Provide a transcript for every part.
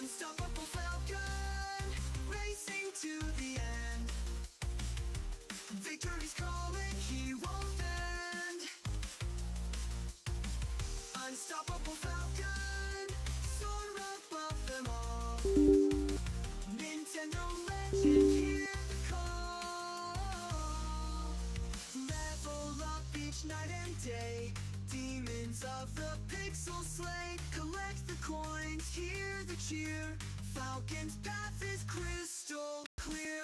Unstoppable Falcon, racing to the end. Victory's calling, he won't bend. Unstoppable Falcon, soar above them all. Nintendo legend, hear the call. Level up each night and day. Demons of the pixel slay. Collect the coins, hear the cheer. Falcon's path is crystal clear.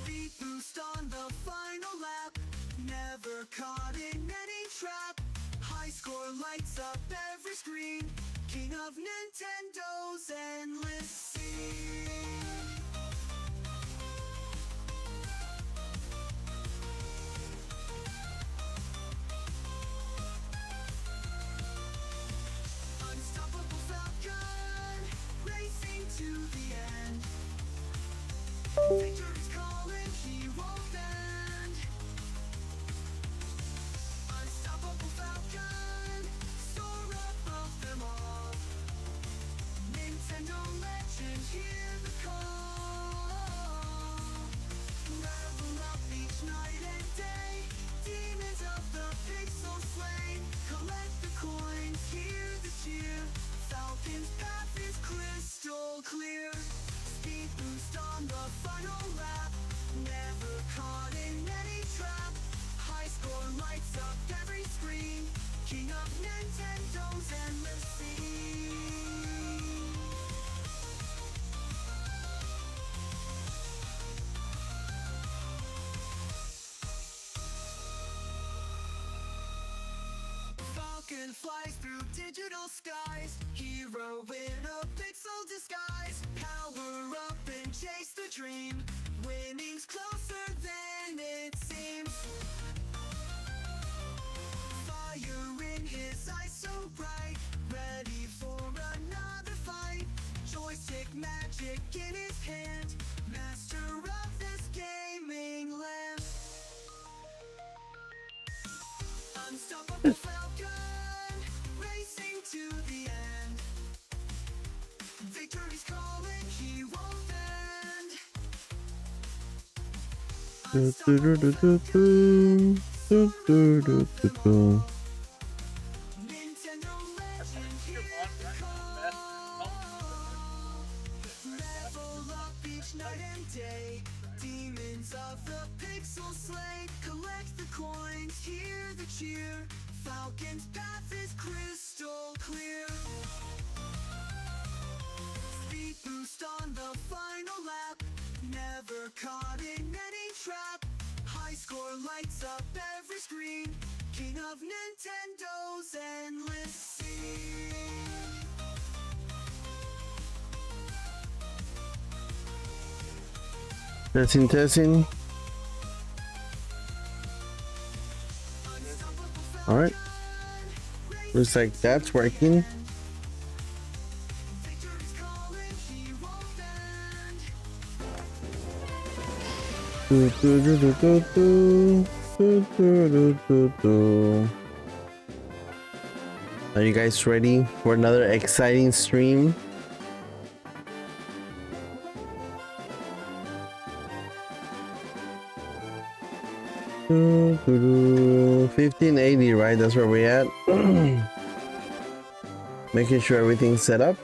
Speed boost on the final lap. Never caught in any trap. High score lights up every screen. King of Nintendo's endless scene. Unstoppable Falcon, racing to the end. Victory's calling, he won't bend. Unstoppable Falcon, soar above them all. Nintendo legend, hear the call. Level up each night and day. Demons of the pixel slay. Collect the coins, hear the cheer. Falcon's path is crystal clear. Speed boost on the final lap. Never caught in any trap. High score lights up every screen. King of Nintendo's endless scene. Falcon flies through digital skies. Hero in a pixel disguise. Power up and chase the dream. Winning's closer than it seems. Fire in his eyes so bright. Ready for another fight. Joystick magic in his hand. Master of this gaming land. Unstoppable Falcon, racing to the end. Victory's calling, he won't bend. Unstoppable Falcon, Nintendo legend, hear the call. Level up each night and day. Demons of the pixel slay. Collect the coins, hear the cheer. Falcon's path is crystal clear. Speed boost on the final lap. Never caught in any trap. High score lights up every screen. King of Nintendo's endless scene. Testing. All right. Looks like that's working. Victory's calling, he won't bend. Are you guys ready for another exciting stream? $15.80, right? That's where we at. Making sure everything's set up.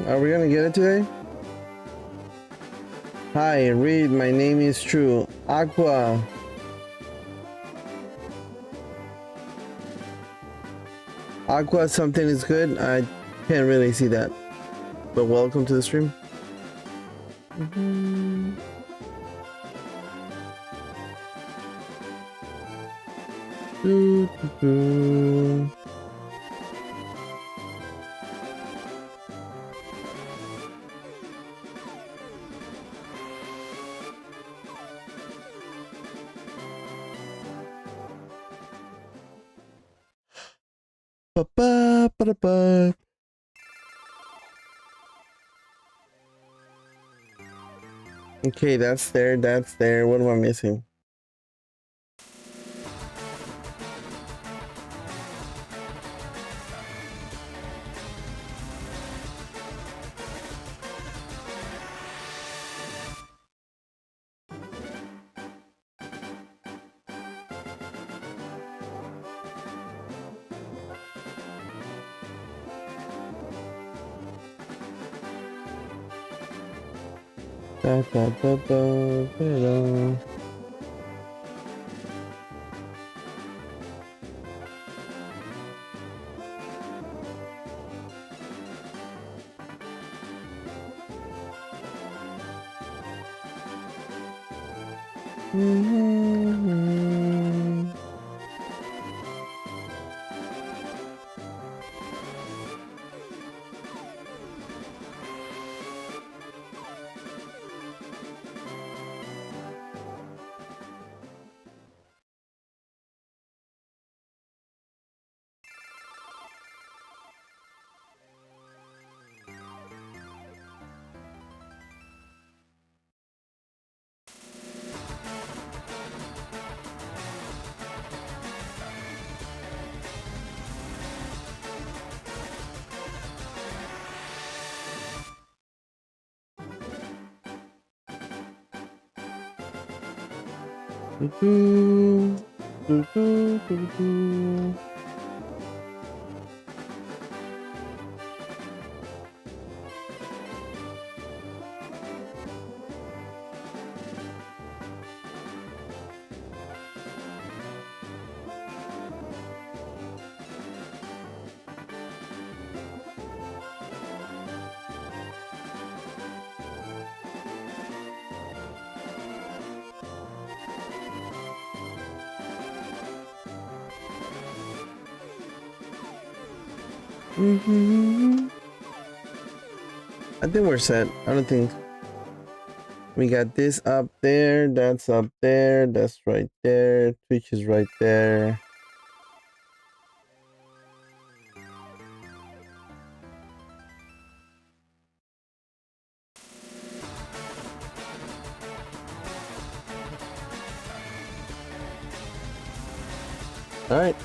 Are we gonna get it today? Hi, Reed. My name is True. Aqua. Aqua, something is good. I can't really see that. But welcome to the stream. Mhm. Do, do, do. Ba-ba, ba-da-ba. Okay, that's there, that's there. What am I missing? Da, da, da, da, da, da. Mhm. Do, do, do, do, do. Mhm. I think we're set. I don't think we got this up there. That's up there. That's right there. Twitch is right there. All right.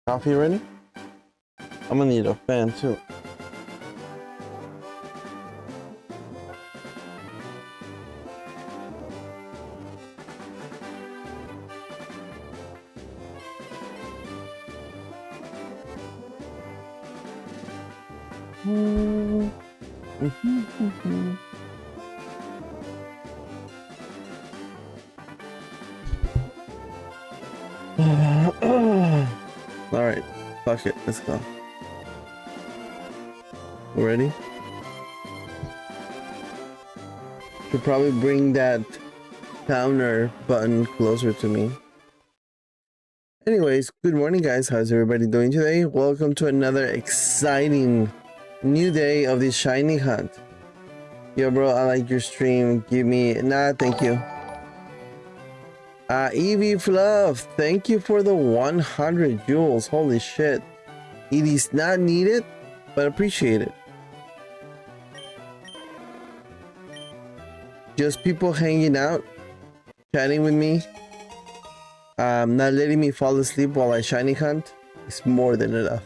Coffee ready? I'm gonna need a fan too. Mhm, mhm. All right, fuck it, let's go. Ready? Should probably bring that counter button closer to me. Anyways, good morning, guys. How's everybody doing today? Welcome to another exciting new day of this shiny hunt. Yo, bro, I like your stream. Give me nah, thank you. Evie Fluff, thank you for the 100 jewels. Holy shit. It is not needed, but appreciate it. Just people hanging out, chatting with me, not letting me fall asleep while I shiny hunt is more than enough.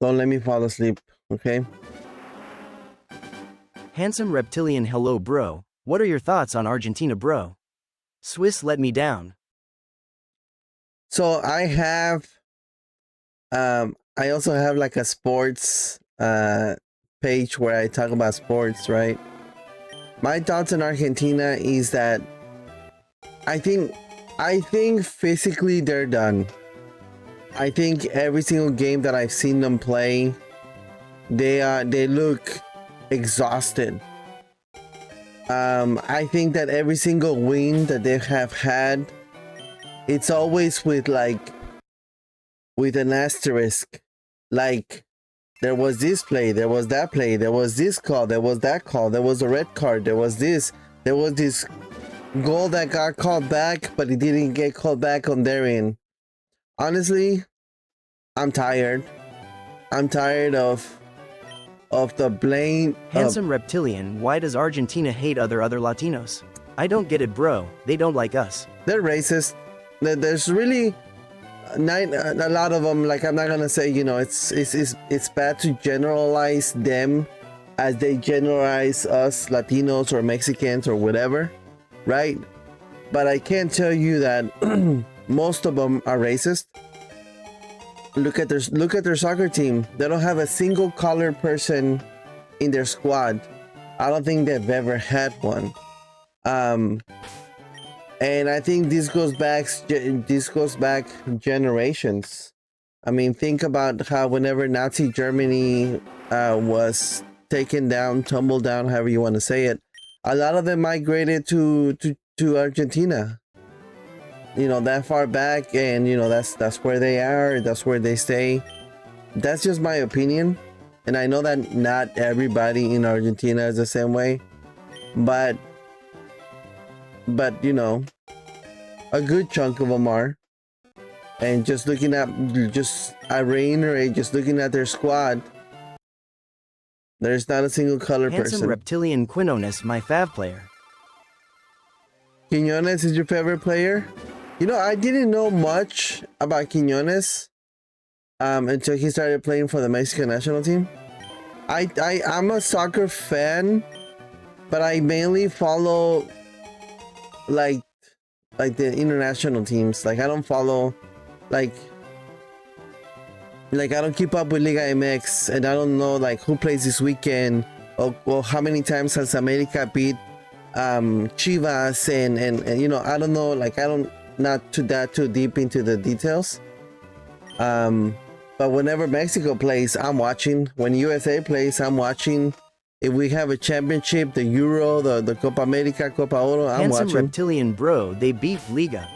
Don't let me fall asleep, okay? Handsome reptilian, hello bro, what are your thoughts on Argentina bro? Swiss let me down. So I have I also have like a sports page where I talk about sports, right? My thoughts on Argentina is that I think physically they're done. I think every single game that I've seen them play, they look exhausted. I think that every single win that they have had, it's always with an asterisk. Like, there was this play, there was that play, there was this call, there was that call, there was a red card, there was this goal that got called back, but it didn't get called back on their end. Honestly, I'm tired. I'm tired of the blame. Handsome reptilian, why does Argentina hate other Latinos? I don't get it, bro. They don't like us. They're racist. There's really a lot of them. Like, I'm not gonna say, you know, it's bad to generalize them as they generalize us Latinos or Mexicans or whatever, right? But I can tell you that most of them are racist. Look at their soccer team. They don't have a single colored person in their squad. I don't think they've ever had one. And I think this goes back generations. I mean, think about how whenever Nazi Germany was taken down, tumbled down, however you want to say it, a lot of them migrated to Argentina. You know, that far back, and you know, that's where they are, that's where they stay. That's just my opinion, and I know that not everybody in Argentina is the same way, but you know, a good chunk of them are. And just looking at, I reiterate, just looking at their squad, there's not a single color Handsome person. reptilian Quinones, my fav player. Quiñones is your favorite player? You know, I didn't know much about Quiñones until he started playing for the Mexican national team. I'm a soccer fan, but I mainly follow like the international teams. Like, I don't follow like I don't keep up with Liga MX, and I don't know like who plays this weekend, or how many times has America beat Chivas, and you know, I don't know, like, I don't, not too deep into the details. But whenever Mexico plays, I'm watching. When USA plays, I'm watching. If we have a championship, the Euro, the Copa America, Copa Oro, I'm Handsome watching. reptilian bro, they beat Liga.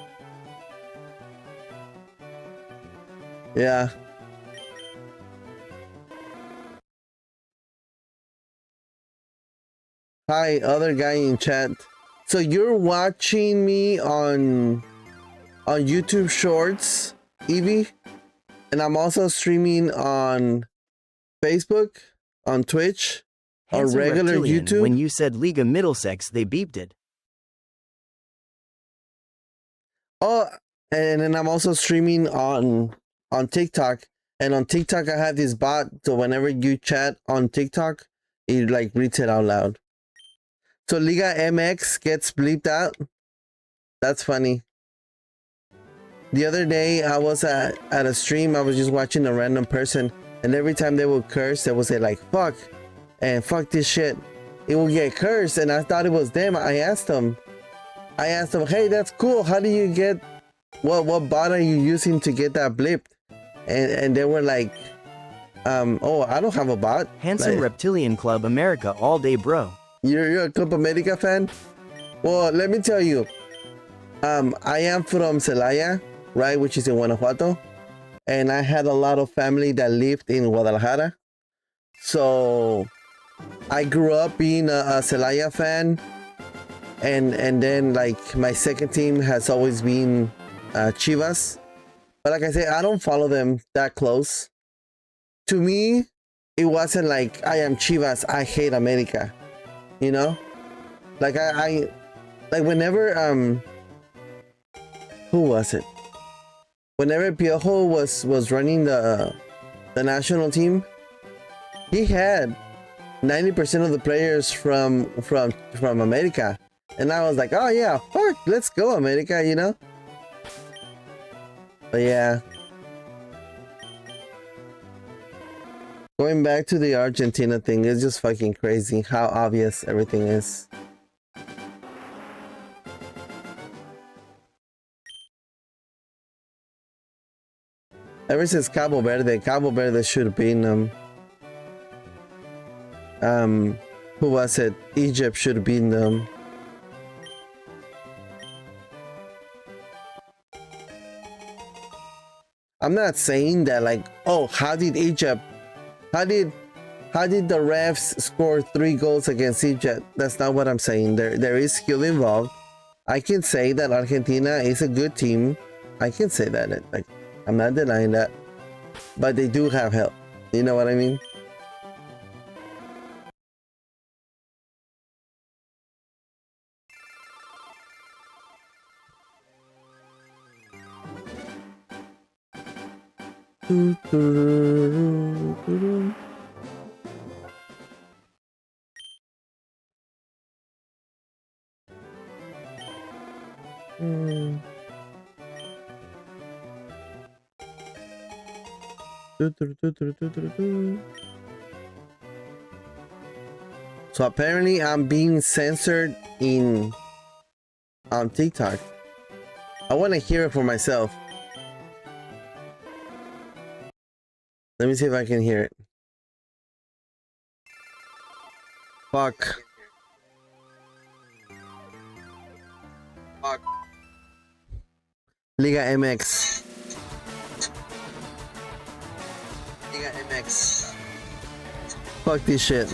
Yeah. Hi, other guy in chat. So you're watching me on YouTube Shorts, Evie, and I'm also streaming on Facebook, on Twitch, Handsome on regular reptilian, YouTube. when you said Liga Middlesex, they beeped it. Oh, and then I'm also streaming on TikTok, and on TikTok I have this bot, so whenever you chat on TikTok, it like reads it out loud. So Liga MX gets bleeped out. That's funny. The other day I was at a stream, I was just watching a random person, and every time they would curse, they would say like fuck and fuck this shit. It would get cursed, and I thought it was them. I asked them, hey, that's cool. How do you get, what bot are you using to get that blipped? And they were like, oh, I don't have a bot. Handsome Like, reptilian club America all day, bro. You're a Copa America fan? Well, let me tell you, I am from Celaya, right, which is in Guanajuato, and I had a lot of family that lived in Guadalajara. So I grew up being a Celaya fan, and then like my second team has always been Chivas. But like I said, I don't follow them that close. To me, it wasn't like I am Chivas, I hate America. You know, like I like whenever who was it? Whenever Piojo was running the national team, he had 90% of the players from America, and I was like, oh yeah, fuck, let's go America, you know. But yeah, going back to the Argentina thing, it's just fucking crazy how obvious everything is. Ever since Cabo Verde should have been who was it? Egypt should have been I'm not saying that like, oh, how did the refs score 3 goals against Egypt? That's not what I'm saying. There is skill involved. I can say that Argentina is a good team. I can say that. Like, I'm not denying that. But they do have help. You know what I mean? So apparently I'm being censored on TikTok. I want to hear it for myself. Let me see if I can hear it. Fuck. Liga MX. Fuck this shit.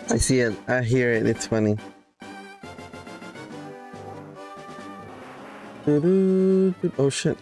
I see it. I hear it. It's funny. Oh shit.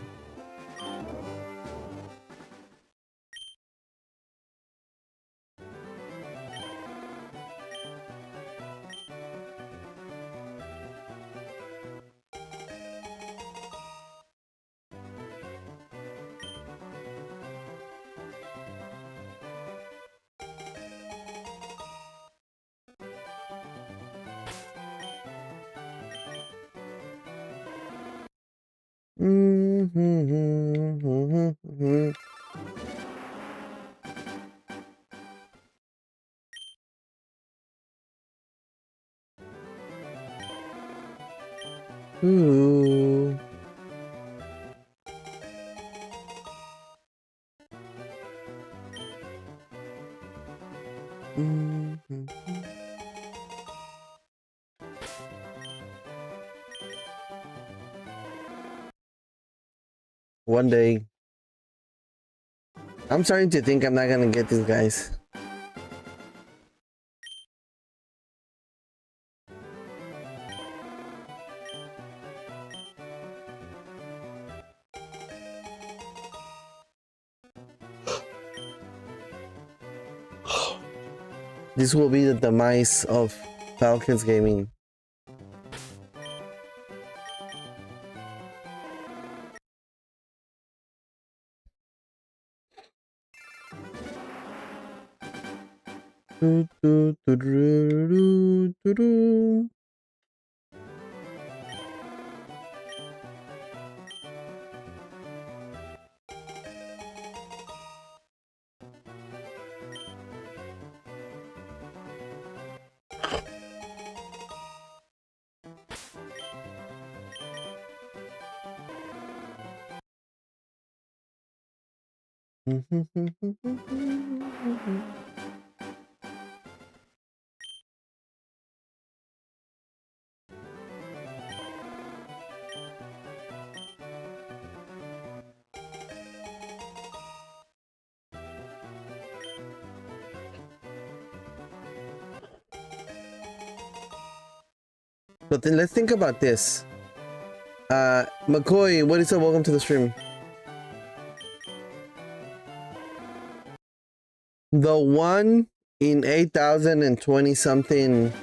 Ooh. One day. I'm starting to think I'm not gonna get these guys. This will be the demise of Falcons Gaming. But then let's think about this. McCoy, what is up? Welcome to the stream. The one in 8,020 something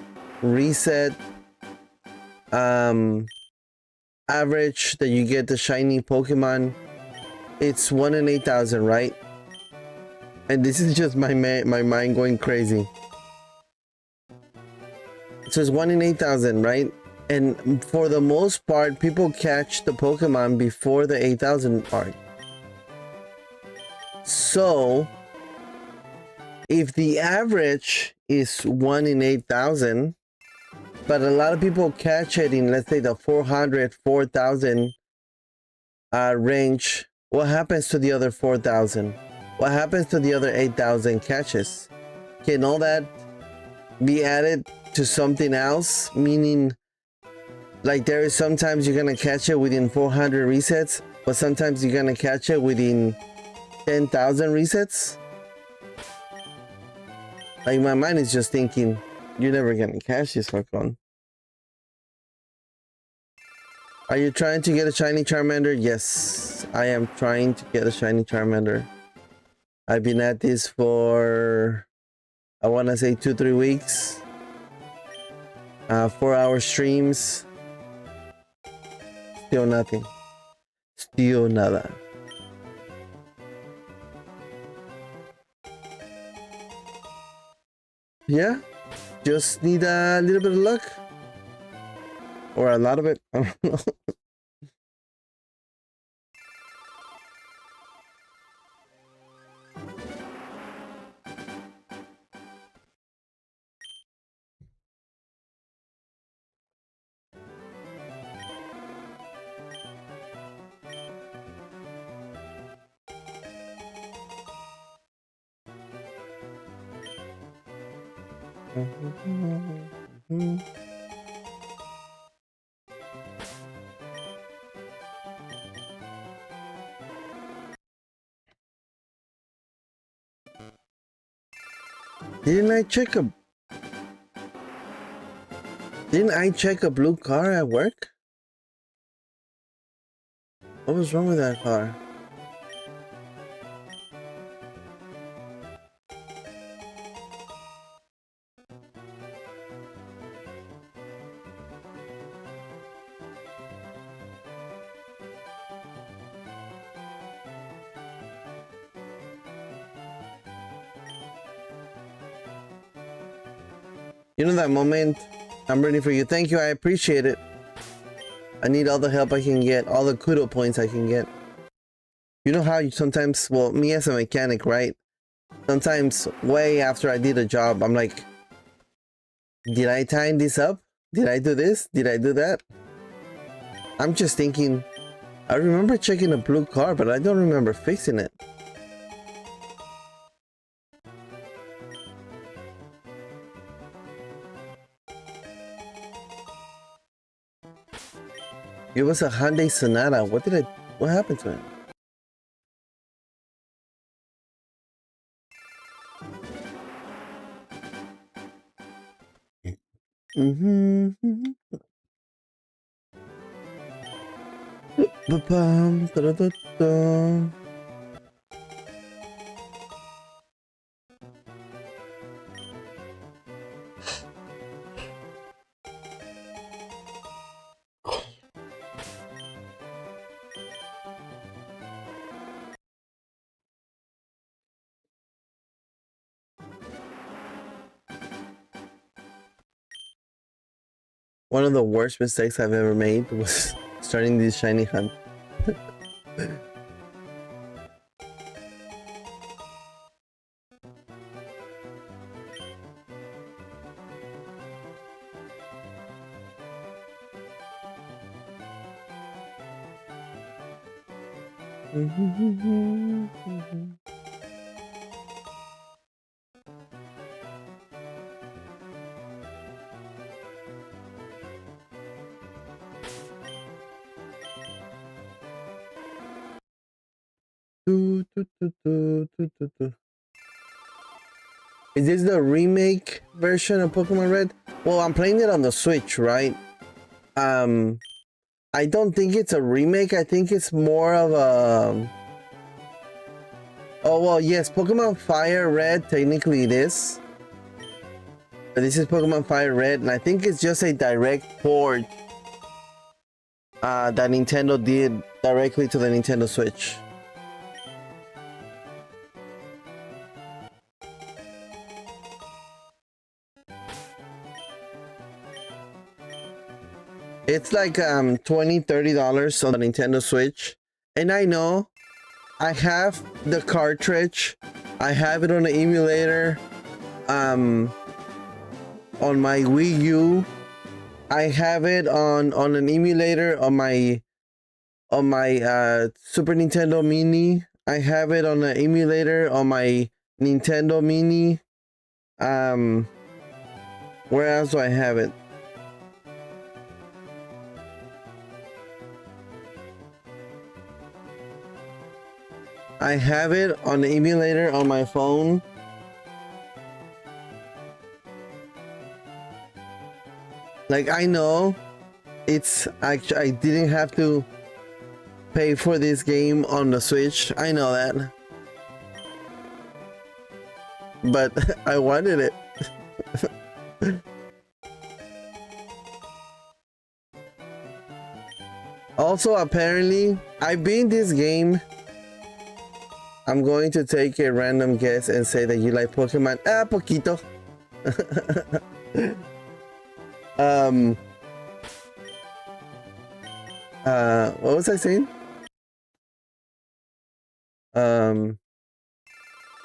reset average that you get the shiny Pokemon, it's 1 in 8,000, right? And this is just my mind going crazy. So it's 1 in 8,000, right? And for the most part, people catch the Pokemon before the 8,000 mark. So if the average is 1 in 8,000, but a lot of people catch it in, let's say, the 400, 4,000 range. What happens to the other 4,000? What happens to the other 8,000 catches? Can all that be added to something else? Meaning, like, there is sometimes you're gonna catch it within 400 resets, but sometimes you're gonna catch it within 10,000 resets. Like, my mind is just thinking, you're never gonna catch this, Falcon. Are you trying to get a shiny Charmander? Yes, I am trying to get a shiny Charmander. I've been at this for, I want to say 2-3 weeks. 4-hour streams. Still nothing. Still nada. Yeah, just need a little bit of luck. Or a lot of it. I don't know. Didn't I check a blue car at work? What was wrong with that car? You know that moment? I'm ready for you. Thank you. I appreciate it. I need all the help I can get, all the kudo points I can get. You know how you sometimes, well, me as a mechanic, right? Sometimes way after I did a job, I'm like, did I time this up? Did I do this? Did I do that? I'm just thinking, I remember checking a blue car, but I don't remember fixing it. It was a Hyundai Sonata. What happened to it? One of the worst mistakes I've ever made was starting this shiny hunt. Is this the remake version of Pokemon Red? Well, I'm playing it on the Switch, right? I don't think it's a remake. I think it's more of a... Oh, well, yes, Pokemon FireRed, technically it is. But this is Pokemon FireRed, and I think it's just a direct port that Nintendo did directly to the Nintendo Switch. It's like $20-$30 on the Nintendo Switch. And I know I have the cartridge. I have it on the emulator. On my Wii U. I have it on an emulator on my Super Nintendo Mini. I have it on an emulator on my Nintendo Mini. Where else do I have it? I have it on the emulator on my phone. Like, I know it's actually, I didn't have to pay for this game on the Switch. I know that. But I wanted it. Also, apparently, I beat this game. I'm going to take a random guess and say that you like Pokemon. Ah, poquito. What was I saying?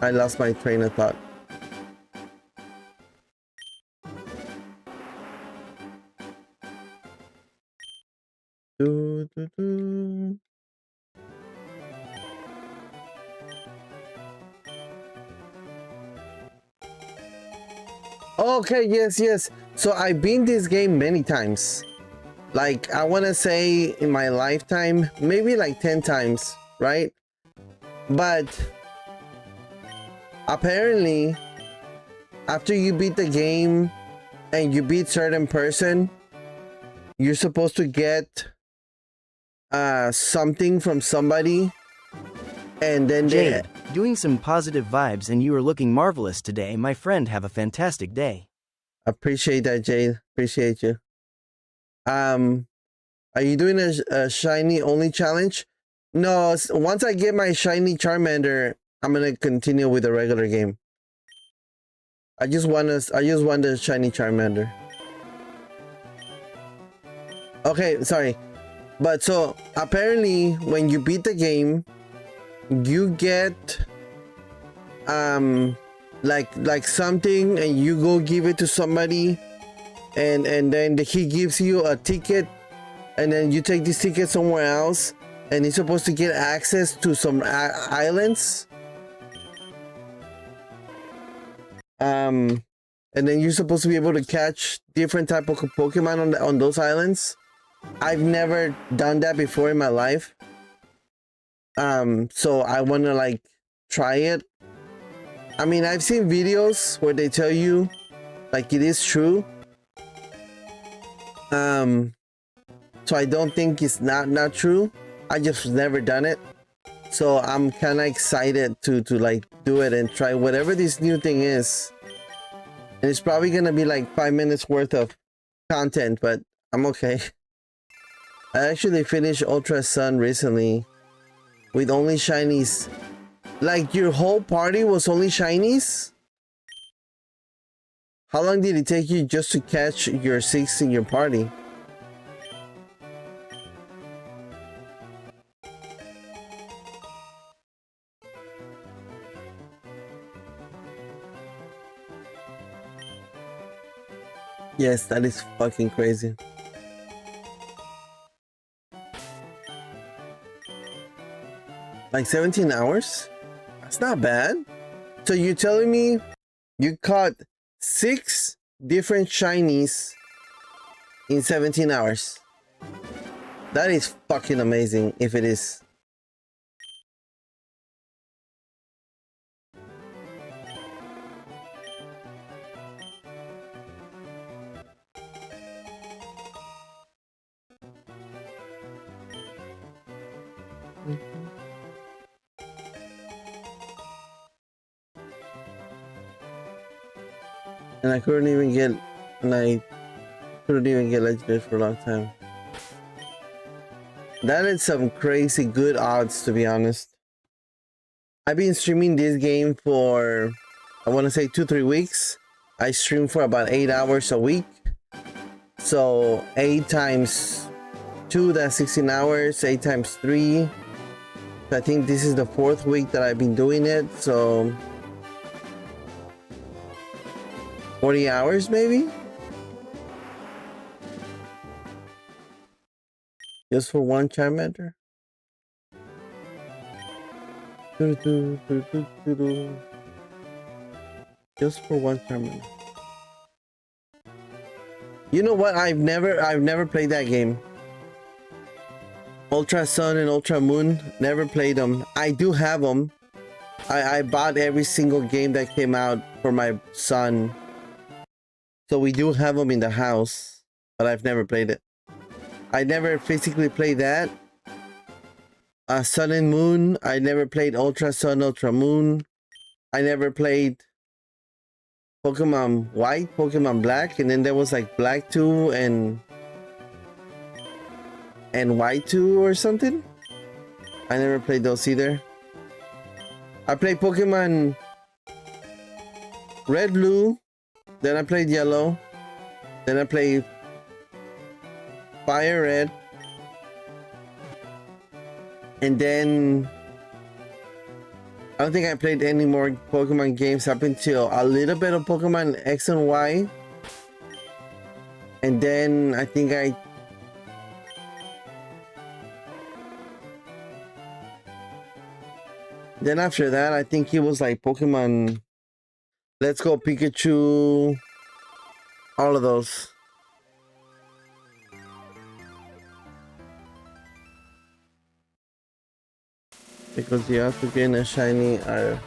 I lost my train of thought. Do, do, do. Okay, yes. So I've been this game many times. Like, I want to say in my lifetime, maybe like 10 times, right? But apparently, after you beat the game and you beat certain person, you're supposed to get something from somebody, and then Jade, doing some positive vibes and you are looking marvelous today, my friend. Have a fantastic day. Appreciate that, Jade. Appreciate you. Are you doing a shiny only challenge? No, once I get my shiny Charmander, I'm gonna continue with the regular game. I just want the shiny Charmander. Okay, sorry. But so apparently when you beat the game, you get like something and you go give it to somebody, and then he gives you a ticket, and then you take this ticket somewhere else and he's supposed to get access to some islands, and then you're supposed to be able to catch different type of Pokemon on those islands. I've never done that before in my life, so I want to like try it. I mean, I've seen videos where they tell you like it is true, so I don't think it's not true. I just never done it, so I'm kind of excited to like do it and try whatever this new thing is. And it's probably gonna be like 5 minutes worth of content, but I'm okay. I actually finished Ultra Sun recently with only shinies. Like, your whole party was only shinies? How long did it take you just to catch your 6 in your party? Yes, that is fucking crazy. Like 17 hours? That's not bad. So you're telling me you caught 6 different shinies in 17 hours? That is fucking amazing if it is. And I couldn't even get legendary for a long time. That is some crazy good odds, to be honest. I've been streaming this game for, I want to say 2-3 weeks. I stream for about 8 hours a week. So 8 times 2, that's 16 hours. 8 times 3. I think this is the 4th week that I've been doing it. So 40 hours maybe? Just for one Charmander? Just for one Charmander. You know what? I've never played that game. Ultra Sun and Ultra Moon, never played them. I do have them. I bought every single game that came out for my son. So we do have them in the house, but I've never played it. I never physically played that. Sun and Moon, I never played Ultra Sun, Ultra Moon. I never played Pokemon White, Pokemon Black, and then there was like Black 2 and White 2 or something. I never played those either. I played Pokemon Red, Blue, then I played Yellow, then I played FireRed, and then I don't think I played any more Pokemon games up until a little bit of Pokemon X and Y, and then I think then after that, I think it was like Pokemon Let's Go Pikachu, all of those. Because you have to gain a shiny are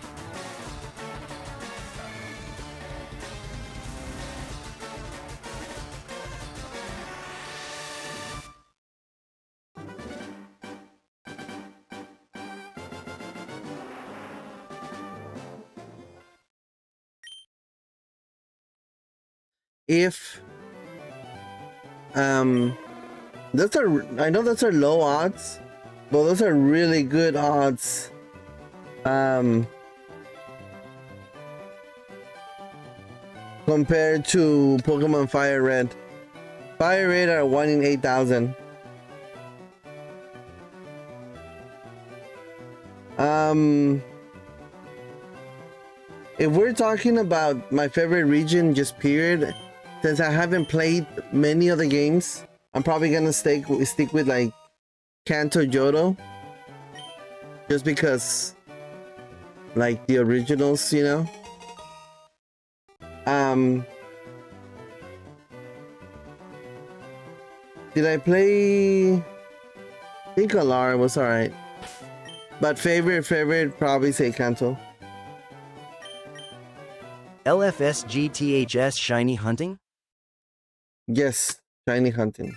if those are, I know those are low odds, but those are really good odds. Compared to Pokemon Fire Red. Fire Red are 1 in 8,000. If we're talking about my favorite region, just period, since I haven't played many other games, I'm probably gonna stick with like Kanto Johto, just because like the originals, you know. Did I play? I think Alara was alright, but favorite probably say Kanto. LFSGTHS Shiny Hunting? Yes, shiny hunting.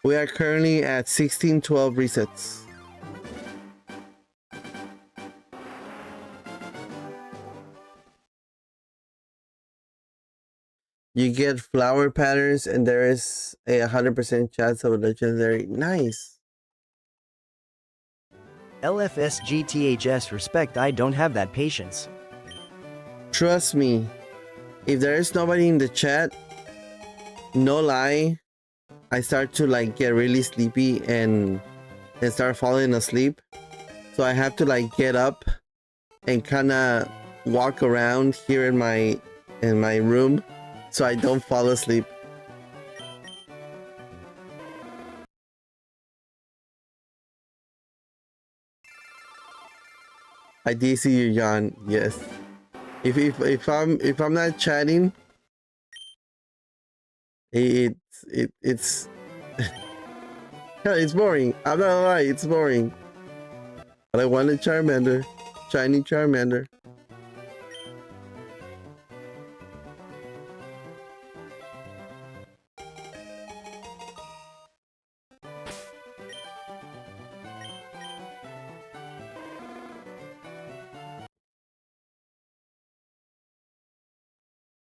We are currently at 1612 resets. You get flower patterns and there is a 100% chance of a legendary. Nice. LFSGTHS respect, I don't have that patience. Trust me, if there is nobody in the chat, no lie, I start to like get really sleepy and start falling asleep. So I have to like get up and kind of walk around here in my room so I don't fall asleep. I did see you, John. Yes. If I'm not chatting, it's it's boring. I'm not gonna lie, it's boring. But I want a Charmander, shiny Charmander.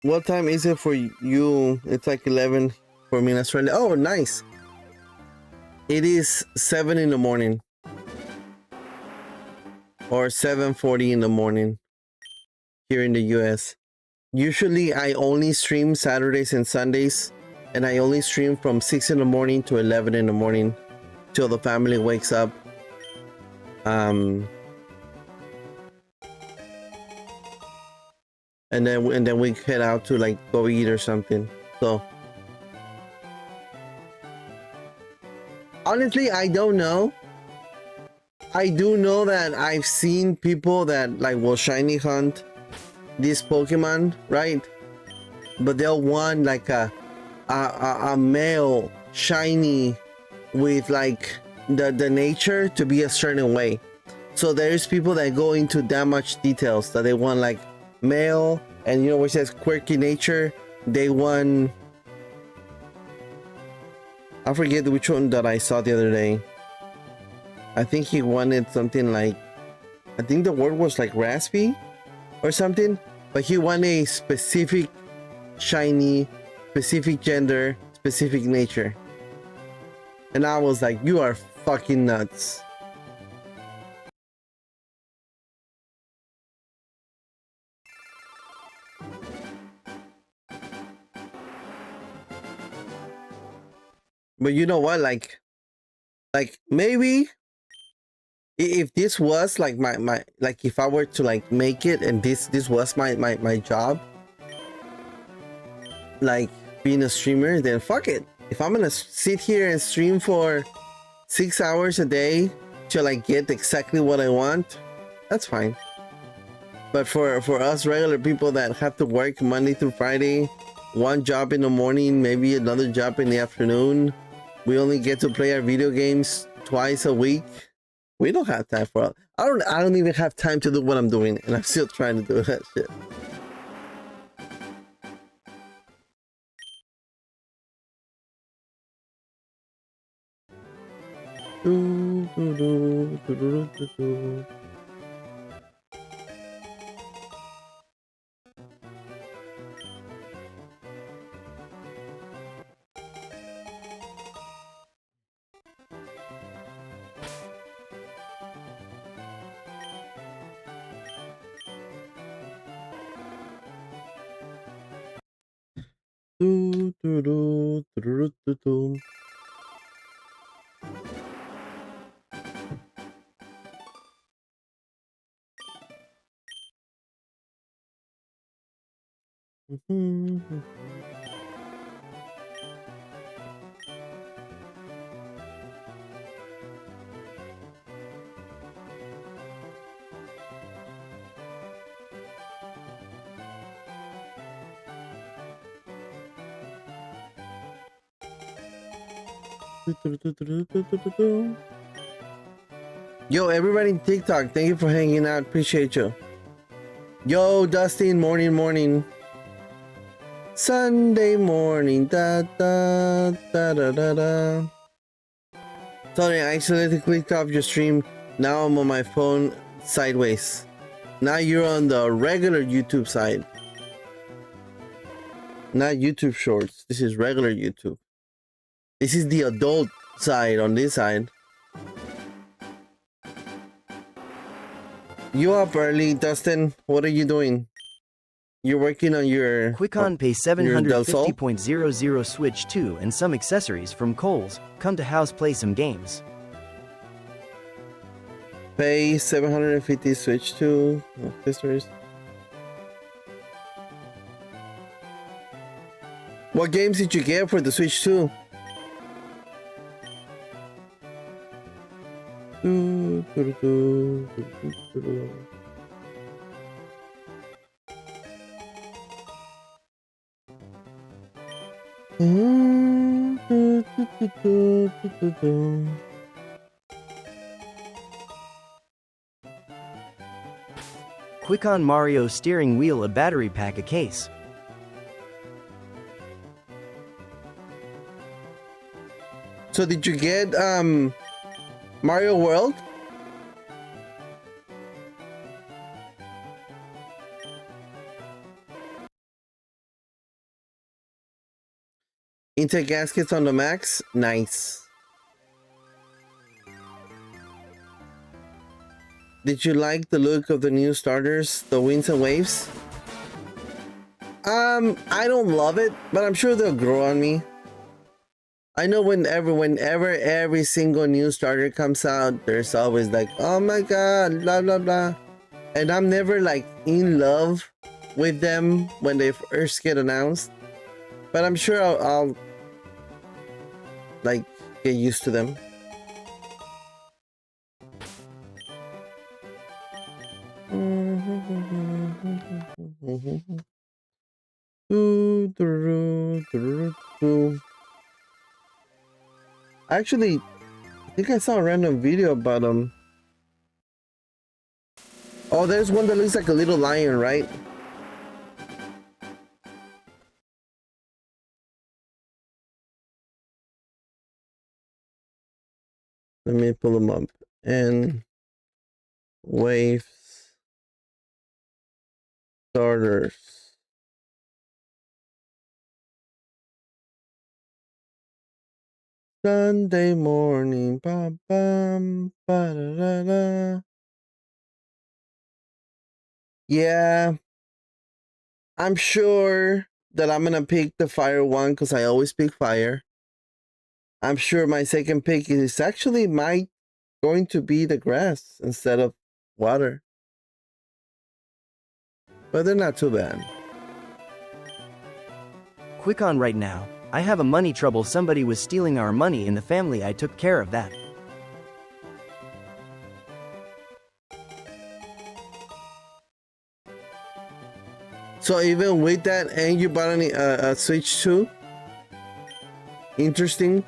What time is it for you? It's like 11 for me in Australia. Oh, nice. It is 7 in the morning. Or 7:40 in the morning here in the US. Usually I only stream Saturdays and Sundays, and I only stream from 6 in the morning to 11 in the morning till the family wakes up. And then we head out to like go eat or something. So Honestly, I don't know. I do know that I've seen people that like will shiny hunt this Pokemon, right? But they'll want like a male shiny with like the nature to be a certain way. So there's people that go into that much details that they want like male, and you know where it says quirky nature, they want, I forget which one that I saw the other day. I think he wanted something like, I think the word was like raspy or something, but he wanted a specific shiny, specific gender, specific nature. And I was like, you are fucking nuts. But you know what, like maybe if this was like my like if I were to like make it and this was my job, like being a streamer, then fuck it. If I'm gonna sit here and stream for 6 hours a day till I get exactly what I want, that's fine. But for us regular people that have to work Monday through Friday, one job in the morning, maybe another job in the afternoon, we only get to play our video games twice a week. We don't have time for it. I don't even have time to do what I'm doing, and I'm still trying to do that shit. Yo, everybody in TikTok, thank you for hanging out. Appreciate you. Yo, Dustin, morning. Sunday morning, da da da da da da. Sorry, I accidentally clicked off your stream. Now I'm on my phone sideways. Now you're on the regular YouTube side. Not YouTube Shorts. This is regular YouTube. This is the adult side on this side. You up early, Dustin? What are you doing? You're working on your Quickon pay 750.00 Switch 2 and some accessories from Kohl's. Come to house play some games. Pay 750 Switch 2 accessories. What games did you get for the Switch 2? Quickon Mario steering wheel, a battery pack, a case. So did you get Mario World? Intake gaskets on the max? Nice. Did you like the look of the new starters, the Winds and Waves? I don't love it, but I'm sure they'll grow on me. I know whenever every single new starter comes out, there's always like, oh my god, blah blah blah. And I'm never like in love with them when they first get announced. But I'm sure I'll like get used to them. Actually, I think I saw a random video about them. Oh, there's one that looks like a little lion, right? Let me pull them up. And waves starters. Sunday morning, bam bam, ba da da da. Yeah, I'm sure that I'm gonna pick the fire one because I always pick fire. I'm sure my second pick is actually going to be the grass instead of water. But they're not too bad. Quick on right now. I have a money trouble. Somebody was stealing our money in the family. I took care of that. So even with that, and you bought a Switch too? Interesting.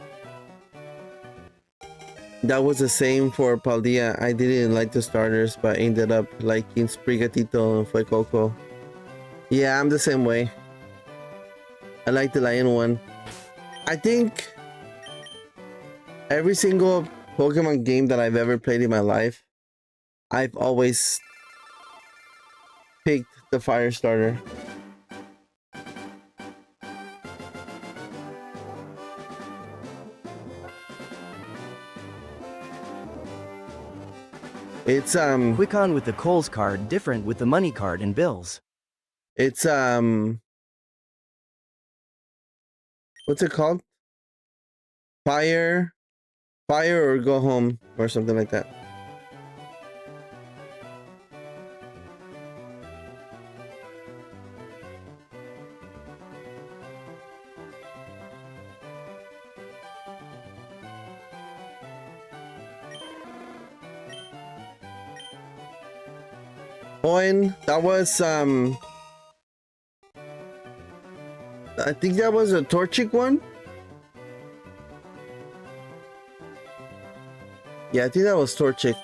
That was the same for Paldea. I didn't like the starters, but ended up liking Sprigatito and Fue Coco. Yeah, I'm the same way. I like the lion one. I think every single Pokemon game that I've ever played in my life, I've always picked the fire starter. It's Quick on with the Coles card, different with the money card and bills. It's what's it called? Fire or go home or something like that. Coin, that was I think that was a Torchic one. Yeah, I think that was Torchic.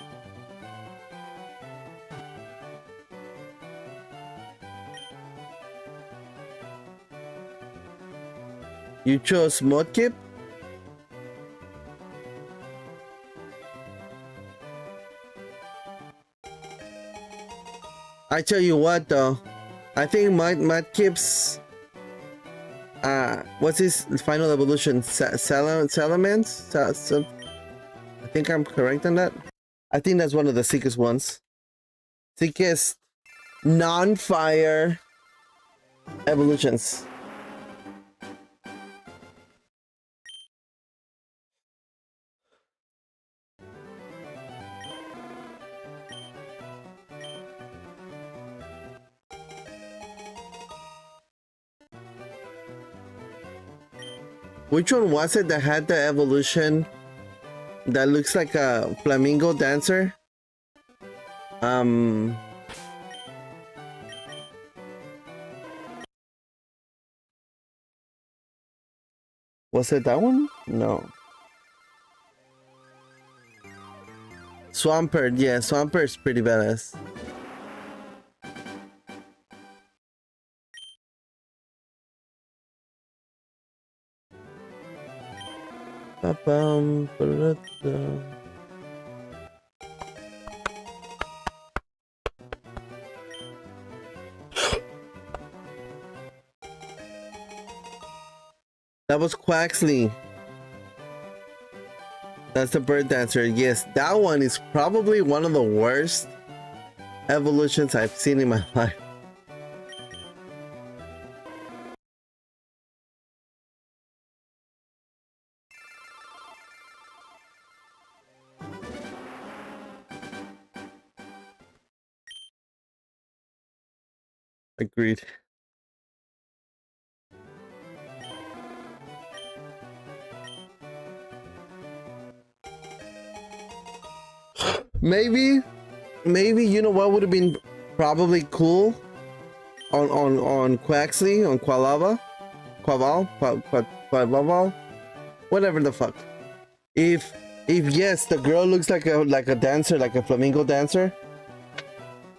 You chose Mudkip? I tell you what though, I think Mudkip's what's his final evolution? Salamence? I think I'm correct on that. I think that's one of the sickest ones. Sickest non-fire evolutions. Which one was it that had the evolution that looks like a flamingo dancer? Was it that one? No. Swampert, yeah, Swampert's pretty badass. That was Quaxley. That's the bird dancer. Yes, that one is probably one of the worst evolutions I've seen in my life. Agreed. Maybe you know what would have been probably cool on Quaxley, on Quaval, whatever the fuck. If yes, the girl looks like a dancer, like a flamenco dancer,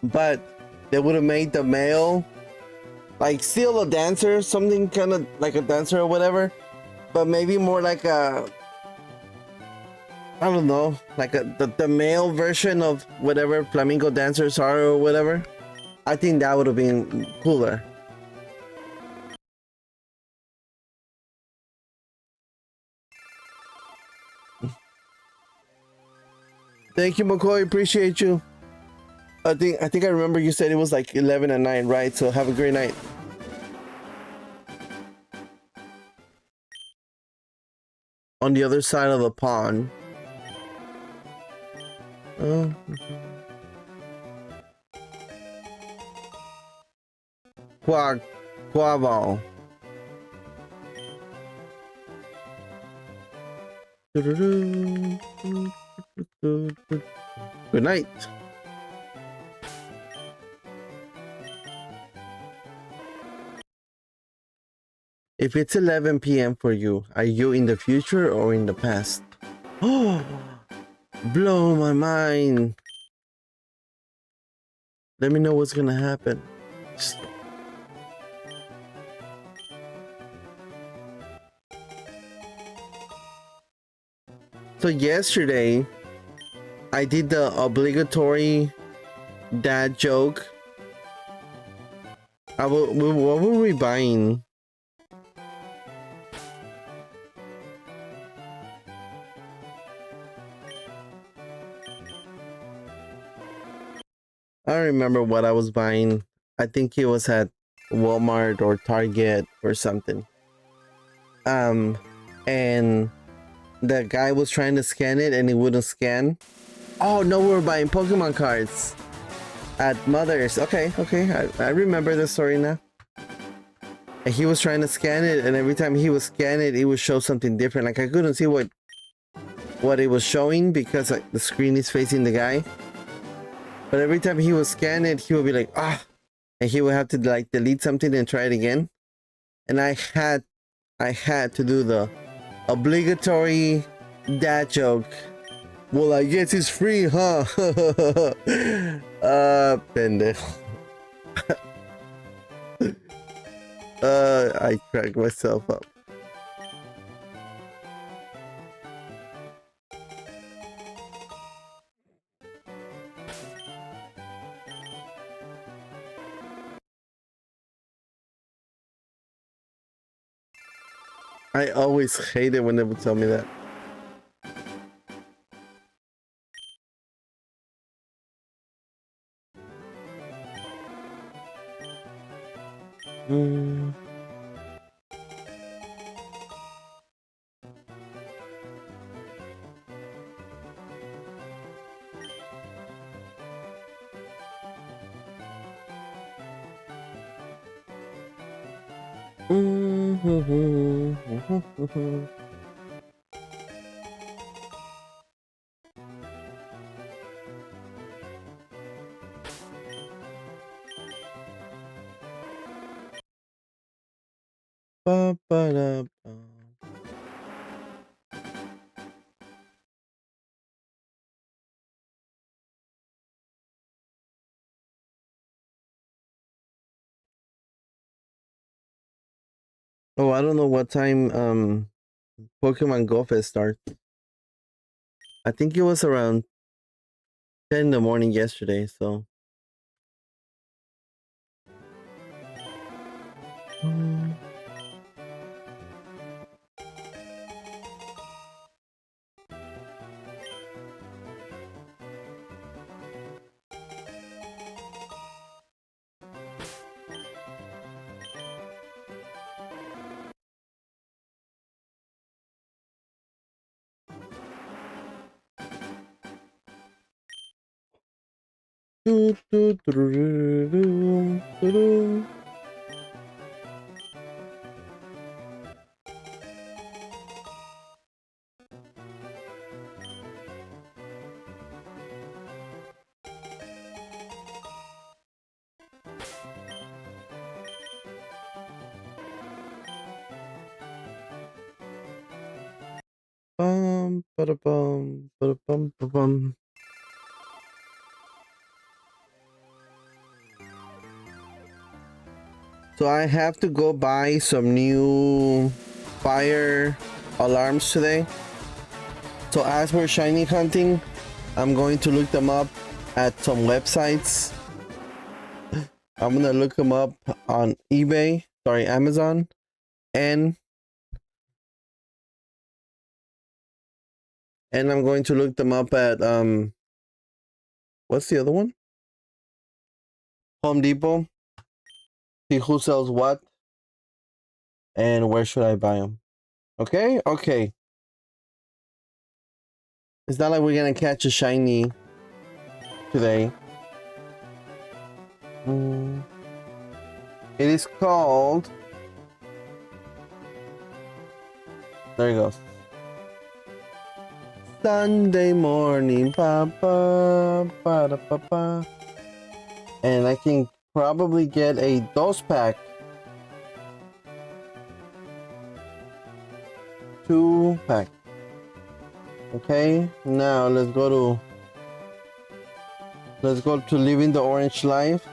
but they would have made the male like still a dancer, something kind of like a dancer or whatever, but maybe more like a, I don't know, like the male version of whatever flamenco dancers are or whatever. I think that would have been cooler. Thank you, McCoy. Appreciate you. I think I remember you said it was like 11 at night, right? So have a great night. On the other side of the pond. Oh. Quaval. Good night. If it's 11 p.m. for you, are you in the future or in the past? Oh, blow my mind. Let me know what's gonna happen. So yesterday, I did the obligatory dad joke. What were we buying? I don't remember what I was buying. I think it was at Walmart or Target or something. And the guy was trying to scan it and it wouldn't scan. Oh no, we were buying Pokemon cards at Mother's. Okay, I remember the story now. And he was trying to scan it, and every time he would scan it, it would show something different. Like I couldn't see what it was showing because like the screen is facing the guy. But every time he would scan it, he would be like, ah, and he would have to like delete something and try it again. And I had to do the obligatory dad joke. Well, I guess it's free, huh? Pendejo. I cracked myself up. I always hate it when they would tell me that. Oh, I don't know what time Pokemon Go Fest starts. I think it was around 10 in the morning yesterday, so Ba-da-bum, ba-da-bum, ba-bum. So I have to go buy some new fire alarms today. So as we're shiny hunting, I'm going to look them up at some websites. I'm gonna look them up on eBay, sorry, Amazon, and I'm going to look them up at what's the other one? Home Depot. See who sells what and where should I buy them. Okay, okay. It's not like we're gonna catch a shiny today. It is called. There it goes. Sunday morning, papa, pa pa. And I can probably get a dos pack. 2-pack. Okay, now let's go to living the orange life.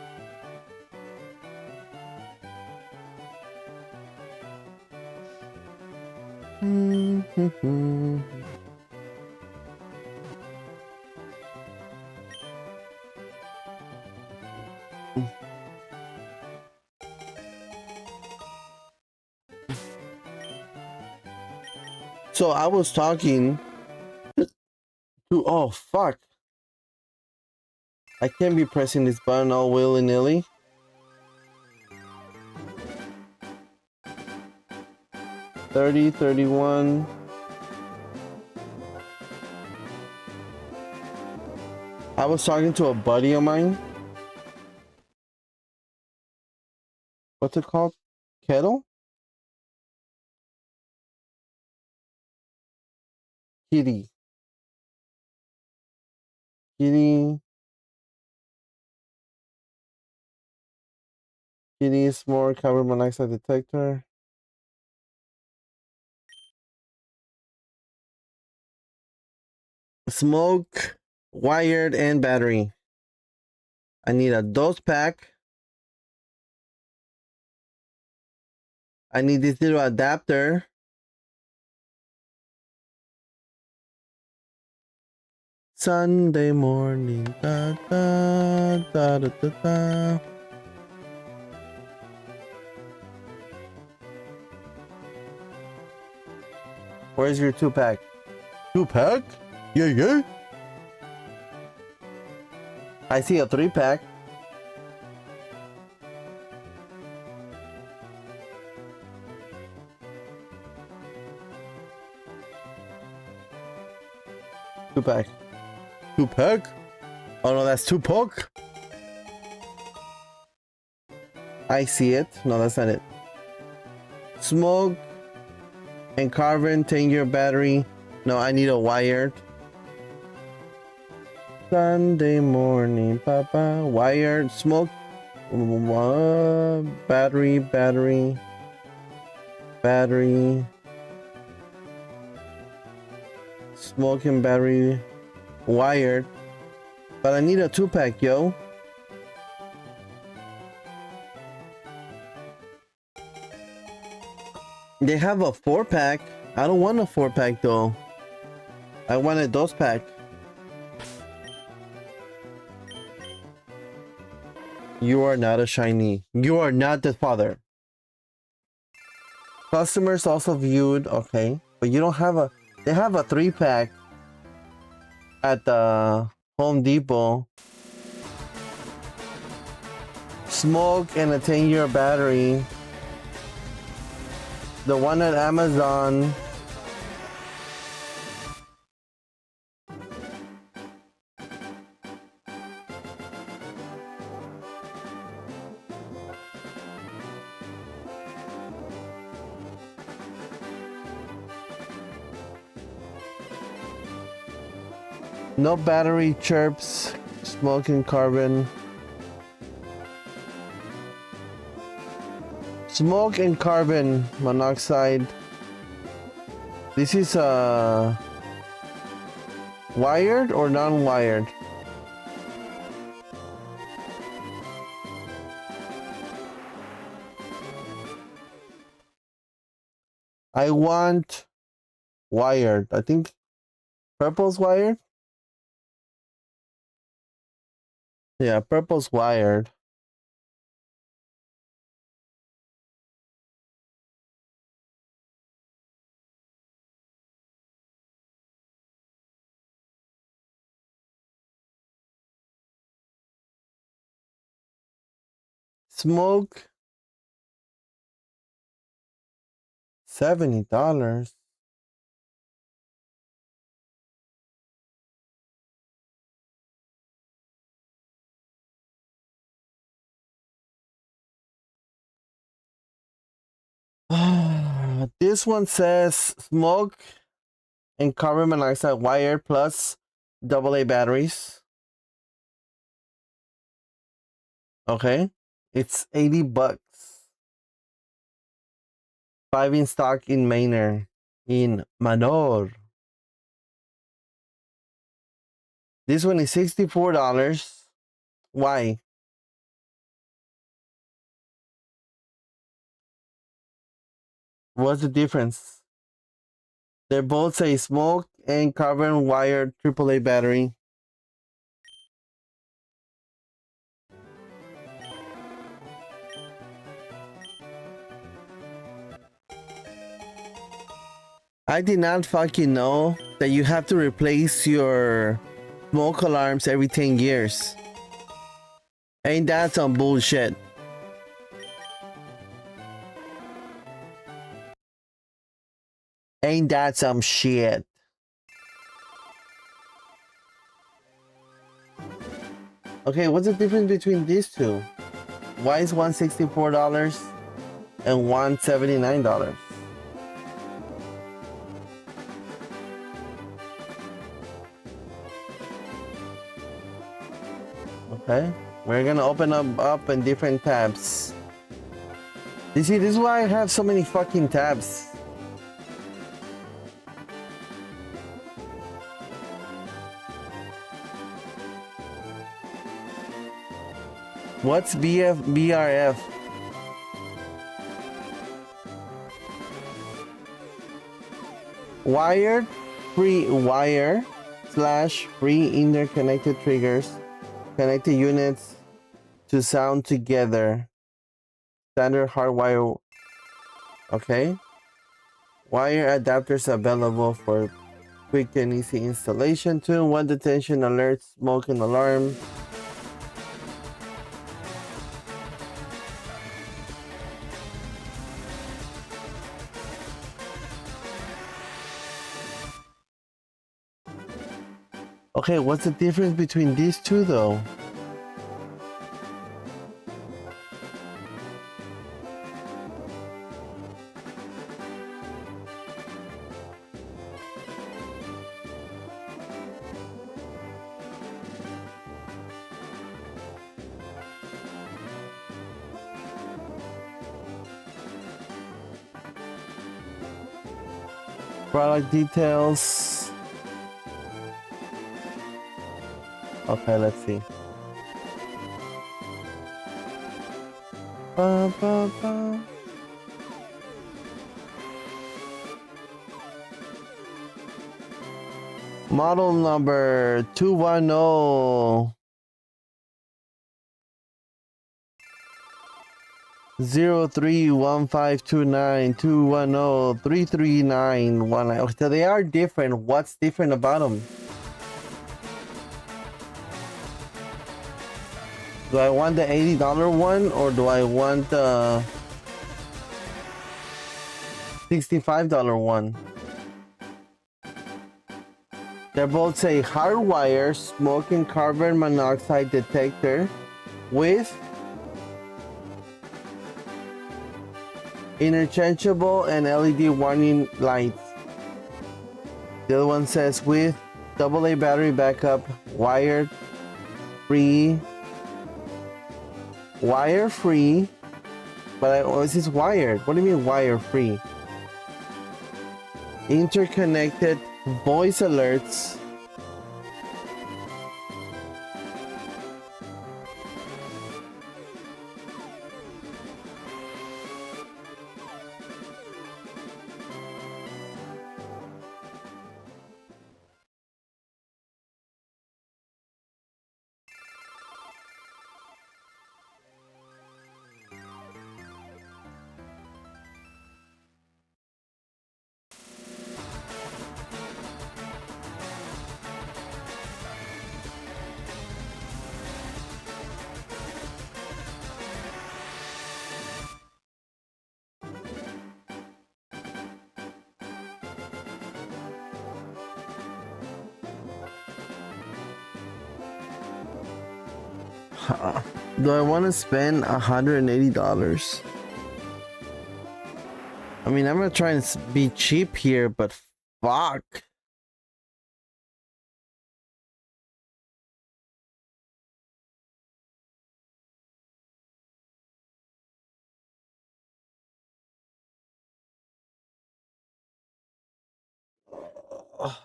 So I was talking to, oh fuck, I can't be pressing this button all willy-nilly. $30, $31. I was talking to a buddy of mine. What's it called? Kettle? Kitty. Kitty. Kitty is more carbon monoxide detector. Smoke, wired, and battery. I need a dose pack. I need this little adapter. Sunday morning. Da, da, da, da, da, da. Where's your 2-pack? 2-pack? Yeah, yeah. I see a 3-pack. Two-pack. 2-pack? Oh no, that's 2-pack. I see it. No, that's not it. Smoke and carbon 10-year battery. No, I need a wired. Sunday morning, papa. Wired, smoke, battery, battery, battery, smoke and battery, wired. But I need a 2-pack, yo. They have a 4-pack. I don't want a 4-pack though. I want a 2-pack. You are not a shiny. You are not the father. Customers also viewed. Okay, but you don't have a. They have a 3-pack at the Home Depot. Smoke and a 10-year battery. The one at Amazon. No battery, chirps, smoke and carbon. Smoke and carbon monoxide. This is Wired or non-wired? I want wired. I think purple's wired. Yeah, purple's wired. Smoke. $70. This one says smoke and carbon monoxide wired plus AA batteries. Okay. It's $80. 5 in stock in Manor. In Manor. This one is $64. Why? What's the difference? They both say smoke and carbon wired AAA battery. I did not fucking know that you have to replace your smoke alarms every 10 years. Ain't that some bullshit? Ain't that some shit? Okay, what's the difference between these two? Why is one $64 and one $79? Okay, we're gonna open up in different tabs. You see, this is why I have so many fucking tabs. What's BRF? Wired free wire slash free interconnected triggers. Connected units to sound together. Standard hardwire. Okay. Wire adapters available for quick and easy installation. 2-in-1 detection, alert, smoke, and alarm. Okay, what's the difference between these two though? Product details. Okay, let's see. Ba, ba, ba. Model number 210 031529 210 33919. So they are different. What's different about them? Do I want the $80 one or do I want the $65 one? They both say hardwire smoke and carbon monoxide detector with interchangeable and LED warning lights. The other one says with AA battery backup, wired free. Wire free, but this is wired. What do you mean wire free? Interconnected voice alerts Do I want to spend $180? I mean, I'm gonna try and be cheap here, but fuck.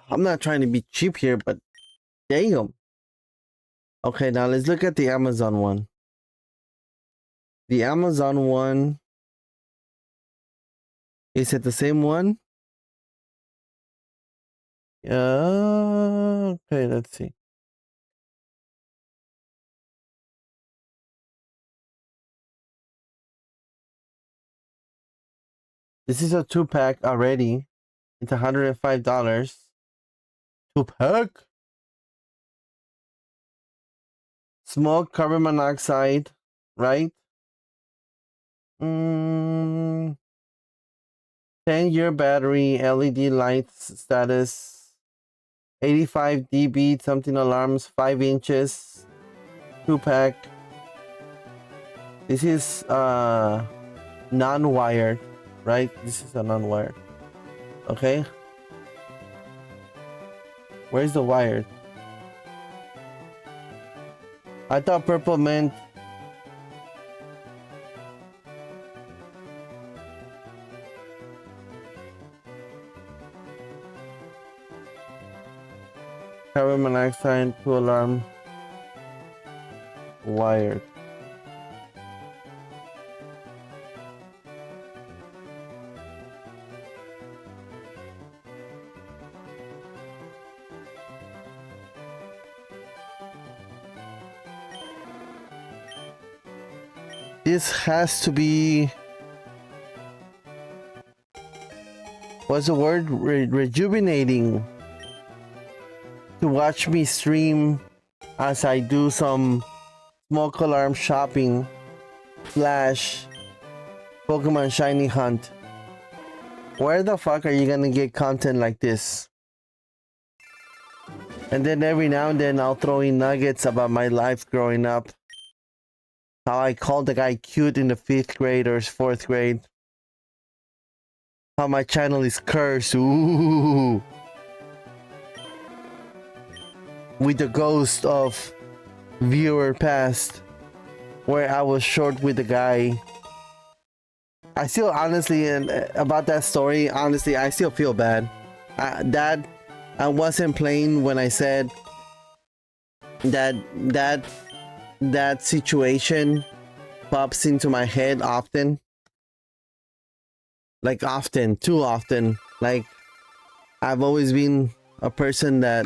I'm not trying to be cheap here, but damn. Okay, now let's look at the Amazon one. The Amazon one, is it the same one? Okay, let's see. This is a 2-pack already. It's $105. 2-pack. Smoke, carbon monoxide, right? 10-year battery, LED lights status, 85 dB, something alarms, 5 inches, 2-pack. This is non-wired, right? This is a non-wired. Okay. Where's the wired? I thought purple meant carbon monoxide, 2 alarm, wired. This has to be, what's the word? Rejuvenating. To watch me stream as I do some smoke alarm shopping slash Pokemon shiny hunt. Where the fuck are you gonna get content like this? And then every now and then I'll throw in nuggets about my life growing up. How I called the guy cute in the 5th grade or 4th grade. How my channel is cursed. Ooh. With the ghost of viewer past. Where I was short with the guy. I still honestly, and about that story, honestly, I still feel bad. That I wasn't playing when I said that situation pops into my head often. Like often, too often. Like I've always been a person that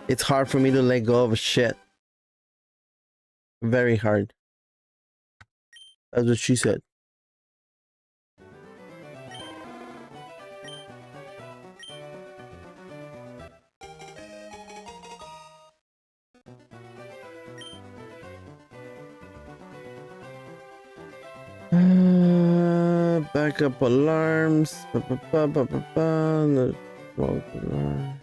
it's hard for me to let go of shit. Very hard. That's what she said. Backup alarms. No smoke alarm.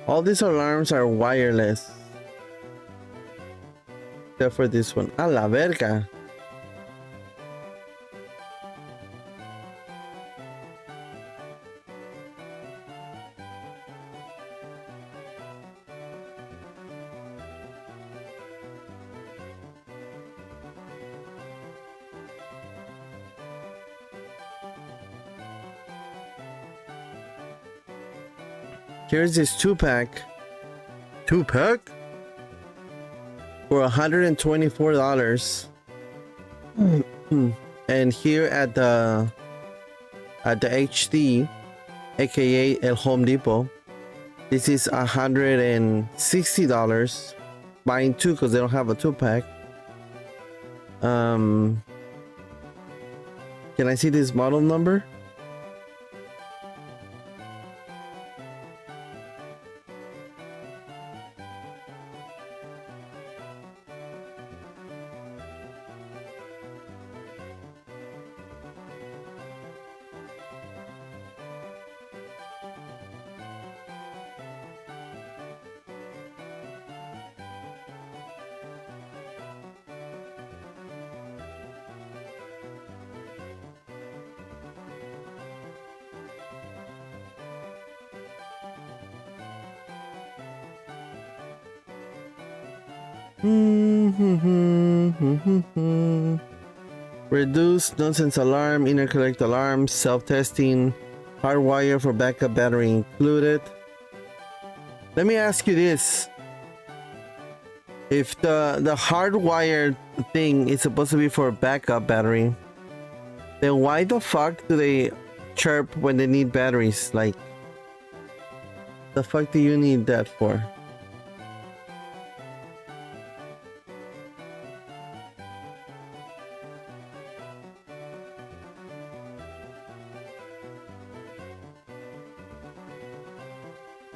All these alarms are wireless. Except for this one. A la verga. Here's this 2-pack. 2-pack? For $124. And here at the HD, aka El Home Depot, this is $160. Buying 2 because they don't have a 2-pack. Can I see this model number? Reduce nonsense alarm, interconnect alarm, self-testing, hardwire for backup battery included. Let me ask you this. If the hardwired thing is supposed to be for backup battery, then why the fuck do they chirp when they need batteries? Like, the fuck do you need that for?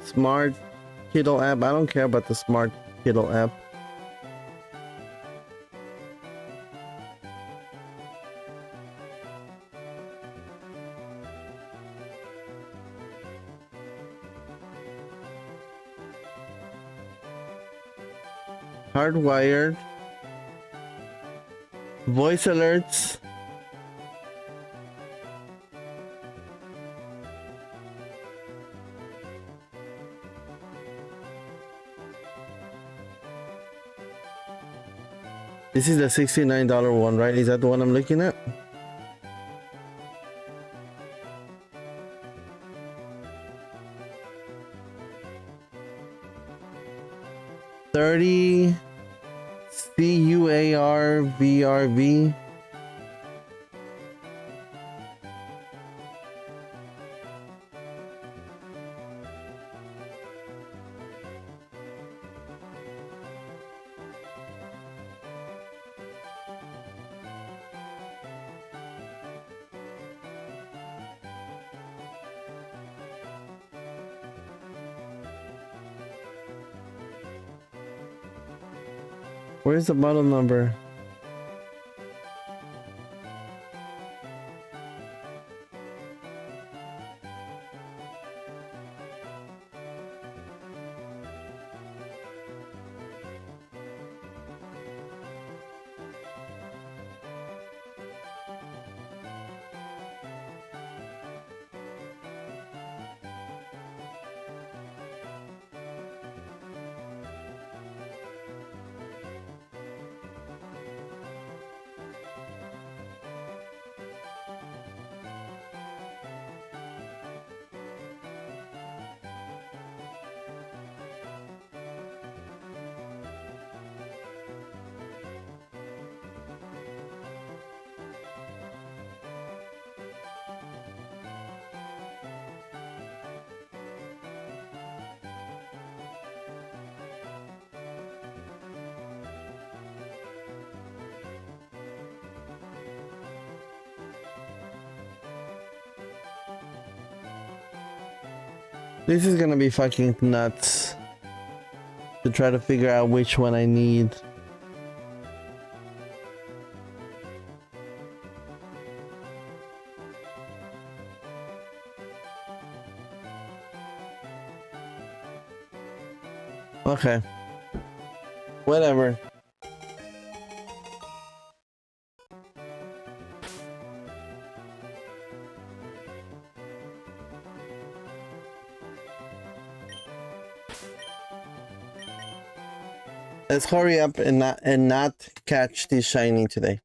Smart Kindle app. I don't care about the smart Kindle app. Hardwired. Voice alerts. This is the $69 one, right? Is that the one I'm looking at? $30 CUAR-VRV. Where's the model number? This is gonna be fucking nuts to try to figure out which one I need. Okay. Whatever. Let's hurry up and not catch this shiny today.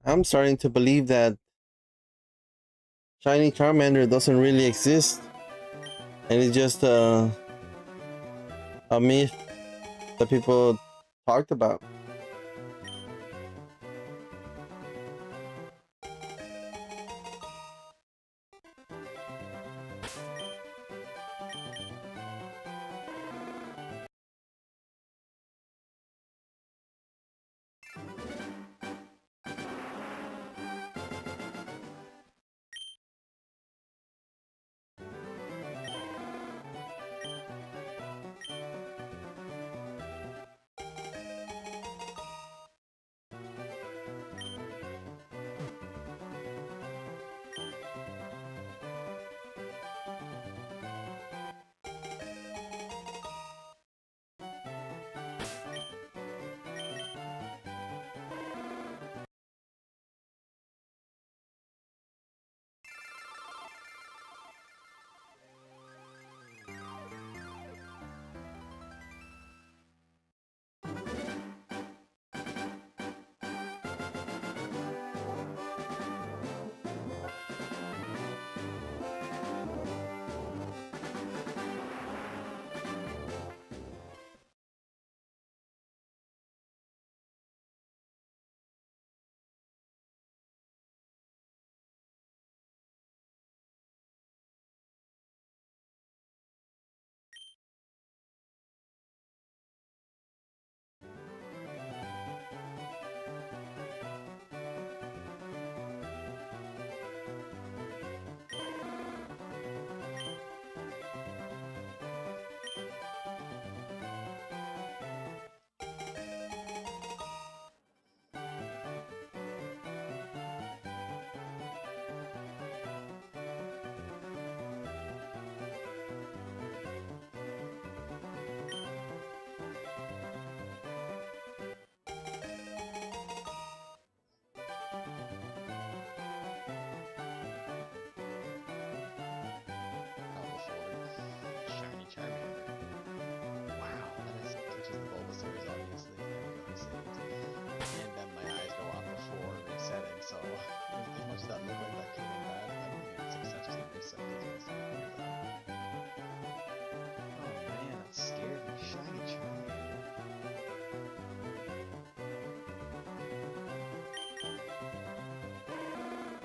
I'm starting to believe that Shiny Charmander doesn't really exist, and it's just a myth that people talked about.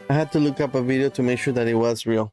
I had to look up a video to make sure that it was real.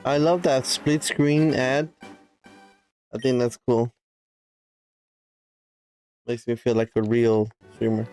I love that split screen ad. I think that's cool. Makes me feel like a real streamer.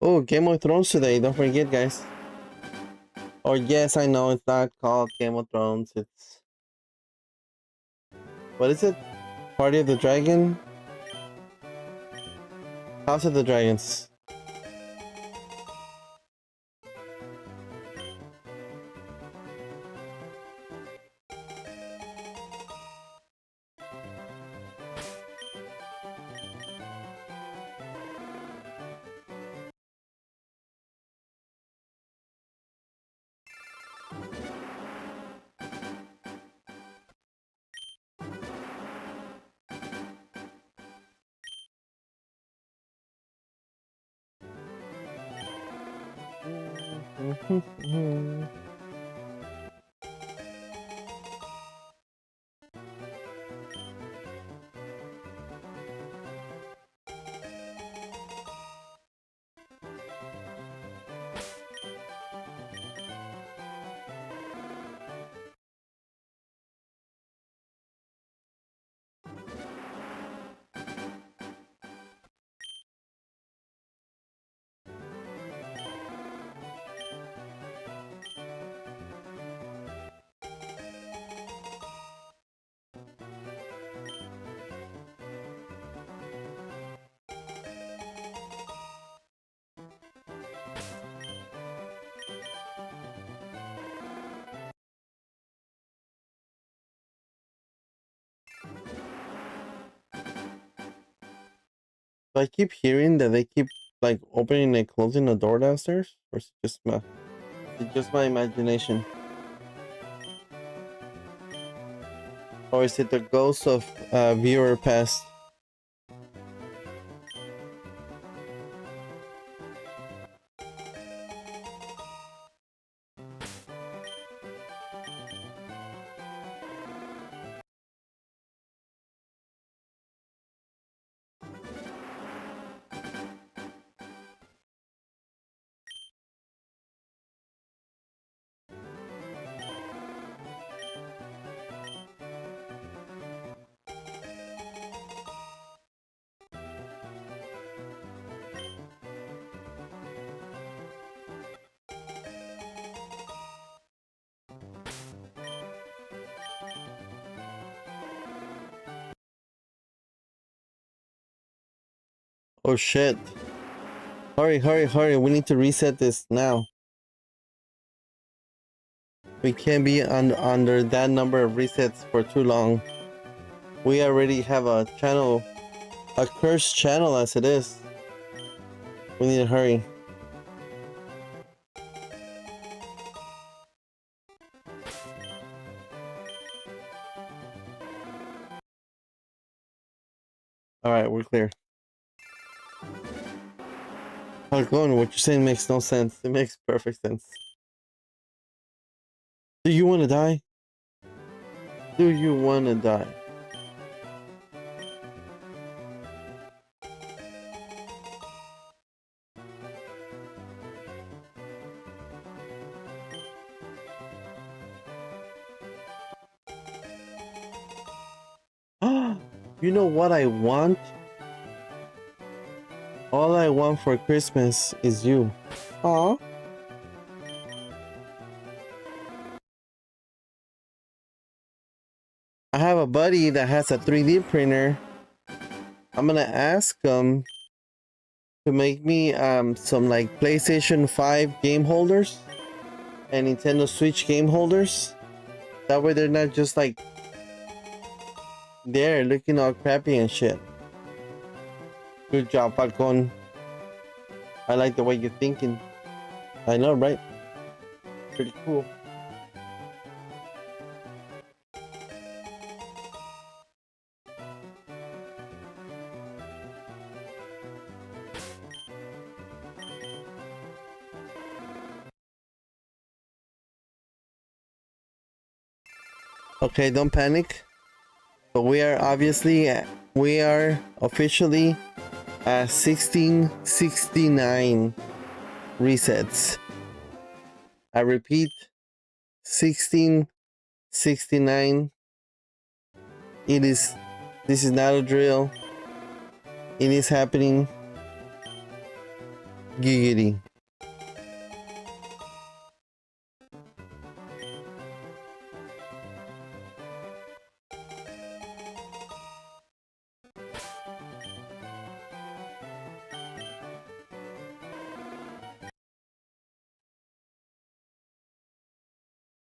Oh, Game of Thrones today. Don't forget, guys. Or yes, I know it's not called Game of Thrones. It's what is it? Party of the Dragon? House of the Dragons. I keep hearing that they keep like opening and closing the door downstairs, or is it just my imagination? Or is it the ghost of viewer past? Oh shit. Hurry, hurry, hurry. We need to reset this now. We can't be under that number of resets for too long. We already have a channel, a cursed channel as it is. We need to hurry. Alright, we're clear. Falcon, what you're saying makes no sense. It makes perfect sense. Do you want to die? Do you want to die? You know what I want? All I want for Christmas is you. Aw. I have a buddy that has a 3D printer. I'm gonna ask him to make me some like PlayStation 5 game holders and Nintendo Switch game holders. That way they're not just like there looking all crappy and shit. Good job, Falcon. I like the way you're thinking. I know, right? Pretty cool. Okay, don't panic. But we are officially at 1669 resets. I repeat, 1669. This is not a drill. It is happening. Giggity.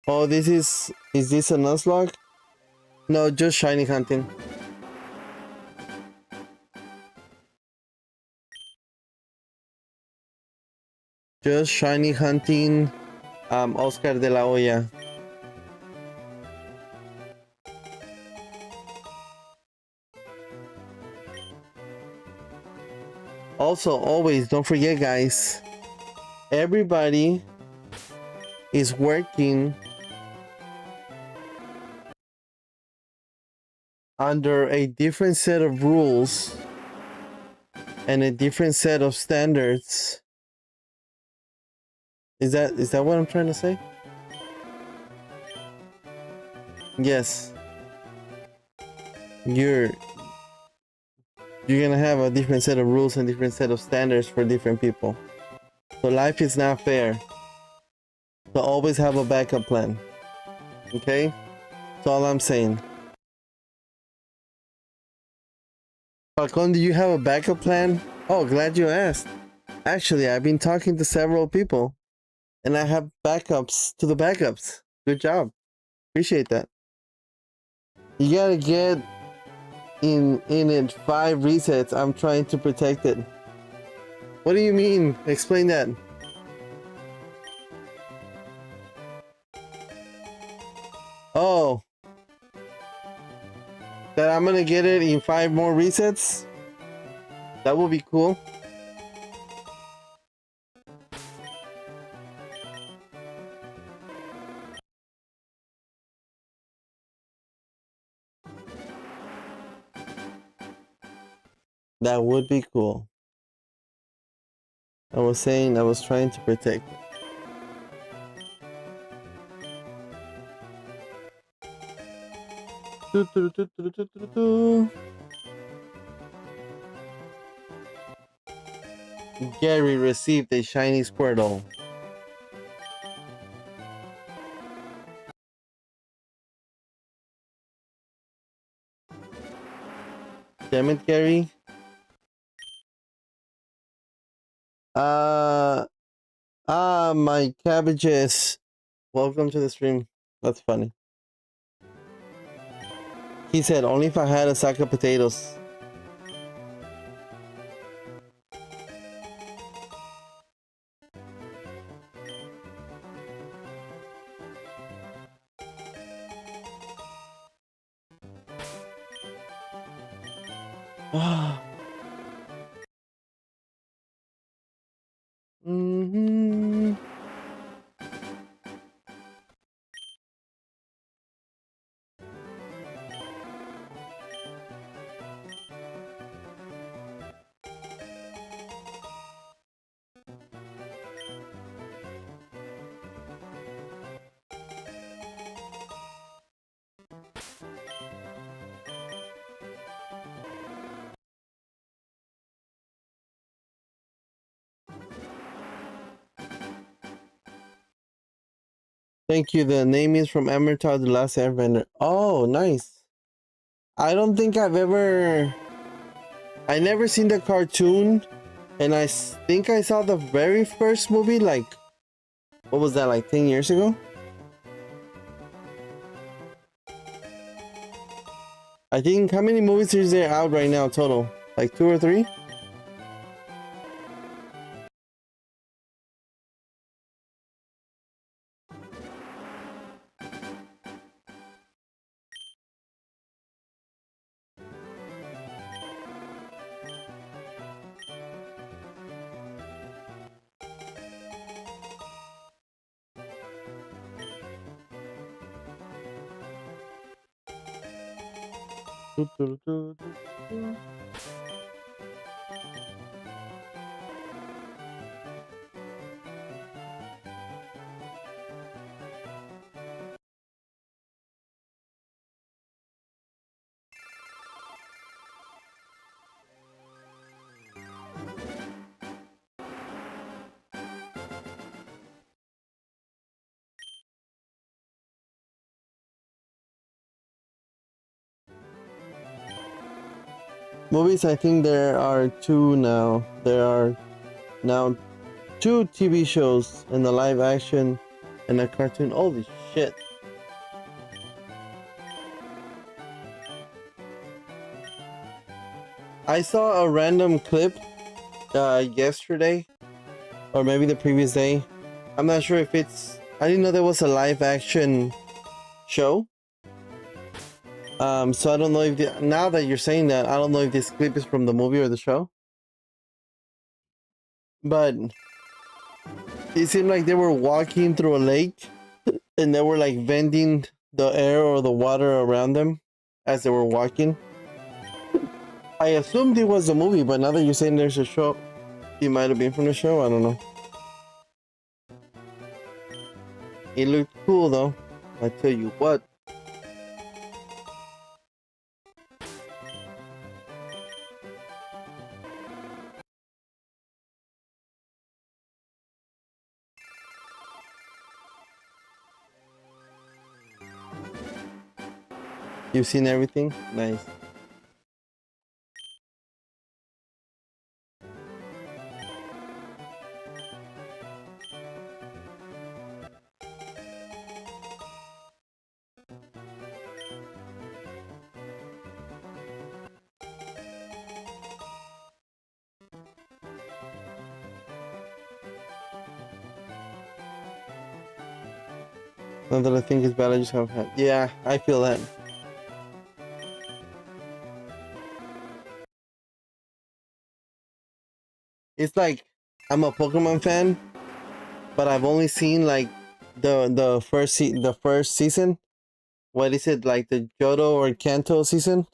Oh, this is this a Nuzlocke? No, just shiny hunting. Just shiny hunting. Oscar de la Hoya. Also, always don't forget, guys. Everybody is working under a different set of rules and a different set of standards. Is that what I'm trying to say? Yes. You're gonna have a different set of rules and different set of standards for different people. So life is not fair. So always have a backup plan. Okay? That's all I'm saying. Falcon, do you have a backup plan? Oh, glad you asked. Actually, I've been talking to several people and I have backups to the backups. Good job. Appreciate that. You gotta get in it 5 resets. I'm trying to protect it. What do you mean? Explain that. Oh, that I'm gonna get it in 5 more resets? That will be cool. That would be cool. I was saying I was trying to protect it. Gary received a shiny Squirtle. Damn it, Gary. My cabbages. Welcome to the stream. That's funny. He said, only if I had a sack of potatoes. Mm-hmm. Thank you. The name is from Avatar: The Last Airbender. Oh, nice. I don't think I never seen the cartoon, and I think I saw the very first movie, like, what was that, like 10 years ago? I think, how many movies is there out right now total? Like 2 or 3? Movies, I think there are two now. There are now two TV shows and a live action and a cartoon. Holy shit. I saw a random clip yesterday or maybe the previous day. I'm not sure if it's... I didn't know there was a live action show. So I don't know if now that you're saying that, I don't know if this clip is from the movie or the show. But it seemed like they were walking through a lake and they were like vending the air or the water around them as they were walking. I assumed it was a movie, but now that you're saying there's a show, it might have been from the show. I don't know. It looked cool though. I tell you what. You've seen everything? Nice. Not that I think it's bad, I just have had. Yeah, I feel that. It's like I'm a Pokemon fan, but I've only seen like the first season. What is it, like the Johto or Kanto season?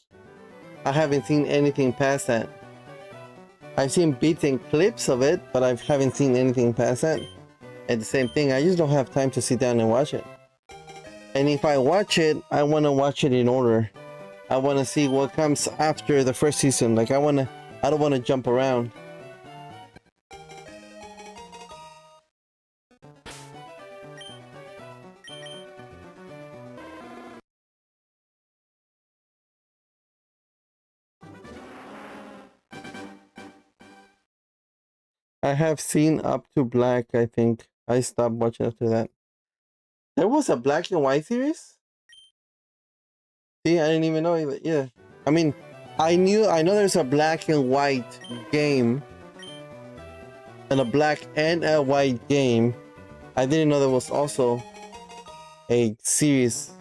I haven't seen anything past that. I've seen bits and clips of it, but I haven't seen anything past that. And the same thing, I just don't have time to sit down and watch it. And if I watch it, I want to watch it in order. I want to see what comes after the first season. Like I don't want to jump around. I have seen up to Black, I think. I stopped watching after that. There was a black and white series? See, I didn't even know either. Yeah. I mean, I know there's a black and white game. And a black and a white game. I didn't know there was also a series.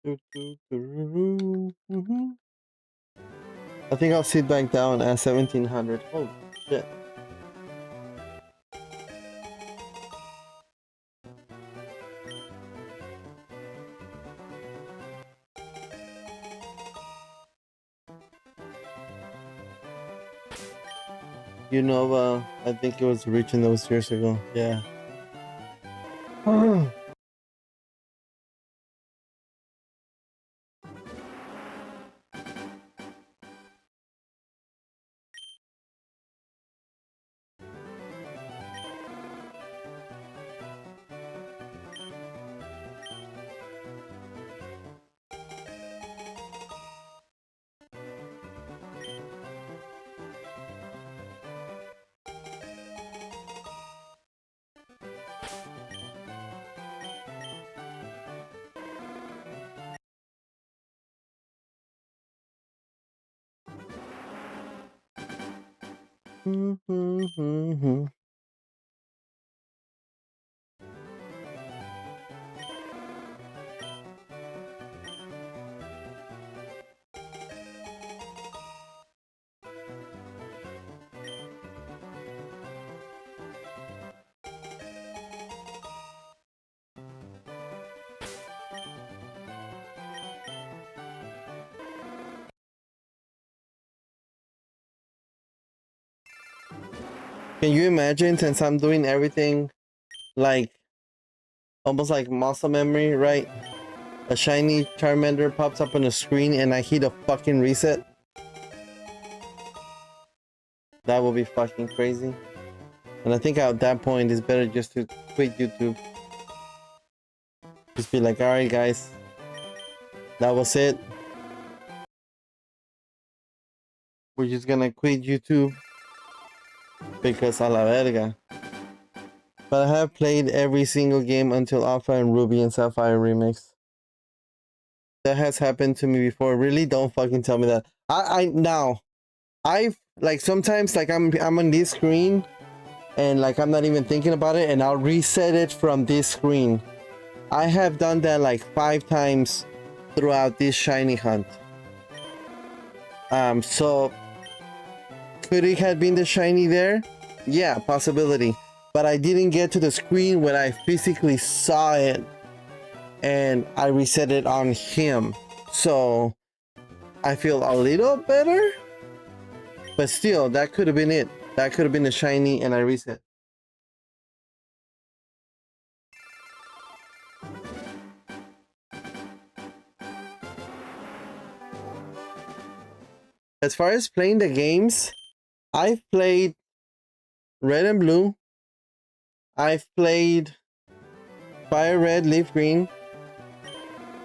I think I'll sit back down at 1700. Holy shit. You know, I think it was reaching those years ago. Yeah. Can you imagine, since I'm doing everything like almost like muscle memory, right? A shiny Charmander pops up on the screen and I hit a fucking reset. That will be fucking crazy. And I think at that point it's better just to quit YouTube. Just be like, alright guys, that was it. We're just gonna quit YouTube because a la verga. But I have played every single game until Alpha and Ruby and Sapphire Remix. That has happened to me before. Really, don't fucking tell me that. I've like sometimes like I'm on this screen and like I'm not even thinking about it and I'll reset it from this screen. I have done that like 5 times throughout this shiny hunt. So could it have been the shiny there? Yeah, possibility. But I didn't get to the screen when I physically saw it and I reset it on him. So I feel a little better, but still, that could have been it. That could have been the shiny and I reset. As far as playing the games, I've played Red and Blue. I've played Fire Red, Leaf Green.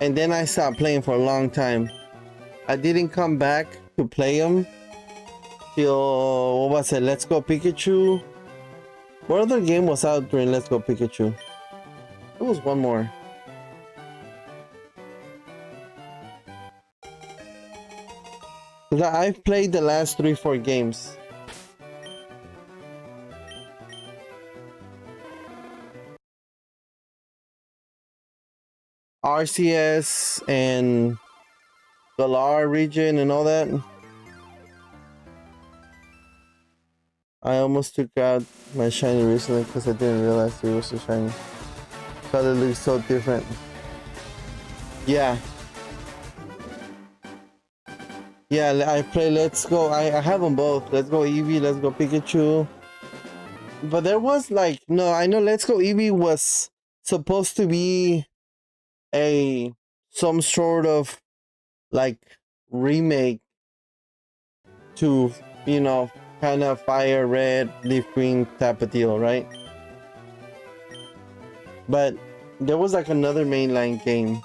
And then I stopped playing for a long time. I didn't come back to play them till, what was it? Let's Go Pikachu. What other game was out during Let's Go Pikachu? There was one more. I've played the last 3-4 games. RCS and Galar region and all that. I almost took out my shiny recently because I didn't realize it was so shiny. Thought it looked so different. Yeah. Yeah, I play Let's Go. I have them both. Let's Go Eevee, Let's Go Pikachu. But there was like, no, I know Let's Go Eevee was supposed to be some sort of like remake to, you know, kind of Fire Red, Leaf Green type of deal, right? But there was like another mainline game.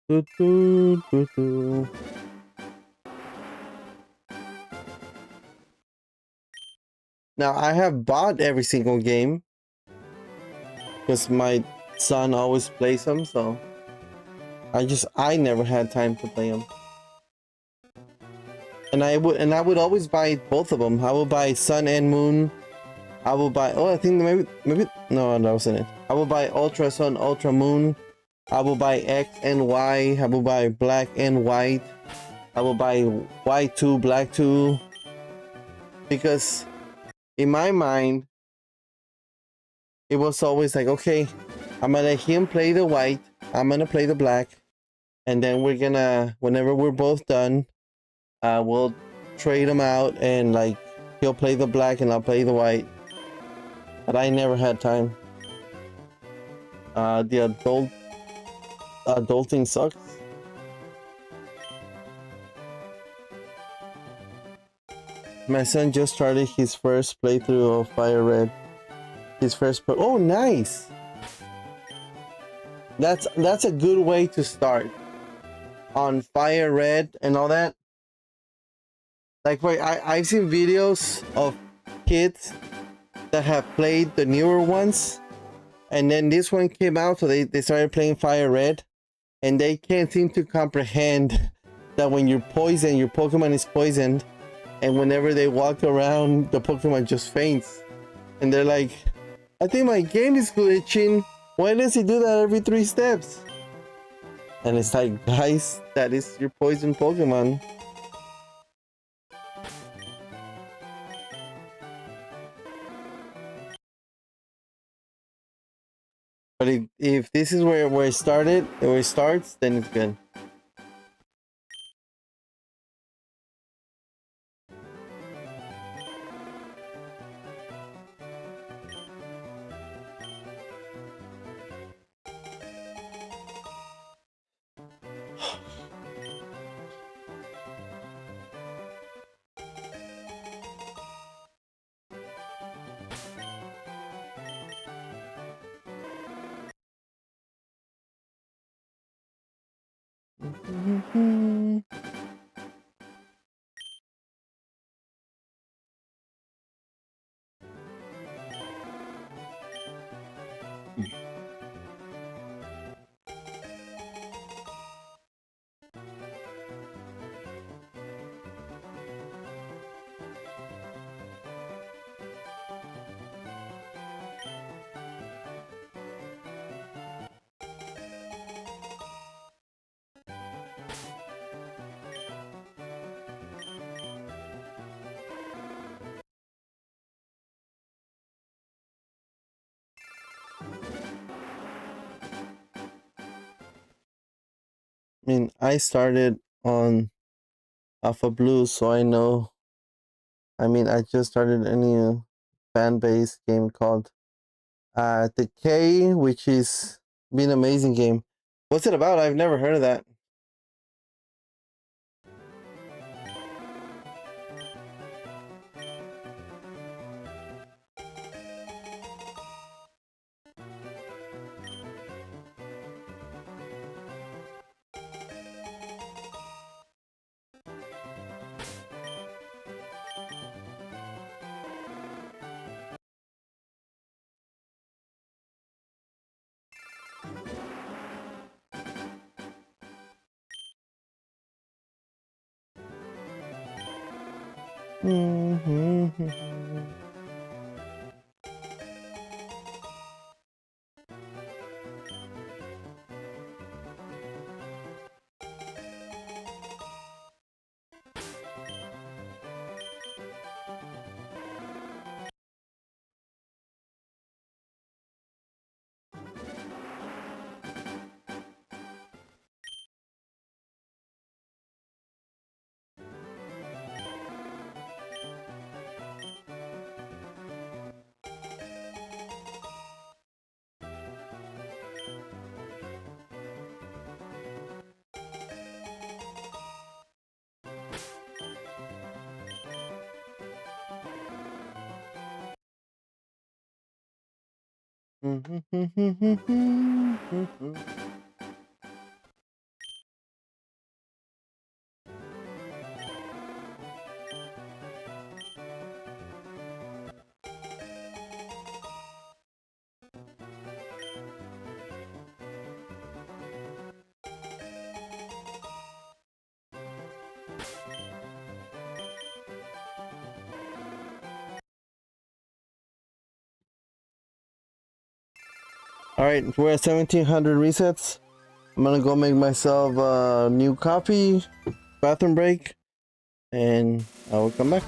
Doo -doo, doo -doo. Now I have bought every single game because my son always plays them, so I never had time to play them. And I would always buy both of them. I would buy Sun and Moon. I will buy, oh, I think maybe no, that wasn't it. I will buy Ultra Sun, Ultra Moon. I will buy X and Y. I will buy Black and White. I will buy White 2, Black 2. Because in my mind, it was always like, okay, I'm gonna let him play the white, I'm gonna play the black, and then we're gonna, whenever we're both done, we'll trade them out, and like he'll play the black and I'll play the white. But I never had time. The adulting sucks. My son just started his first playthrough of Fire Red. His first oh, nice. That's a good way to start on Fire Red and all that. Like, wait, I've seen videos of kids that have played the newer ones, and then this one came out, so they started playing Fire Red, and they can't seem to comprehend that when you're poisoned, your Pokemon is poisoned, and whenever they walk around, the Pokemon just faints. And they're like, I think my game is glitching. Why does he do that every 3 steps? And it's like, guys, that is your poison Pokemon. But if this is where it started, where it starts, then it's good. I mean, I started on Alpha Blue, so I know. I mean, I just started a new fan-based game called The K, which is been an amazing game. What's it about? I've never heard of that. All right, we're at 1700 resets. I'm gonna go make myself a new coffee, bathroom break, and I will come back.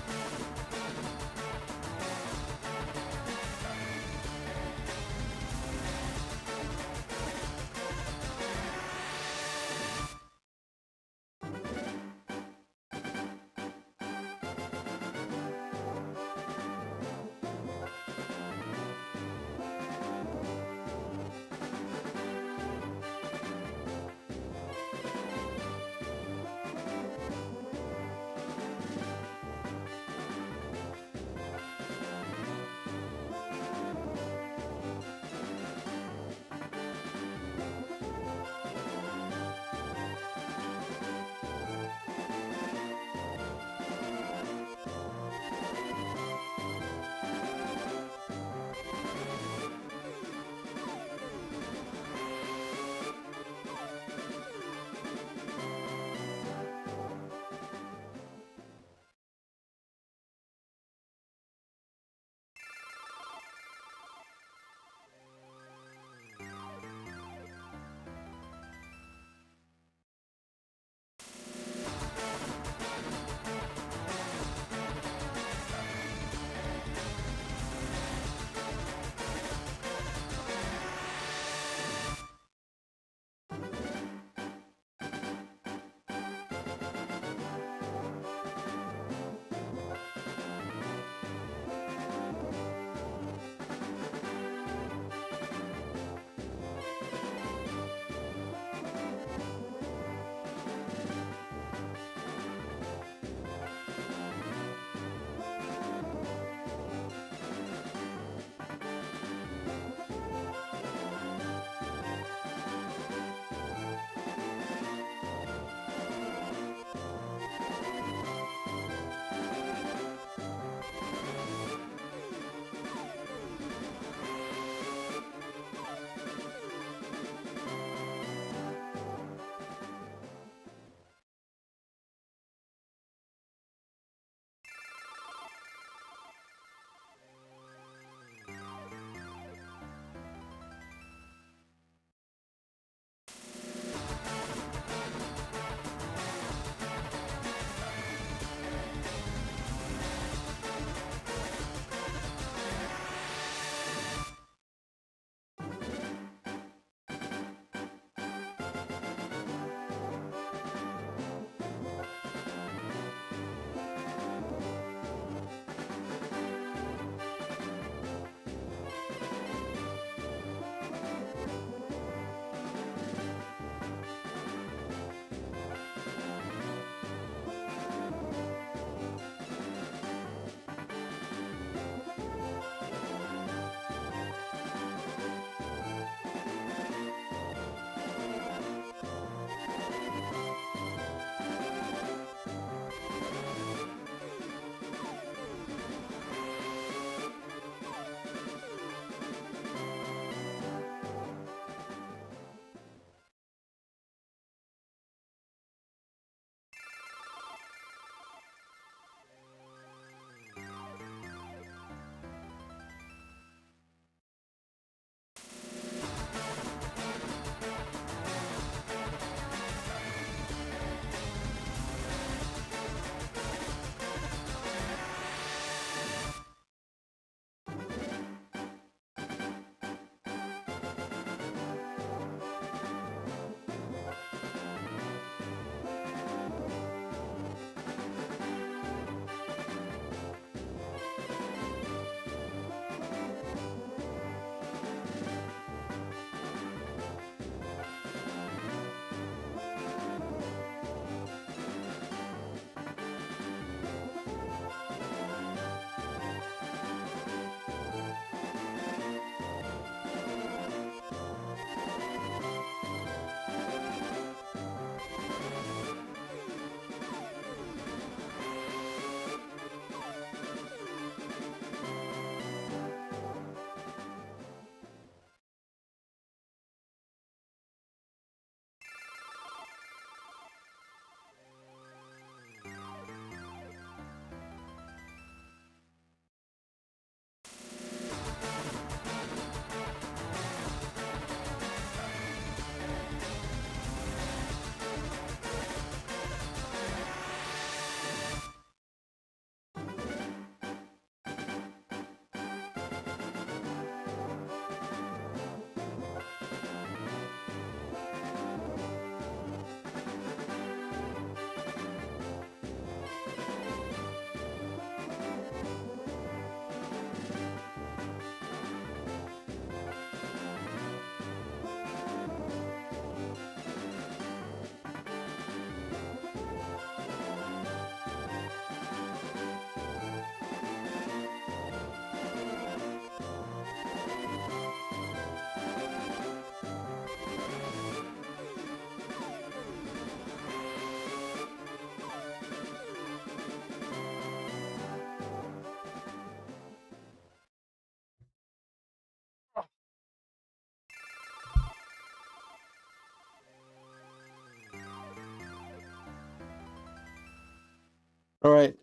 All right,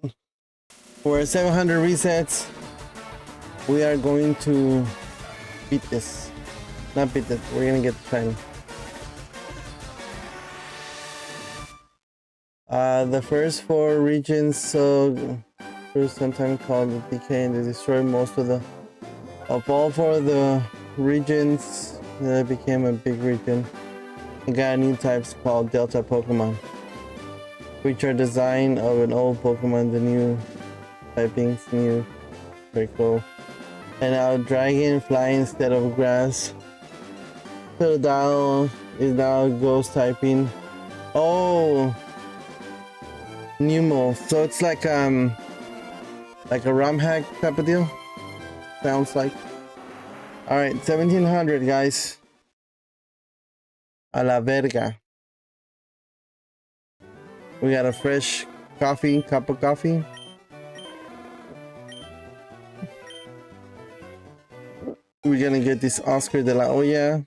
for 700 resets, we are going to beat this. Not beat this. We're gonna get the shiny. The first 4 regions, so sometimes called the decay, and they destroy most of all 4 of the regions. That became a big region. It got new types called Delta Pokemon, which are designed of an old Pokemon. The new typings, new, very cool. And now dragon fly instead of grass. Totodile is now ghost typing. Oh, Numo. So it's like a ROM hack type of deal. Sounds like. All right, 1700 guys. A la verga. We got a fresh cup of coffee. We're gonna get this Oscar de la Hoya.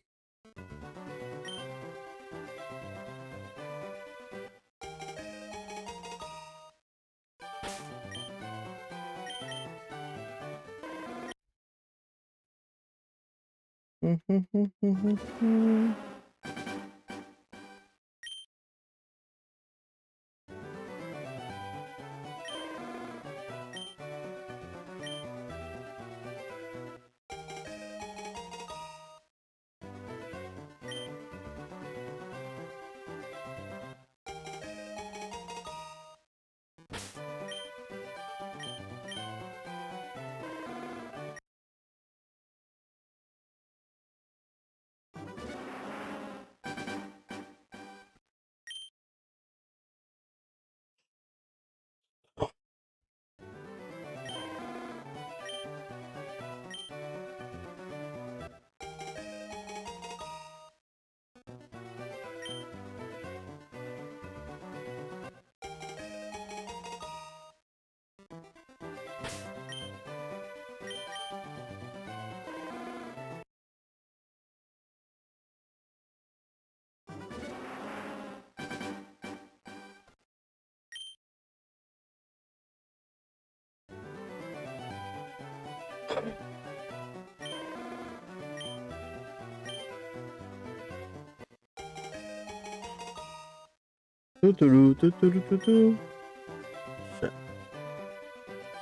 Shit.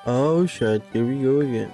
Oh shit, here we go again.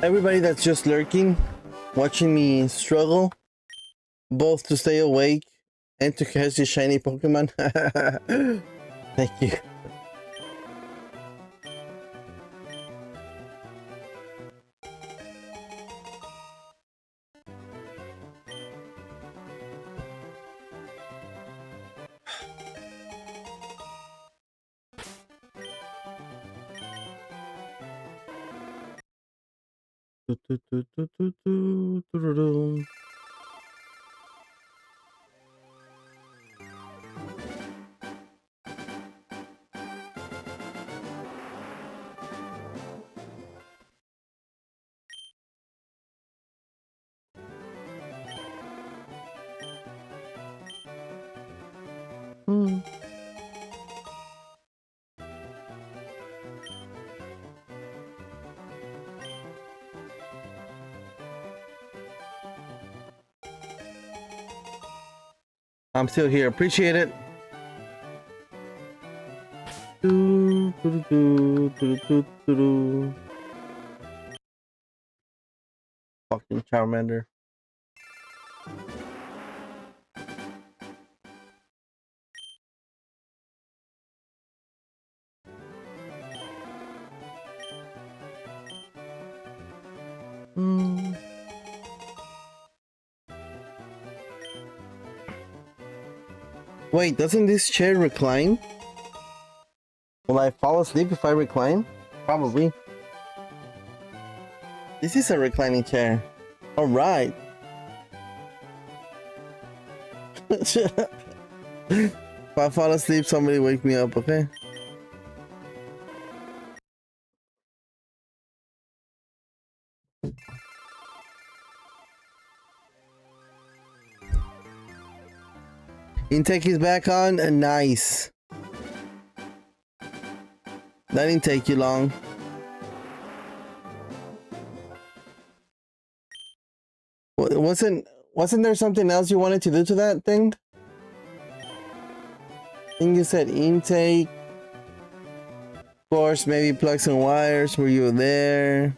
Everybody that's just lurking, watching me struggle, both to stay awake and to catch the shiny Pokemon. Thank you. I'm still here. Appreciate it. Fucking Charmander. Wait, doesn't this chair recline? Will I fall asleep if I recline? Probably. This is a reclining chair. Alright. If I fall asleep, somebody wake me up, okay? Intake is back on. Nice. That didn't take you long. Wasn't there something else you wanted to do to that thing? I think you said intake. Of course, maybe plug some wires. Were you there?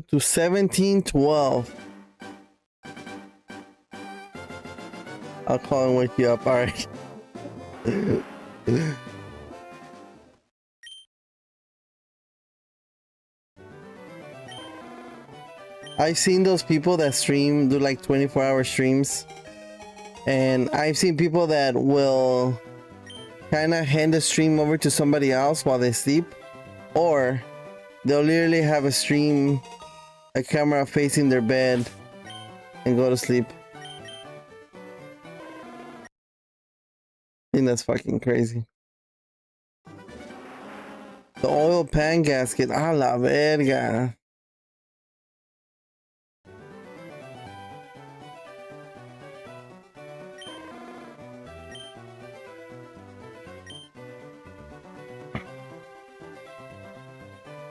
To 1712. I'll call and wake you up. All right. I've seen those people that stream, do like 24-hour streams, and I've seen people that will kind of hand the stream over to somebody else while they sleep, or they'll literally have a camera facing their bed and go to sleep. I think that's fucking crazy. The oil pan gasket, a la verga.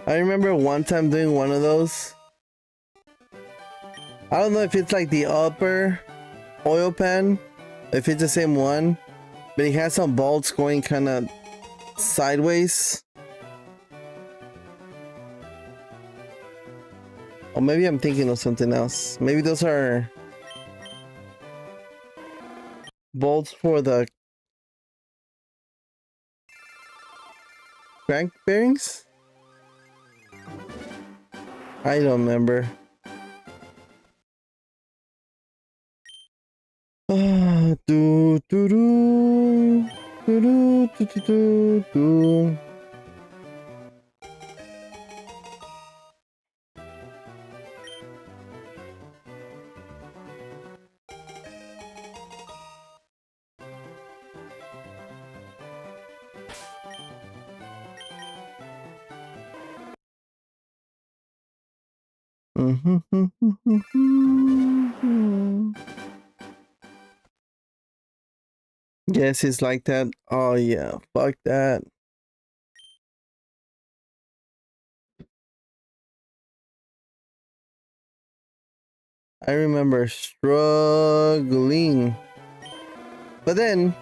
I remember one time doing one of those. I don't know if it's like the upper oil pan, if it's the same one, but it has some bolts going kind of sideways. Or maybe I'm thinking of something else. Maybe those are bolts for the crank bearings? I don't remember. Do do do do do do do do. Yes, it's like that. Oh yeah, fuck that. I remember struggling. But then,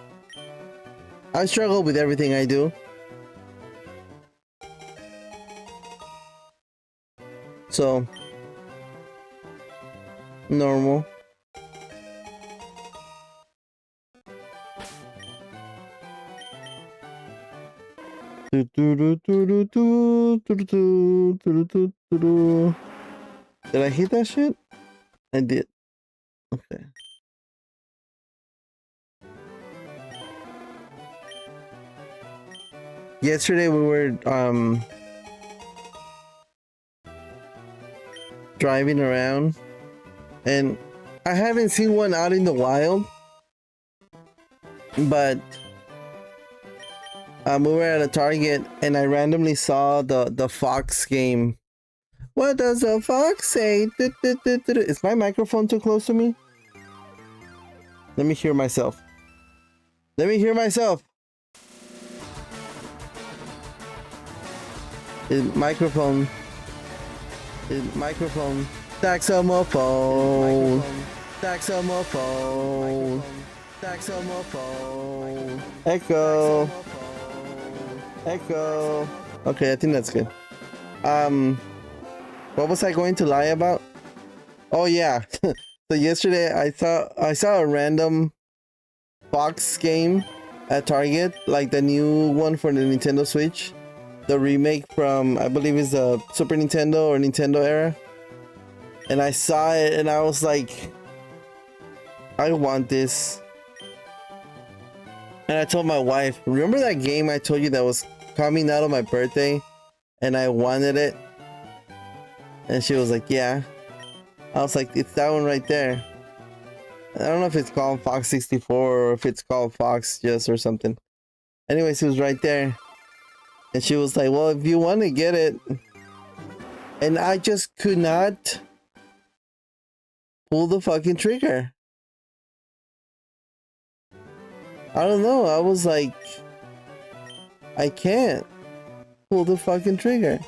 I struggle with everything I do. So, normal. Did I hit that shit? I did. Okay. Yesterday we were driving around and I haven't seen one out in the wild, but we were at a Target and I randomly saw the Fox game. What does the fox say? Is my microphone too close to me? Let me hear myself. Let me hear myself. Microphone. Microphone. Saxophone. Saxophone. Saxophone. Echo. Echo. Okay, I think that's good. What was I going to lie about? Oh yeah. So yesterday I saw a random Fox game at Target, like the new one for the Nintendo Switch. The remake from, I believe is the Super Nintendo or Nintendo era. And I saw it and I was like, I want this. And I told my wife, remember that game I told you that was coming out on my birthday and I wanted it? And she was like, yeah. I was like, it's that one right there. I don't know if it's called Fox 64 or if it's called Fox just or something. Anyways, it was right there. And she was like, well, if you want to get it. And I just could not pull the fucking trigger. I don't know. I was like, I can't pull the fucking trigger.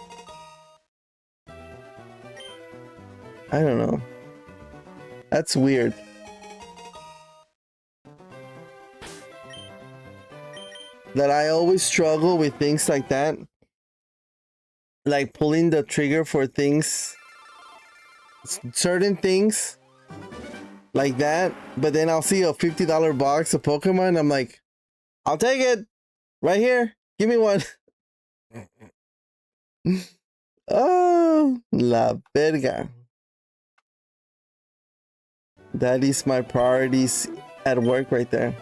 I don't know. That's weird. That I always struggle with things like that. Like pulling the trigger for things. Certain things. Like that. But then I'll see a $50 box of Pokemon. I'm like, I'll take it. Right here. Give me one. Oh, la verga. That is my priorities at work right there.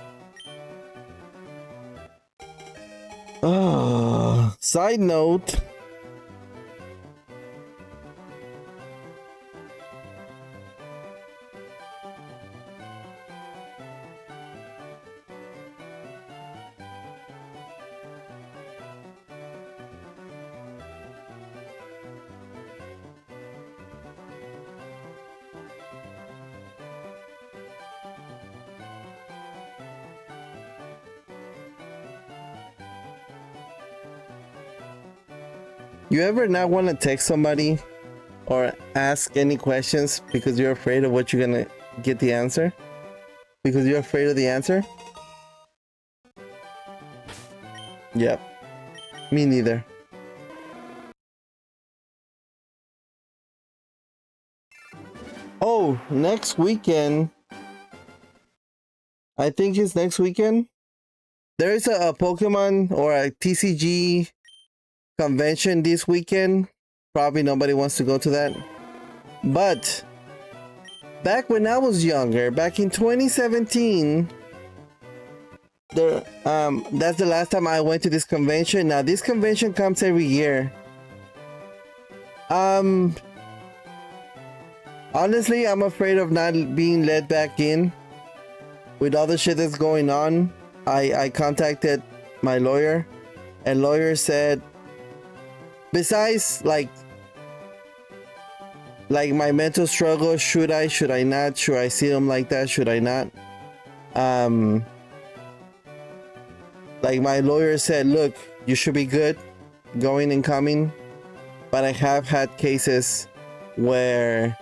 Oh, side note. You ever not want to text somebody or ask any questions because you're afraid of what you're gonna get the answer? Because you're afraid of the answer? Yep. Me neither. Oh, next weekend. I think it's next weekend. There is a Pokemon or a TCG convention this weekend. Probably nobody wants to go to that. But back when I was younger, back in 2017, that's the last time I went to this convention. Now this convention comes every year. Honestly, I'm afraid of not being let back in with all the shit that's going on. I contacted my lawyer, and lawyer said, besides like like my mental struggle. Should I not? Should I see him like that? Should I not? Like my lawyer said, look, you should be good going and coming, but I have had cases where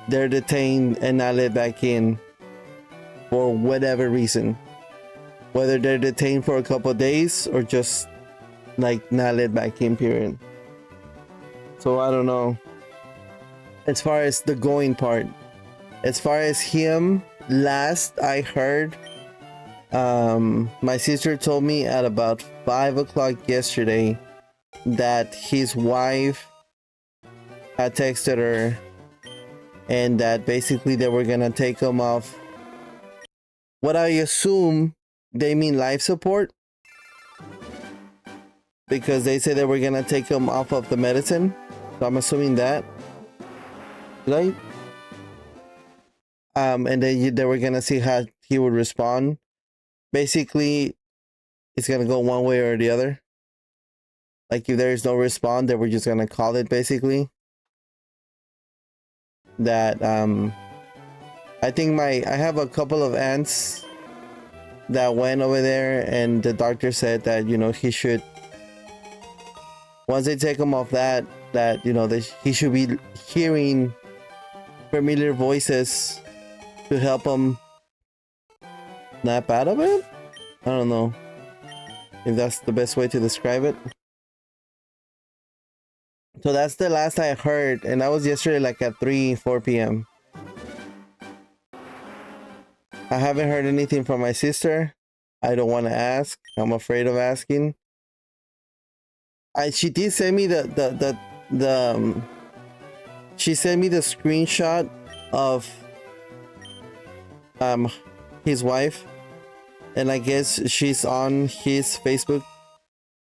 they're detained and not let back in for whatever reason, whether they're detained for a couple of days or just like not let back in, period. So I don't know. As far as the going part, as far as him, last I heard, my sister told me at about 5 o'clock yesterday that his wife had texted her and that basically they were gonna take him off what I assume they mean life support, because they said they were gonna take him off of the medicine. So I'm assuming that, right? And they were gonna see how he would respond. Basically, it's gonna go one way or the other. Like if there is no response, they were just gonna call it basically. That I think I have a couple of aunts that went over there, and the doctor said that, you know, he should, once they take him off that you know, he should be hearing familiar voices to help him snap out of it. I don't know if that's the best way to describe it. So that's the last I heard, and that was yesterday, like at 4 p.m. I haven't heard anything from my sister. I don't want to ask. I'm afraid of asking. She did send me she sent me the screenshot of his wife, and I guess she's on his Facebook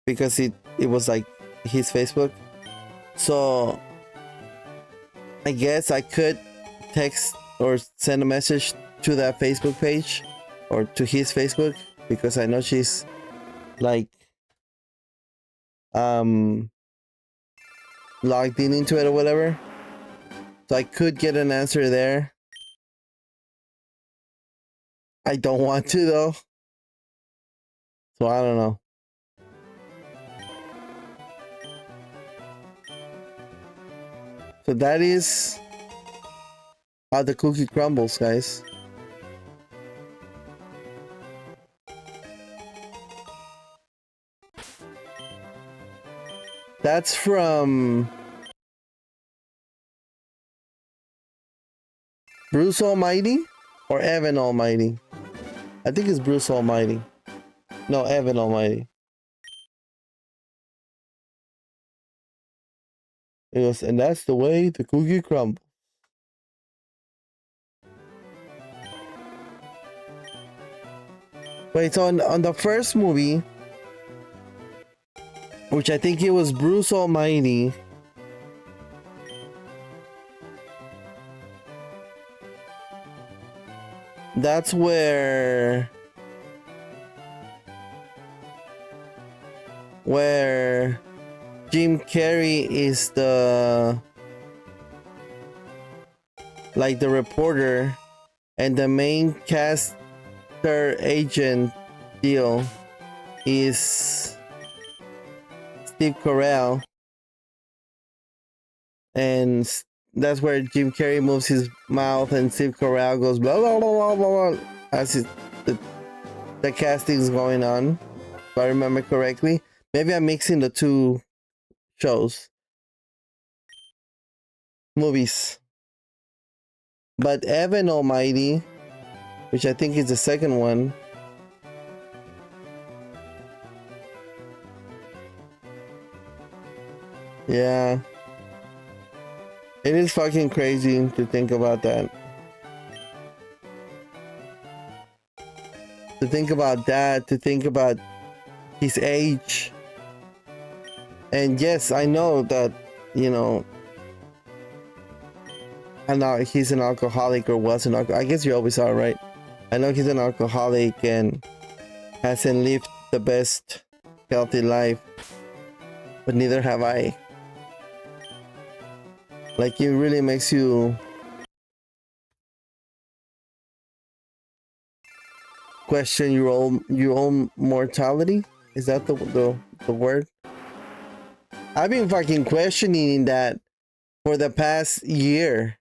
because it was like his Facebook. So I guess I could text or send a message to that Facebook page or to his Facebook, because I know she's like logged in into it or whatever. So I could get an answer there. I don't want to though. So I don't know. So that is how the cookie crumbles, guys. That's from Bruce Almighty or Evan Almighty? I think it's Bruce Almighty. No, Evan Almighty. It goes, and that's the way the cookie crumbles. Wait, so on the first movie, which I think it was Bruce Almighty, that's where Jim Carrey is the reporter, and the main caster agent deal is Steve Carell, and that's where Jim Carrey moves his mouth and Steve Carell goes blah blah blah blah blah as the casting's going on, if I remember correctly. Maybe I'm mixing the two movies. But Evan Almighty, which I think is the second one, yeah, it is fucking crazy to think about that. To think about that, to think about his age. And yes, I know that, you know, and now he's an alcoholic or was an alcoholic. I guess you always are, right? I know he's an alcoholic and hasn't lived the best healthy life, but neither have I. Like it really makes you question your own mortality. Is that the word? I've been fucking questioning that for the past year.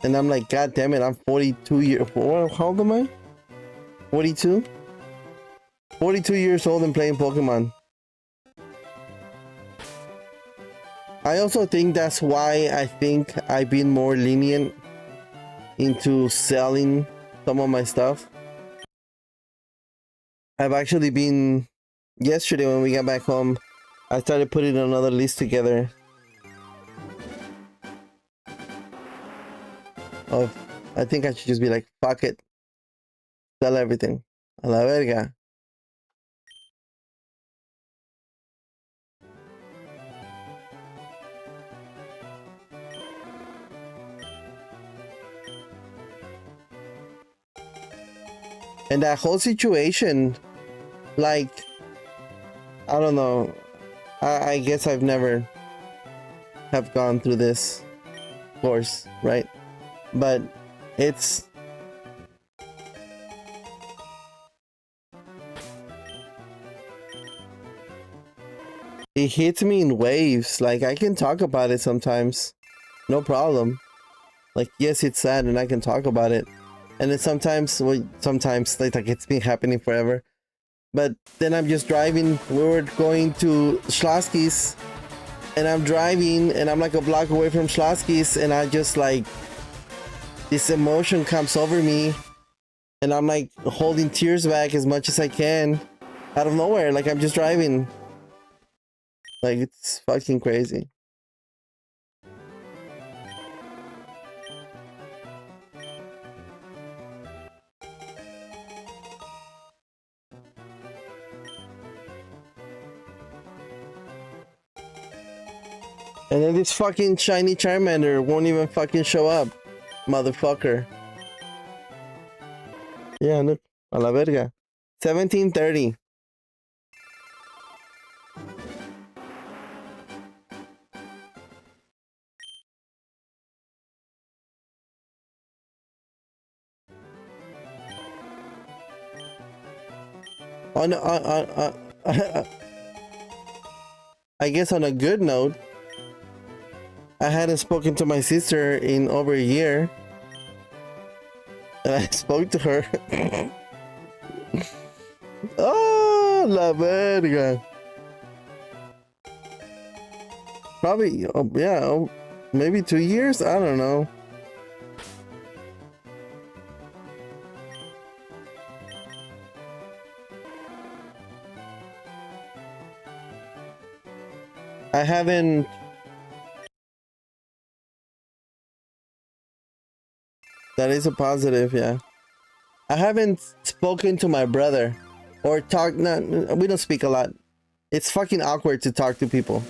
And I'm like, God damn it, I'm 42 years. How old am I? 42? 42 years old and playing Pokemon. I also think that's why I think I've been more lenient into selling some of my stuff. I've actually been, yesterday when we got back home, I started putting another list together of, I think I should just be like, fuck it, sell everything. A la verga. And that whole situation, like, I don't know, I guess I've never have gone through this course, right? But it's, it hits me in waves. Like I can talk about it sometimes, no problem. Like yes, it's sad and I can talk about it. And then sometimes, well, sometimes like it's been happening forever. But then I'm just driving. We were going to Schlossky's, and I'm driving, and I'm like a block away from Schlossky's, and I just like this emotion comes over me, and I'm like holding tears back as much as I can, out of nowhere. Like I'm just driving. Like it's fucking crazy. And then this fucking shiny Charmander won't even fucking show up, motherfucker. Yeah, look, a la verga. 1730. I guess on a good note, I hadn't spoken to my sister in over a year, and I spoke to her. Oh, la verga. Probably, yeah, maybe 2 years. I don't know. I haven't. That is a positive, yeah. I haven't spoken to my brother or talked. Not, we don't speak a lot. It's fucking awkward to talk to people.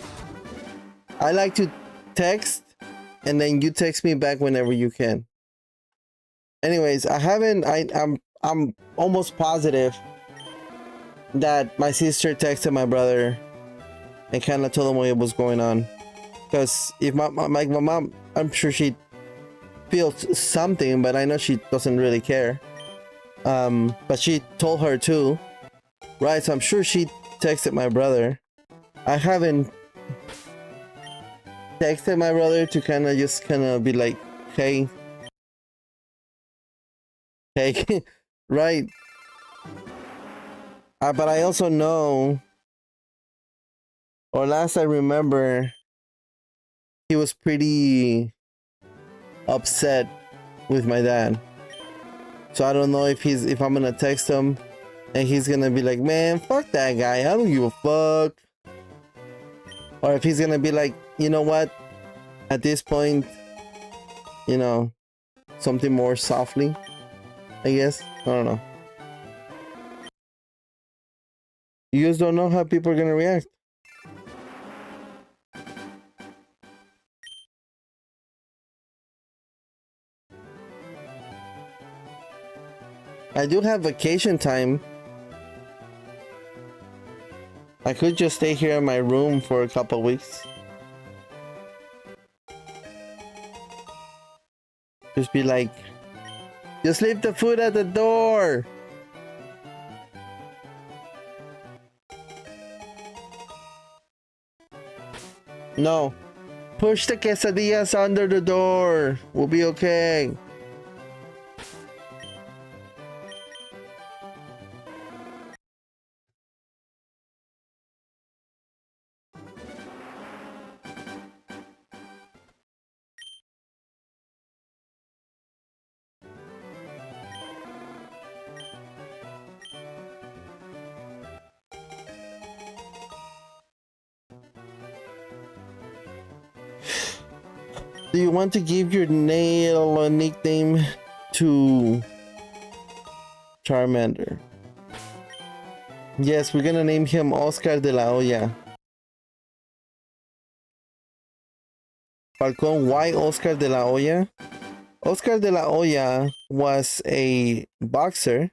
I like to text, and then you text me back whenever you can. Anyways, I haven't. I'm almost positive that my sister texted my brother and kind of told him what was going on. Because if my mom, I'm sure she feels something, but I know she doesn't really care. But she told her too, right? So I'm sure she texted my brother. I haven't texted my brother to kind of be like, hey, hey, right? But I also know, or last I remember, he was pretty upset with my dad. So I don't know if I'm gonna text him and he's gonna be like, man, fuck that guy, I don't give a fuck. Or if he's gonna be like, you know what, at this point, you know, something more softly, I guess. I don't know. You just don't know how people are gonna react. I do have vacation time. I could just stay here in my room for a couple weeks. Just be like, just leave the food at the door. No. Push the quesadillas under the door. We'll be okay. Do you want to give your nail a nickname to Charmander? Yes, we're gonna name him Oscar de la Hoya. Falcon, why Oscar de la Hoya? Oscar de la Hoya was a boxer,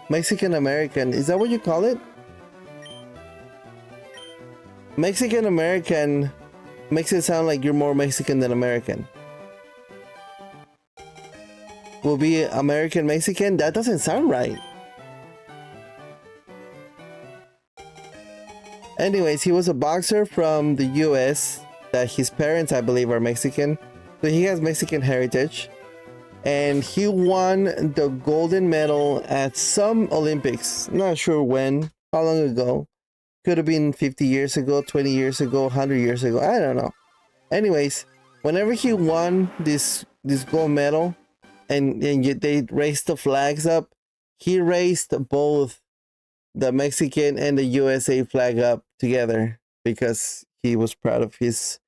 Mexican American. Is that what you call it? Mexican American makes it sound like you're more Mexican than American. Will be American Mexican? That doesn't sound right. Anyways, he was a boxer from the US that his parents, I believe, are Mexican. So he has Mexican heritage. And he won the golden medal at some Olympics. Not sure when, how long ago. Could have been 50 years ago, 20 years ago, 100 years ago. I don't know. Anyways, whenever he won this gold medal and they raised the flags up, he raised both the Mexican and the USA flag up together because he was proud of his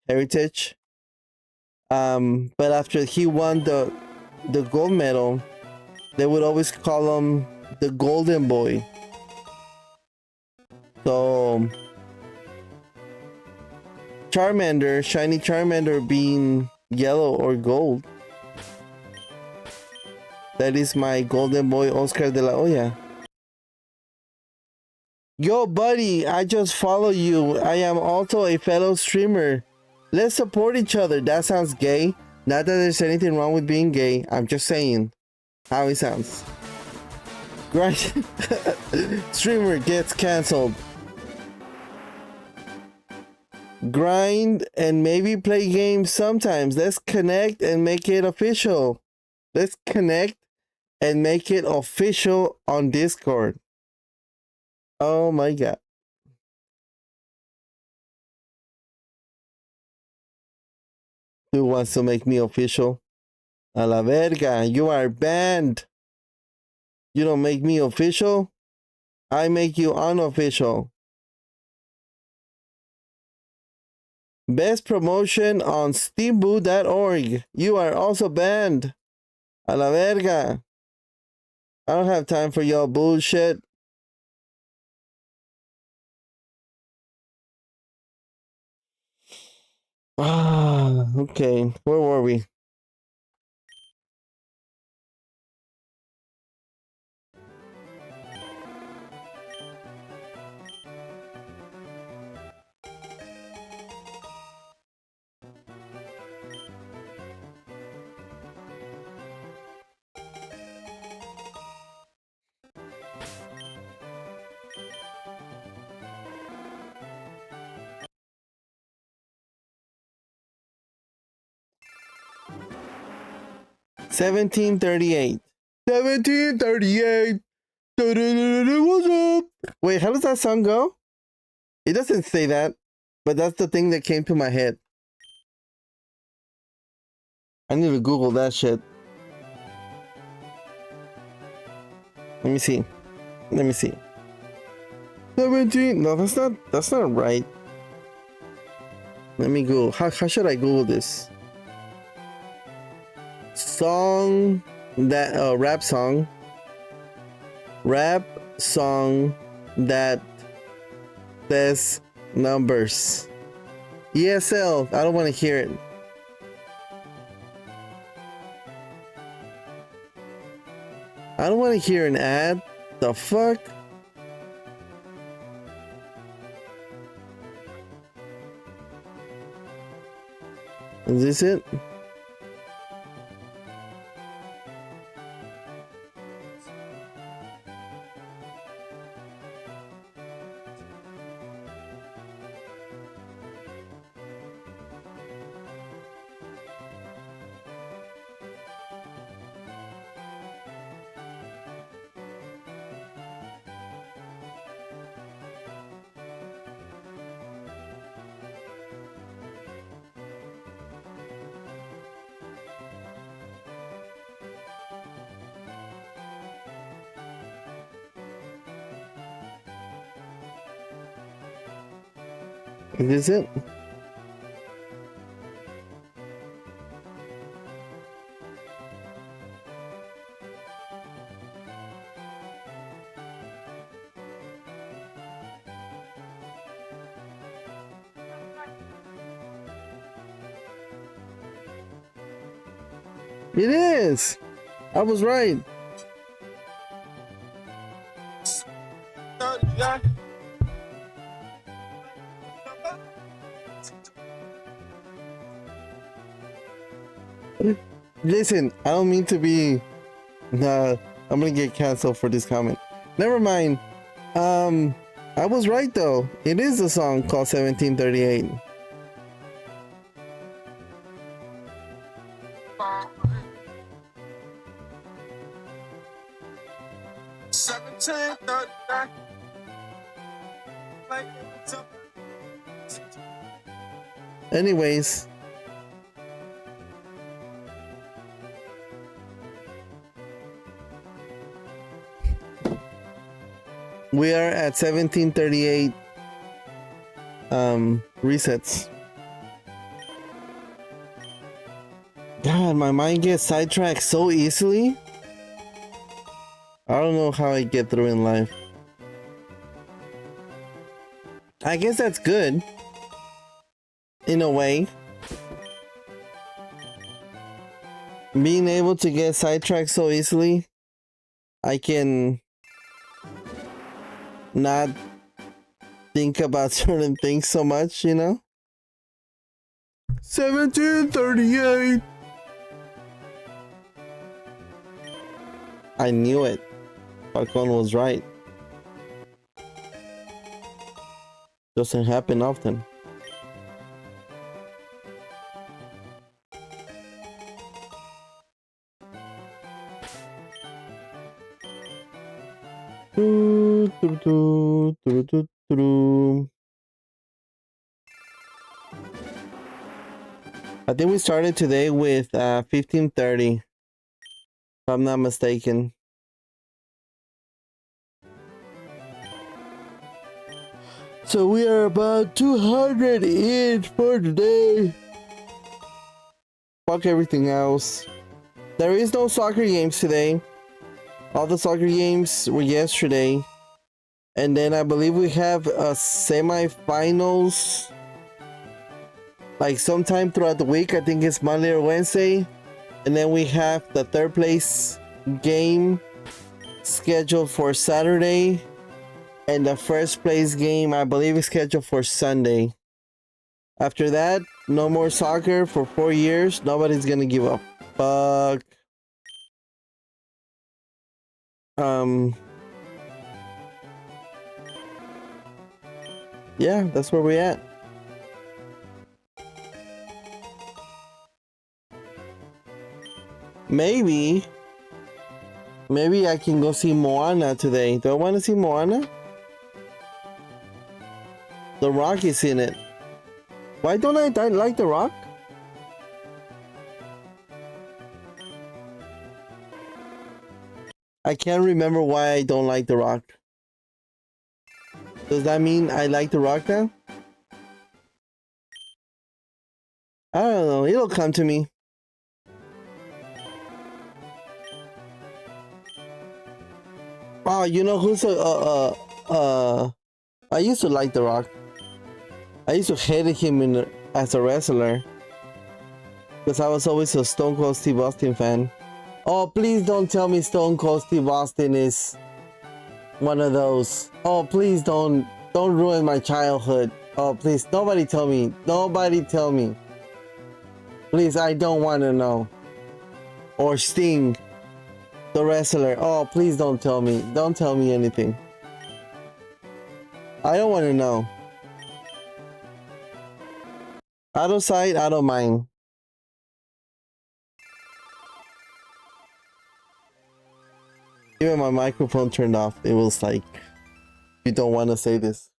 heritage. But after he won the gold medal, they would always call him the Golden Boy. So Charmander, shiny Charmander being yellow or gold. That is my Golden Boy Oscar de la Hoya. Yo buddy, I just follow you. I am also a fellow streamer. Let's support each other. That sounds gay. Not that there's anything wrong with being gay. I'm just saying how it sounds. Right? Streamer gets cancelled. Grind and maybe play games sometimes. Let's connect and make it official. Let's connect and make it official on Discord. Oh my god. Who wants to make me official? A la verga, you are banned. You don't make me official, I make you unofficial. Best promotion on steamboo.org. You are also banned. A la verga. I don't have time for y'all bullshit. Okay. Where were we? $17.38. 1738. What's up? Wait, how does that song go? It doesn't say that, but that's the thing that came to my head. I need to Google that shit. Let me see. Let me see. 17. No, that's not right. Let me Google. How should I Google this? Song that rap song that says numbers. ESL. I don't want to hear it. I don't want to hear an ad. The fuck? Is this it? Is this it? It is. I was right. Listen, I don't mean to be. I'm gonna get canceled for this comment. Never mind. I was right though. It is a song called 1738. Anyways. We are at 1738 resets. God, my mind gets sidetracked so easily. I don't know how I get through in life. I guess that's good. In a way. Being able to get sidetracked so easily, I can not think about certain things so much, you know? 1738. I knew it. Falcon was right. Doesn't happen often. I think we started today with 1530, if I'm not mistaken. So we are about 200 in for today. Fuck everything else. There is no soccer games today. All the soccer games were yesterday. And then I believe we have a semi-finals like sometime throughout the week. I think it's Monday or Wednesday. And then we have the third place game scheduled for Saturday. And the first place game, I believe, is scheduled for Sunday. After that, no more soccer for 4 years. Nobody's gonna give a fuck. Yeah, that's where we're at. Maybe I can go see Moana today. Do I want to see Moana? The Rock is in it. Why don't I like The Rock? I can't remember why I don't like The Rock. Does that mean I like The Rock now? I don't know. It'll come to me. Oh, you know who's I used to like The Rock. I used to hate him as a wrestler because I was always a Stone Cold Steve Austin fan. Oh, please don't tell me Stone Cold Steve Austin is one of those. Oh, please don't ruin my childhood. Oh, please, nobody tell me. Nobody tell me. Please, I don't want to know. Or Sting, the wrestler. Oh, please don't tell me. Don't tell me anything. I don't want to know. Out of sight, out of mind. Even my microphone turned off. It was like, you don't want to say this.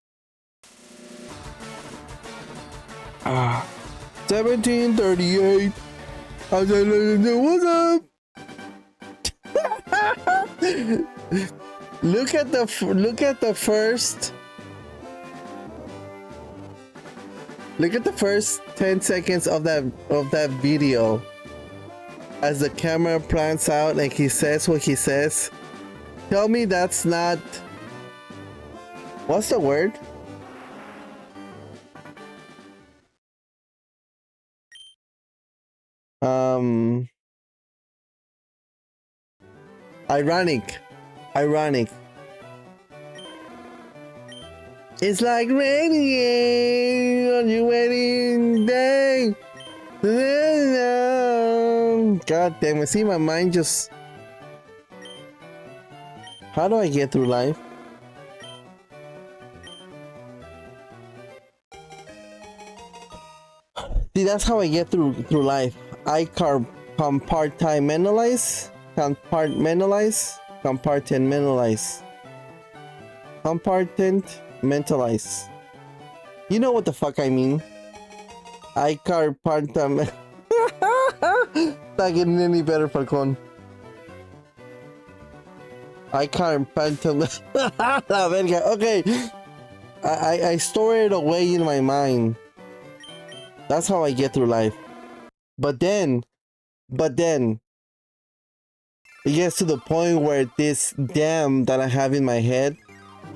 1738. I said, what's up? Look at the first. Look at the first 10 seconds of that video. As the camera plants out and he says what he says. Tell me that's not... What's the word? Ironic. It's like raining on your wedding day. God damn it. See, my mind just... How do I get through life? See, that's how I get through life. I compartmentalize. You know what the fuck I mean? I compartmentalize. Not getting any better, Falcon. I compartmentalize. Okay. I store it away in my mind. That's how I get through life. But then it gets to the point where this dam that I have in my head,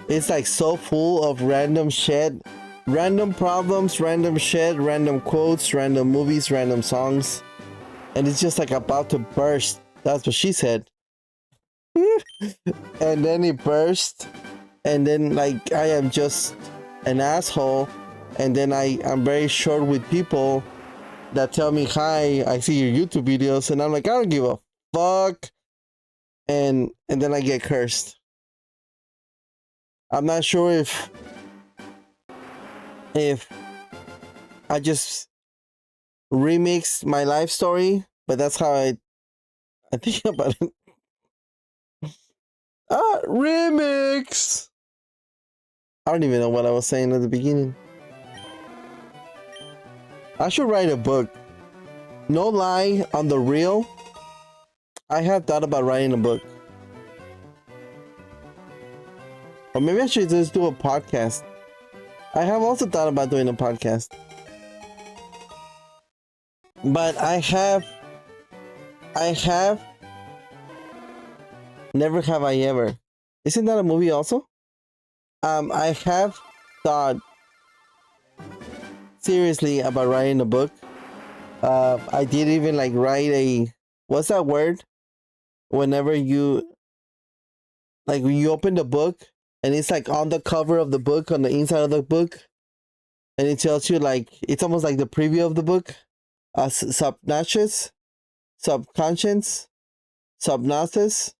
it's like so full of random shit, random problems, random shit, random quotes, random movies, random songs, and it's just like about to burst. That's what she said. And then it burst, and then like I am just an asshole, and then I'm very short with people that tell me, hi, I see your YouTube videos, and I'm like, I don't give a fuck, and then I get cursed. I'm not sure if I just remixed my life story, but that's how I think about it. Remix! I don't even know what I was saying at the beginning. I should write a book. No lie, on the real, I have thought about writing a book. Or maybe I should just do a podcast. I have also thought about doing a podcast. But I have... Never have I ever. Isn't that a movie also? I have thought seriously about writing a book. I did even like write a... What's that word? Whenever you... Like when you open the book and it's like on the cover of the book, on the inside of the book. And it tells you like... It's almost like the preview of the book. Subconscious. Subconscious. Subconscious.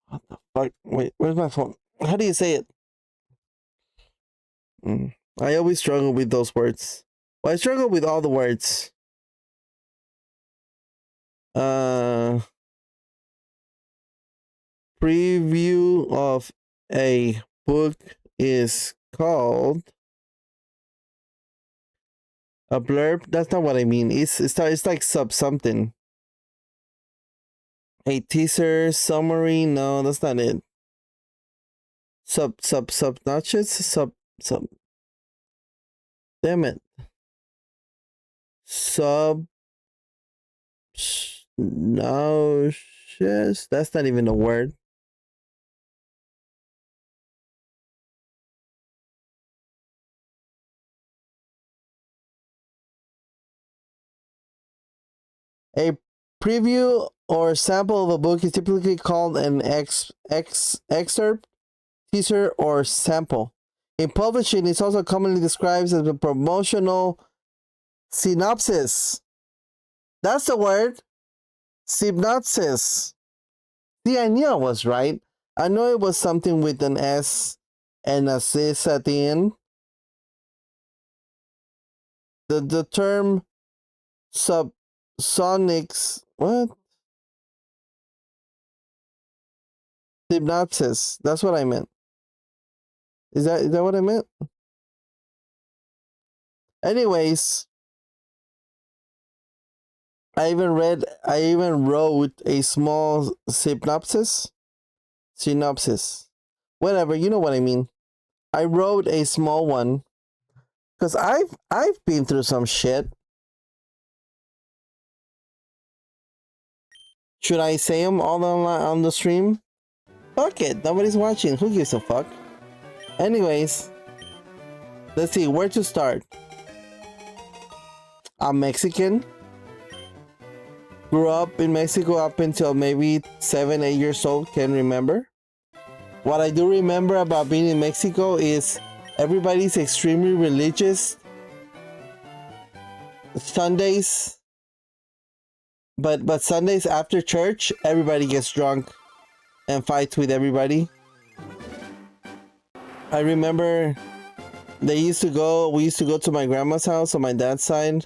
What the fuck? Wait, where's my phone? How do you say it? I always struggle with those words. Well, I struggle with all the words. Preview of a book is called a blurb. That's not what I mean. It's like something. A teaser, summary. No, that's not it. Subnotches. Sub. Damn it. Nauseous. That's not even a word. A preview or sample of a book is typically called an excerpt, teaser, or sample. In publishing, it's also commonly described as a promotional synopsis. That's the word. Synopsis. See, I knew I was right. I know it was something with an S and a cis at the end. The term subsonics, what? Synopsis. That's what I meant. Is that what I meant? Anyways, I even wrote a small synopsis. Whatever, you know what I mean. I wrote a small one because I've been through some shit. Should I say them all on the stream? Fuck it, nobody's watching. Who gives a fuck? Anyways, let's see where to start. I'm Mexican. Grew up in Mexico up until maybe 7, 8 years old. Can't remember. What I do remember about being in Mexico is everybody's extremely religious. Sundays, but Sundays after church, everybody gets drunk and fights with everybody. I remember we used to go to my grandma's house on my dad's side.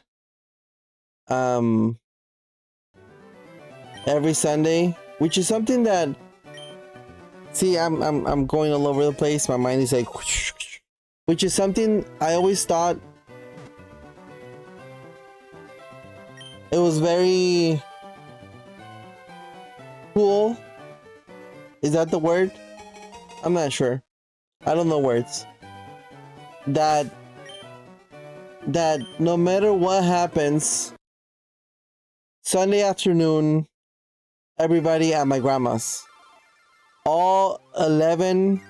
Every Sunday, which is something that, see, I'm going all over the place. My mind is like, which is something I always thought it was very cool. Is that the word? I'm not sure. I don't know words. That no matter what happens, Sunday afternoon, everybody at my grandma's. All 11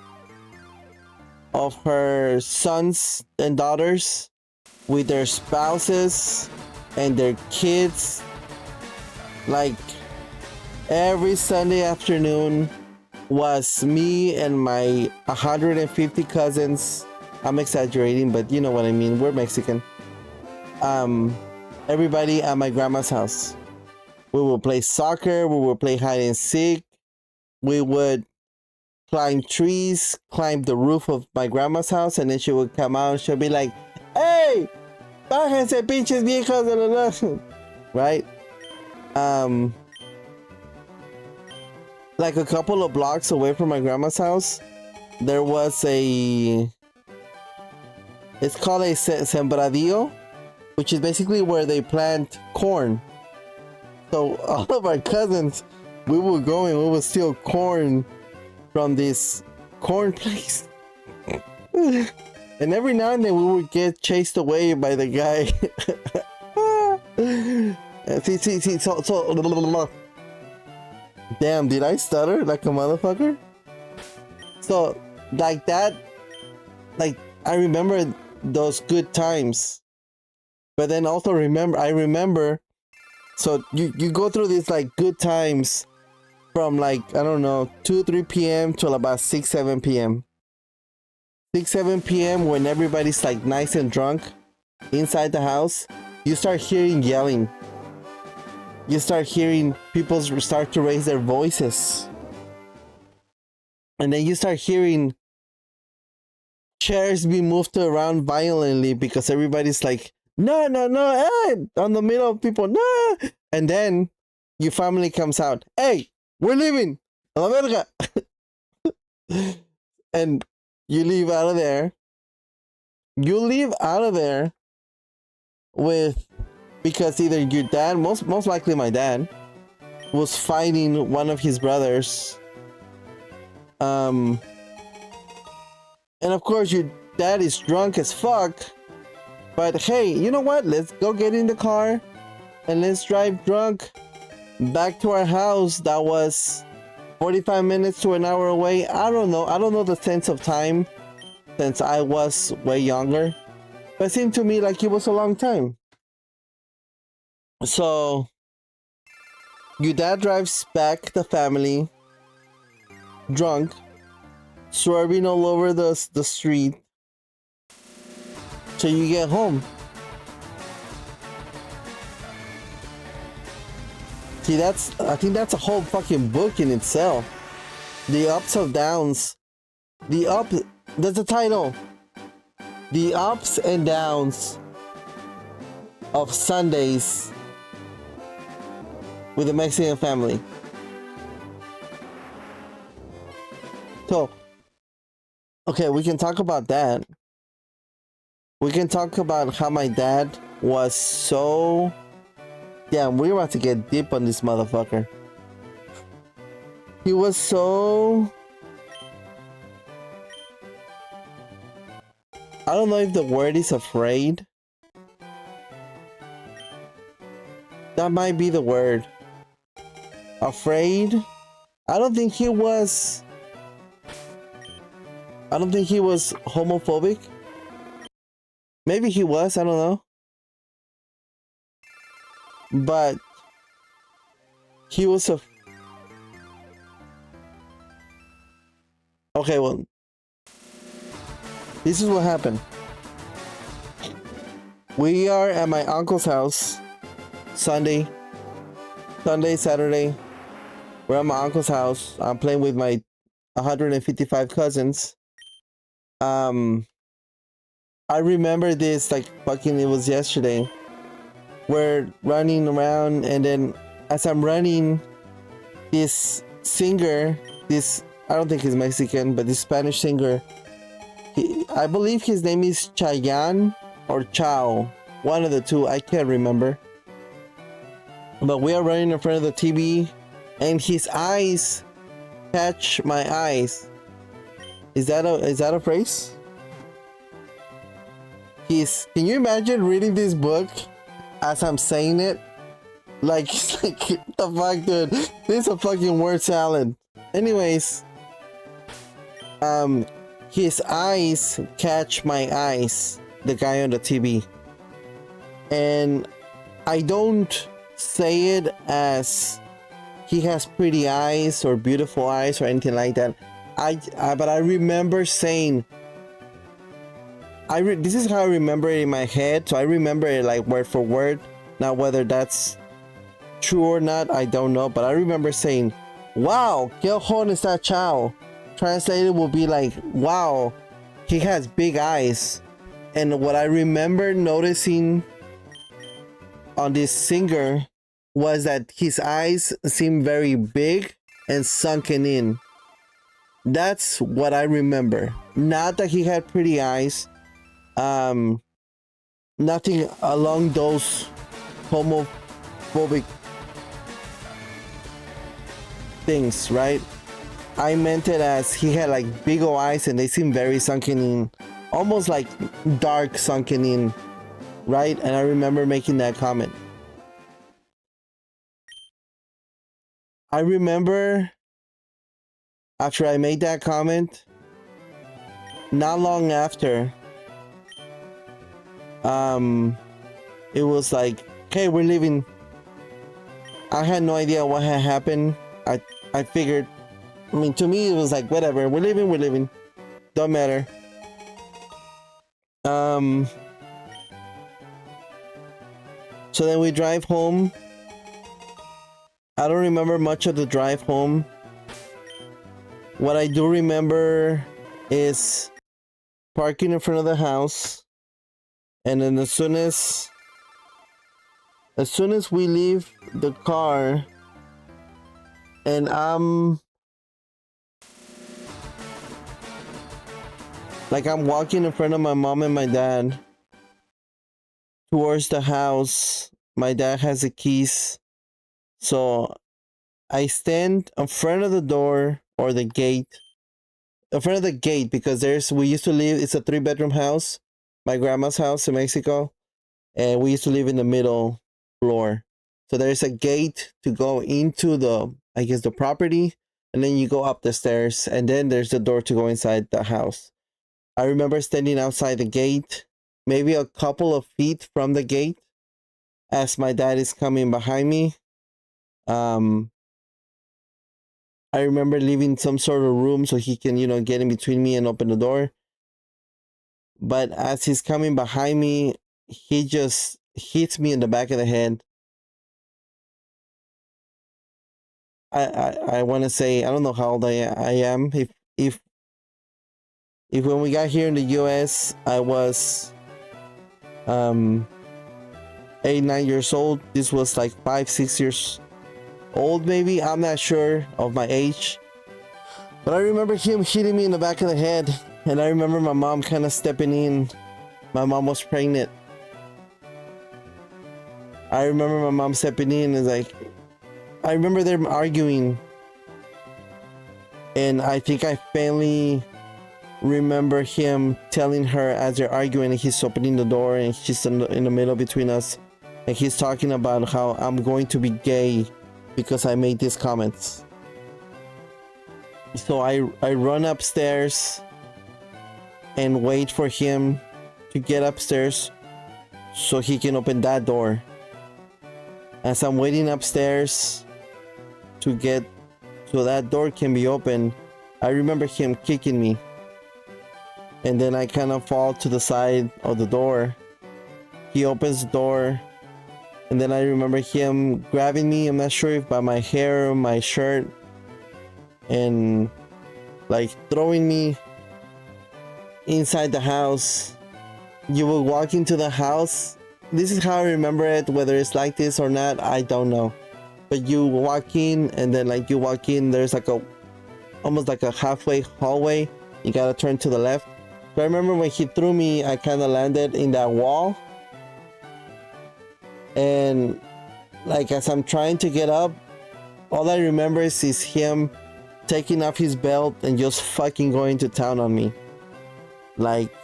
of her sons and daughters with their spouses and their kids. Like every Sunday afternoon was me and my 150 cousins. I'm exaggerating, but you know what I mean. We're Mexican. Everybody at my grandma's house. We would play soccer. We would play hide and seek. We would climb trees, climb the roof of my grandma's house, and then she would come out and she'll be like, "Hey, bájense pinches viejos." Right? Like a couple of blocks away from my grandma's house, there was it's called a sembradío, which is basically where they plant corn. So all of our cousins, we would go and we would steal corn from this corn place. And every now and then we would get chased away by the guy. So damn, did I stutter like a motherfucker? So like that, like I remember those good times. But then also I remember, so you go through these like good times from like, I don't know, 2, 3 p.m. till about 6, 7 p.m. 6, 7 p.m. when everybody's like nice and drunk inside the house, you start hearing yelling. You start hearing people start to raise their voices. And then you start hearing chairs be moved around violently because everybody's like, no, hey! On the middle of people, no! And then your family comes out, hey, we're leaving! A la verga! And you leave out of there. You leave out of there with, because either your dad, most likely my dad, was fighting one of his brothers. And of course your dad is drunk as fuck. But hey, you know what? Let's go get in the car and let's drive drunk back to our house that was 45 minutes to an hour away. I don't know the sense of time since I was way younger. But it seemed to me like it was a long time. So Your dad drives back the family, drunk, swerving all over the street till you get home. See, I think that's a whole fucking book in itself. The ups and downs. That's the title. The ups and downs of Sundays with a Mexican family. So, okay, we can talk about that. We can talk about how my dad was so... Yeah, we're about to get deep on this motherfucker. He was so... I don't know if the word is afraid. That might be the word. Afraid? I don't think he was homophobic. Maybe he was, I don't know. But he was a... Okay, well, this is what happened. We are at my uncle's house Saturday. We're at my uncle's house. I'm playing with my 155 cousins. I remember this like fucking it was yesterday. We're running around, and then as I'm running, this singer, I don't think he's Mexican, but this Spanish singer, I believe his name is Chayanne or Chao, one of the two, I can't remember. But we are running in front of the TV, and his eyes catch my eyes. Is that a phrase? Can you imagine reading this book as I'm saying it? Like what the fuck, dude? This is a fucking word salad. Anyways, his eyes catch my eyes, the guy on the TV. And I don't say it as he has pretty eyes or beautiful eyes or anything like that. But I remember saying, this is how I remember it in my head, so I remember it like word for word. Now whether that's true or not, I don't know, but I remember saying, wow, ¿qué ojón está Chao? Translated will be like, wow, he has big eyes. And what I remember noticing on this singer was that his eyes seemed very big and sunken in. That's what I remember. Not that he had pretty eyes. Nothing along those homophobic things, right? I meant it as he had like big old eyes and they seemed very sunken in, almost like dark sunken in, right? And I remember making that comment. I remember after I made that comment, not long after, it was like, okay, we're leaving. I had no idea what had happened. I figured, I mean, to me it was like, whatever, we're leaving, don't matter. So then we drive home. I don't remember much of the drive home. What I do remember is parking in front of the house, and then as soon as we leave the car, and I'm walking in front of my mom and my dad towards the house. My dad has the keys, so I stand in front of the door or the gate, in front of the gate, because we used to live, it's a 3-bedroom house, my grandma's house in Mexico, and we used to live in the middle floor. So there's a gate to go into the property, and then you go up the stairs, and then there's the door to go inside the house. I remember standing outside the gate, maybe a couple of feet from the gate, as my dad is coming behind me, Um, I remember leaving some sort of room so he can, get in between me and open the door. But as he's coming behind me, he just hits me in the back of the head. I want to say, I don't know how old I am. If when we got here in the US, I was 8, 9 years old. This was like 5, 6 years old, maybe. I'm not sure of my age. But I remember him hitting me in the back of the head. And I remember my mom kind of stepping in. My mom was pregnant. I remember my mom stepping in and like, I remember them arguing. And I think I finally remember him telling her as they're arguing, and he's opening the door and she's in the middle between us. And he's talking about how I'm going to be gay because I made these comments. So I run upstairs and wait for him to get upstairs so he can open that door. As I'm waiting upstairs to get so that door can be open, I remember him kicking me. And then I kind of fall to the side of the door. He opens the door. And then I remember him grabbing me, I'm not sure if by my hair or my shirt, and like throwing me inside the house. You will walk into the house. This is how I remember it. Whether it's like this or not, I don't know. But you walk in, and then like you walk in, there's like almost like a halfway hallway. You gotta turn to the left. So I remember when he threw me, I kind of landed in that wall. And like as I'm trying to get up, all I remember is him taking off his belt and just fucking going to town on me. Like,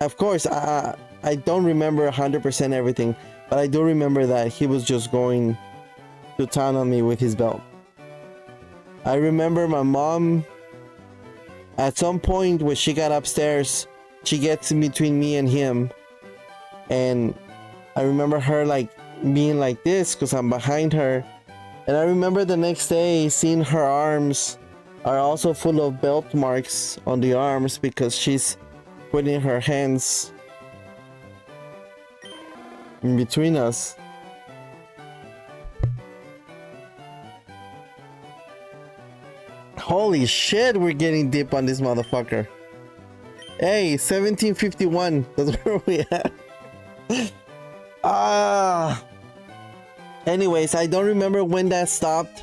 of course, I don't remember 100% everything, but I do remember that he was just going to town on me with his belt. I remember my mom, at some point when she got upstairs, she gets in between me and him. And I remember her like being like this because I'm behind her. And I remember the next day seeing her arms are also full of belt marks on the arms because she's putting her hands in between us. Holy shit, we're getting deep on this motherfucker. Hey, 1751. That's where we at. Anyways, I don't remember when that stopped.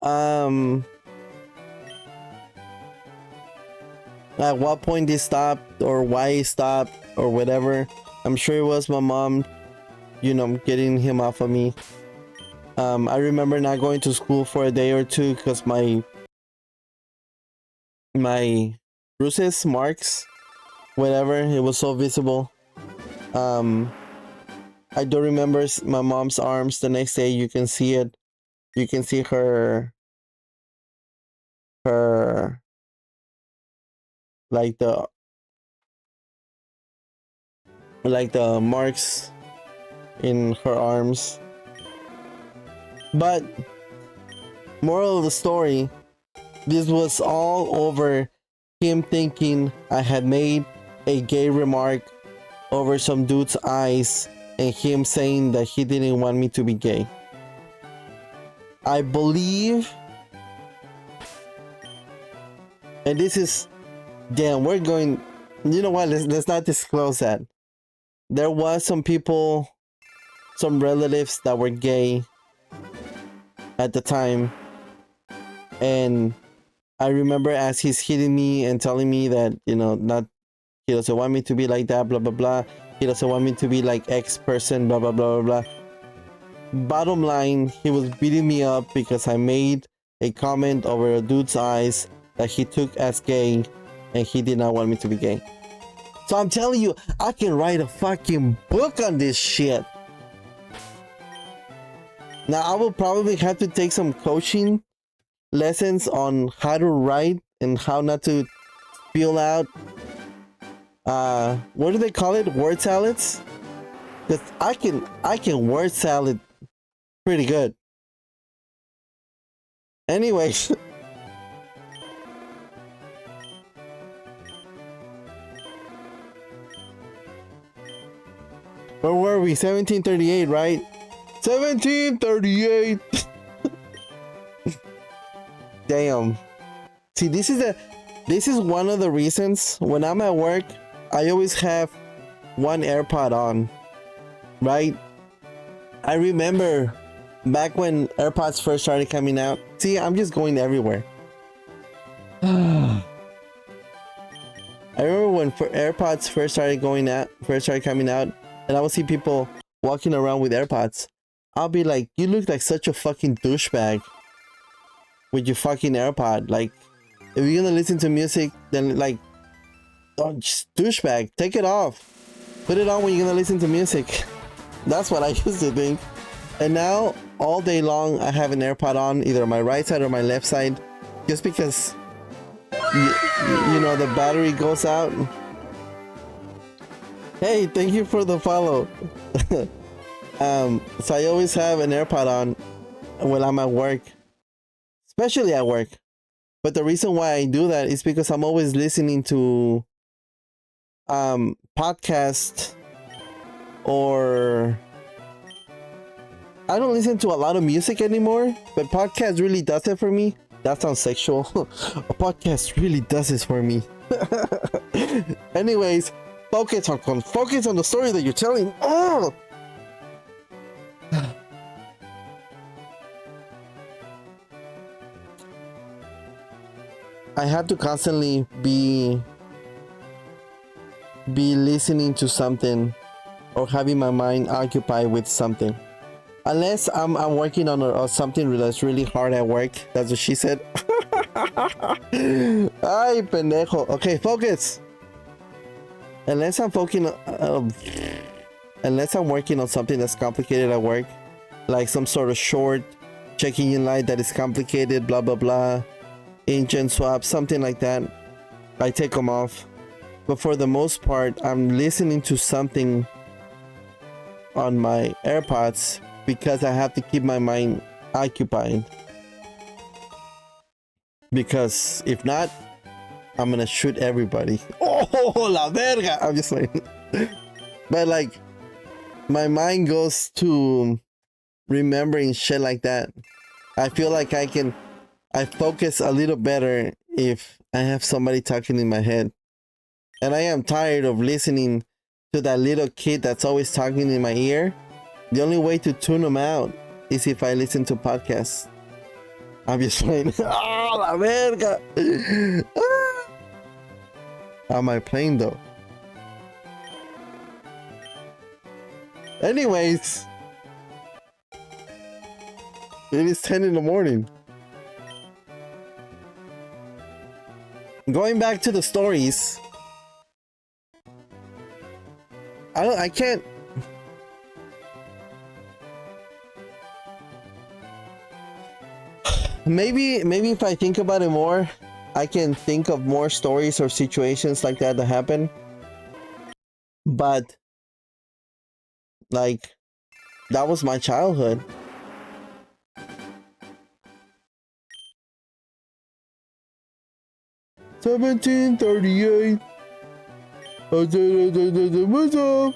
At what point it stopped or why it stopped or whatever. I'm sure it was my mom, getting him off of me. I remember not going to school for a day or two because my bruises, marks, whatever, it was so visible. I do remember my mom's arms the next day. You can see it. You can see her like the marks in her arms. But moral of the story, this was all over him thinking I had made a gay remark over some dude's eyes and him saying that he didn't want me to be gay. I believe, and this is, damn, we're going, you know what, let's not disclose that. There was some people, some relatives that were gay at the time, and I remember as he's hitting me and telling me that, not, he doesn't want me to be like that, blah blah blah, he doesn't want me to be like X person, blah blah blah blah blah. Bottom line, he was beating me up because I made a comment over a dude's eyes that he took as gay, and he did not want me to be gay. So I'm telling you, I can write a fucking book on this shit. Now I will probably have to take some coaching lessons on how to write and how not to spill out what do they call it, word salads? Because I can word salad pretty good. Anyways. Where were we? 1738, right? 1738. Damn. See, this is one of the reasons when I'm at work, I always have one AirPod on, right? I remember back when AirPods first started coming out. See, I'm just going everywhere. I remember when AirPods first started coming out, and I would see people walking around with AirPods. I'll be like, you look like such a fucking douchebag with your fucking AirPod. Like, if you're gonna listen to music, then like, oh, just douchebag, take it off. Put it on when you're gonna listen to music. That's what I used to think. And now, all day long, I have an AirPod on, either on my right side or my left side, just because, you know, the battery goes out. Hey, thank you for the follow. So I always have an AirPod on when I'm at work, especially at work. But the reason why I do that is because I'm always listening to podcasts, or I don't listen to a lot of music anymore, but podcast really does it for me. That sounds sexual. A podcast really does this for me. Anyways, focus on the story that you're telling. Oh! I have to constantly be listening to something or having my mind occupied with something. Unless I'm working on something that's really hard at work. That's what she said. Ay, pendejo. Okay, focus. Unless I'm working on something that's complicated at work, like some sort of short checking in line that is complicated, blah blah blah, engine swap, something like that, I take them off. But for the most part, I'm listening to something on my AirPods because I have to keep my mind occupied. Because if not, I'm gonna shoot everybody. Oh, la verga! I'm just like, but like, my mind goes to remembering shit like that. I feel like I focus a little better if I have somebody talking in my head. And I am tired of listening to that little kid that's always talking in my ear. The only way to tune them out is if I listen to podcasts. I'm just like, oh, la verga! On my plane though. Anyways, it is 10 in the morning. Going back to the stories, I can't. Maybe if I think about it more, I can think of more stories or situations like that happen. But like, that was my childhood. $17.38. What's up?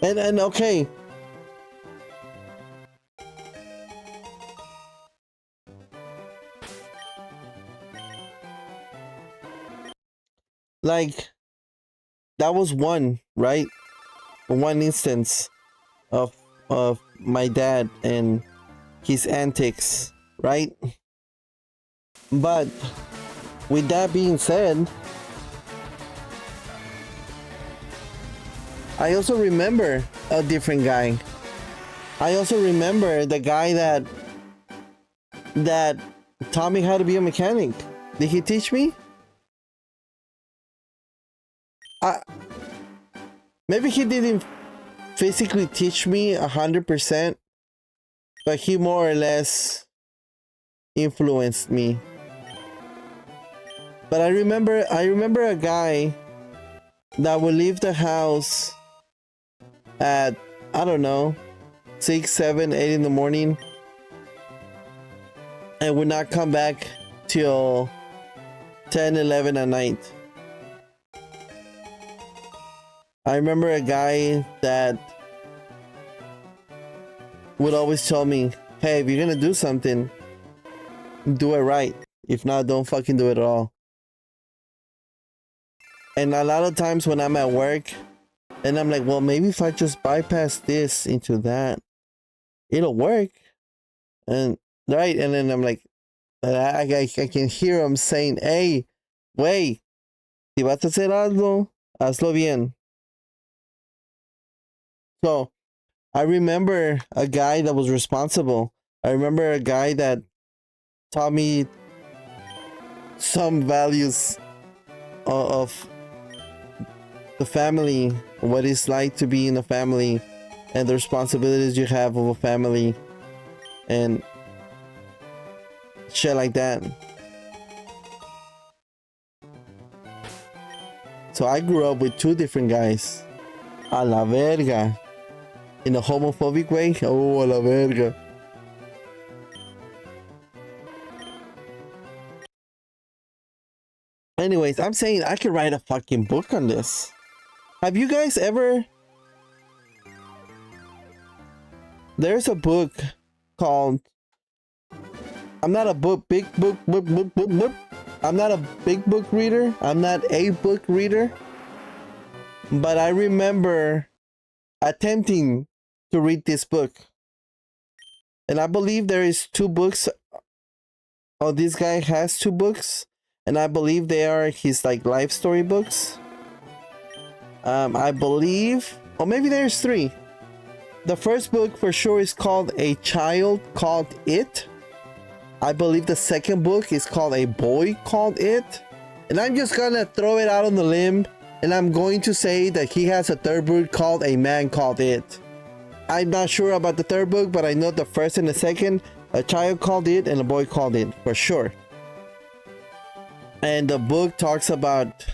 And okay. Like, that was one, right? One instance of my dad and his antics, right? But with that being said, I also remember a different guy. I also remember the guy that taught me how to be a mechanic. Did he teach me? Maybe he didn't physically teach me 100%, but he more or less influenced me. But I remember a guy that would leave the house at, I don't know, 6, 7, 8 in the morning and would not come back till 10, 11 at night. I remember a guy that would always tell me, hey, if you're gonna do something, do it right. If not, don't fucking do it at all. And a lot of times when I'm at work and I'm like, well, maybe if I just bypass this into that, it'll work. And right. And then I'm like, I can hear him saying, hey, wait, si vas a hacer algo, hazlo bien. So I remember a guy that was responsible. I remember a guy that taught me some values of the family, what it's like to be in a family, and the responsibilities you have of a family, and shit like that. So I grew up with two different guys. A la verga. In a homophobic way. Oh, a la verga. Anyways, I'm saying I could write a fucking book on this. Have you guys ever... There's a book called... I'm not a big book. I'm not a big book reader. I'm not a book reader. But I remember attempting to read this book. And I believe there is 2 books. Oh, this guy has 2 books. And I believe they are his like life story books. I believe, or maybe there's 3. The first book for sure is called A Child Called It. I believe the second book is called A Boy Called It. And I'm just gonna throw it out on the limb, and I'm going to say that he has a 3rd book called A Man Called It. I'm not sure about the 3rd book, but I know the 1st and the 2nd, A Child Called It and A Boy Called It, for sure. And the book talks about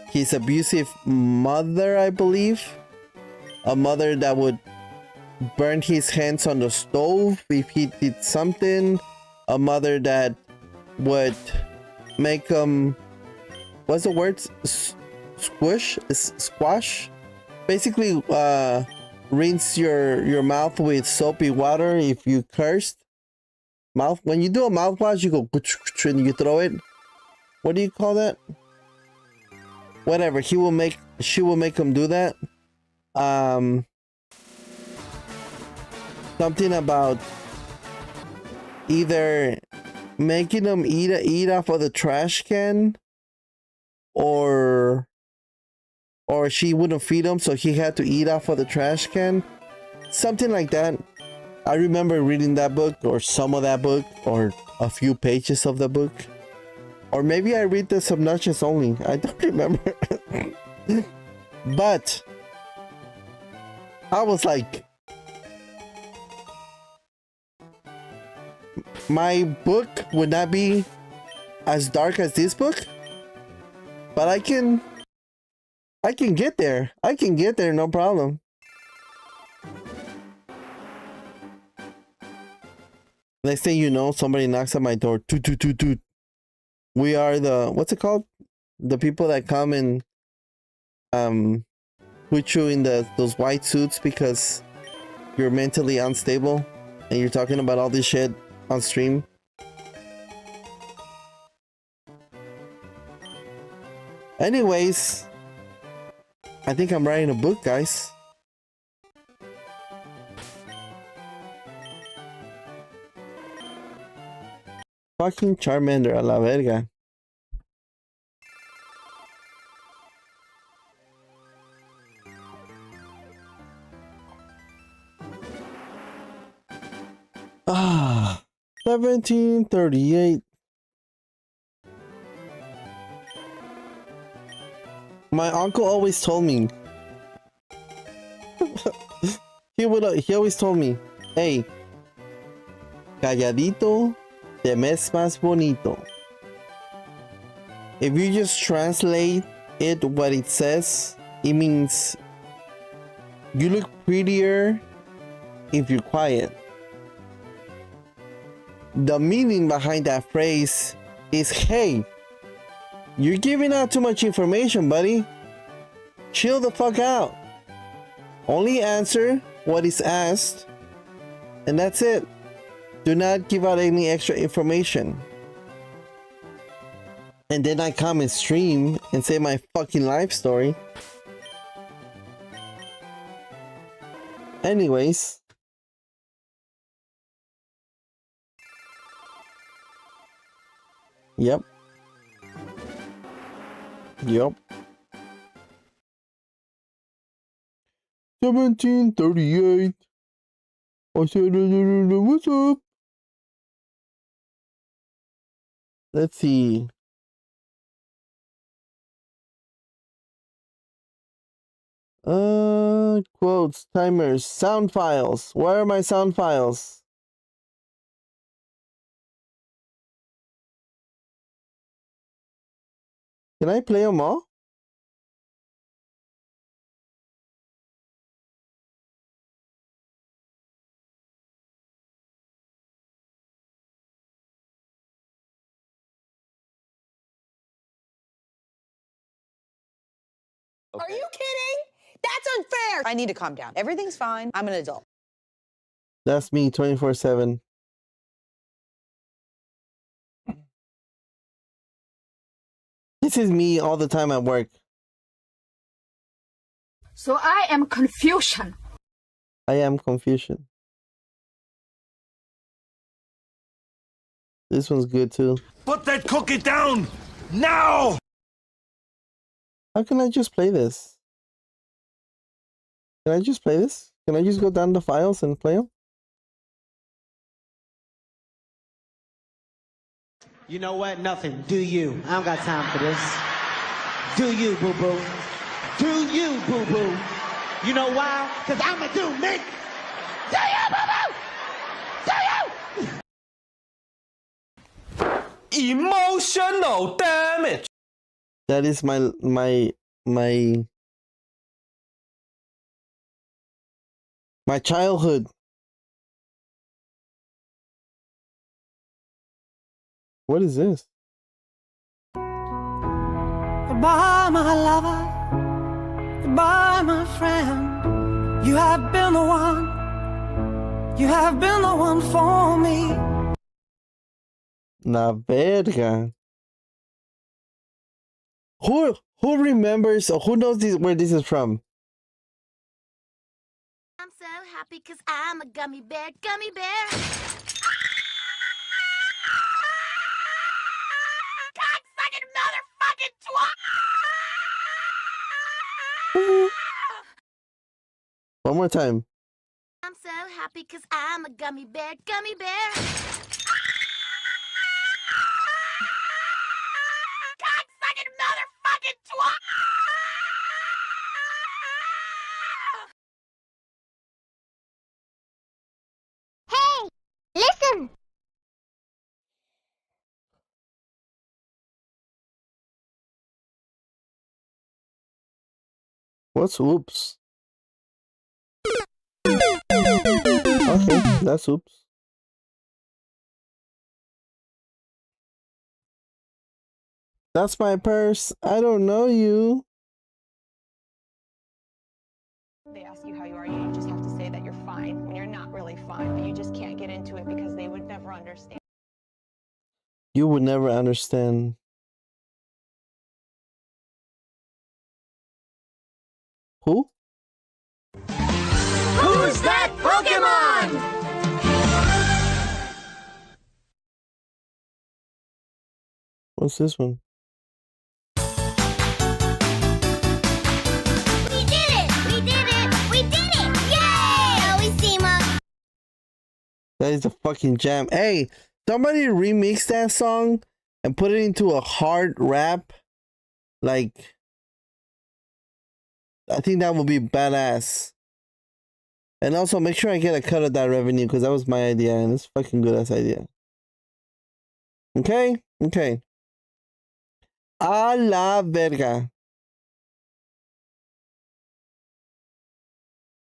his abusive mother, I believe. A mother that would burn his hands on the stove if he did something. A mother that would make him, what's the word? Squash? Basically, rinse your mouth with soapy water if you cursed. When you do a mouthwash, you go and you throw it. What do you call that? Whatever. She will make him do that. Something about either making him eat off of the trash can, or she wouldn't feed him, so he had to eat off of the trash can. Something like that. I remember reading that book, or some of that book, or a few pages of the book. Or maybe I read the Subconscious only. I don't remember. But I was like, my book would not be as dark as this book, but I can get there. I can get there, no problem. Next thing you know, somebody knocks at my door. Toot, toot, toot, toot. We are the, what's it called? The people that come and put you in those white suits because you're mentally unstable and you're talking about all this shit on stream. Anyways, I think I'm writing a book, guys. Fucking Charmander, a la verga. Ah, 1738. My uncle always told me. he always told me, hey, calladito te ves más bonito. If you just translate it what it says. It means you look prettier if you're quiet. The meaning behind that phrase is, hey, you're giving out too much information, buddy. Chill the fuck out. Only answer what is asked, and that's it. Do not give out any extra information. And then I come and stream and say my fucking life story. Anyways. Yep. 1738. I said, what's up? Let's see. Quotes, timers, sound files. Where are my sound files? Can I play them all? Okay. Are you kidding? That's unfair. I need to calm down. Everything's fine. I'm an adult. That's me 24/7. This is me all the time at work. So I am Confucian. I am Confucian. This one's good too. Put that cookie down! Now! How can I just play this? Can I just play this? Can I just go down the files and play them? You know what? Nothing. Do you. I don't got time for this. Do you, boo-boo. Do you, boo-boo. You know why? Because I'm a do me. Do you, boo-boo? Do you? Emotional damage! That is my childhood. What is this? Goodbye, my lover. Goodbye, my friend. You have been the one. You have been the one for me. La verga. Who remembers or who knows where this is from? I'm so happy because I'm a gummy bear, gummy bear. Cocksucking motherfucking twat! One more time. I'm so happy because I'm a gummy bear, gummy bear. Cocksucking motherfucking twat! Hey, listen! What's oops? Okay, that's oops. That's my purse. I don't know you. They ask you how you are, you just have to say that you're fine when you're not really fine, but you just can't get into it because they would never understand. You would never understand. Who? Who's that Pokemon? What's this one? We did it! We did it! We did it! Yay! Always team up. That is the fucking jam. Hey, somebody remix that song and put it into a hard rap. Like, I think that would be badass. And also make sure I get a cut of that revenue because that was my idea and it's fucking good ass idea. Okay? Okay. A la verga.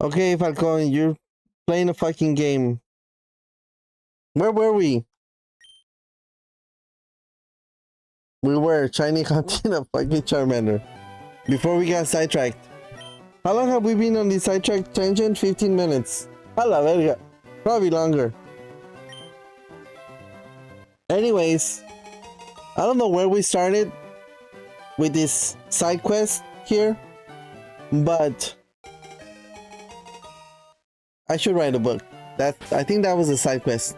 Okay, Falcon, you're playing a fucking game. Where were we? We were Shiny hunting a fucking Charmander. Before we got sidetracked. How long have we been on this sidetrack tangent? 15 minutes. A la verga. Probably longer. Anyways, I don't know where we started with this side quest here, but I should write a book. I think that was a side quest.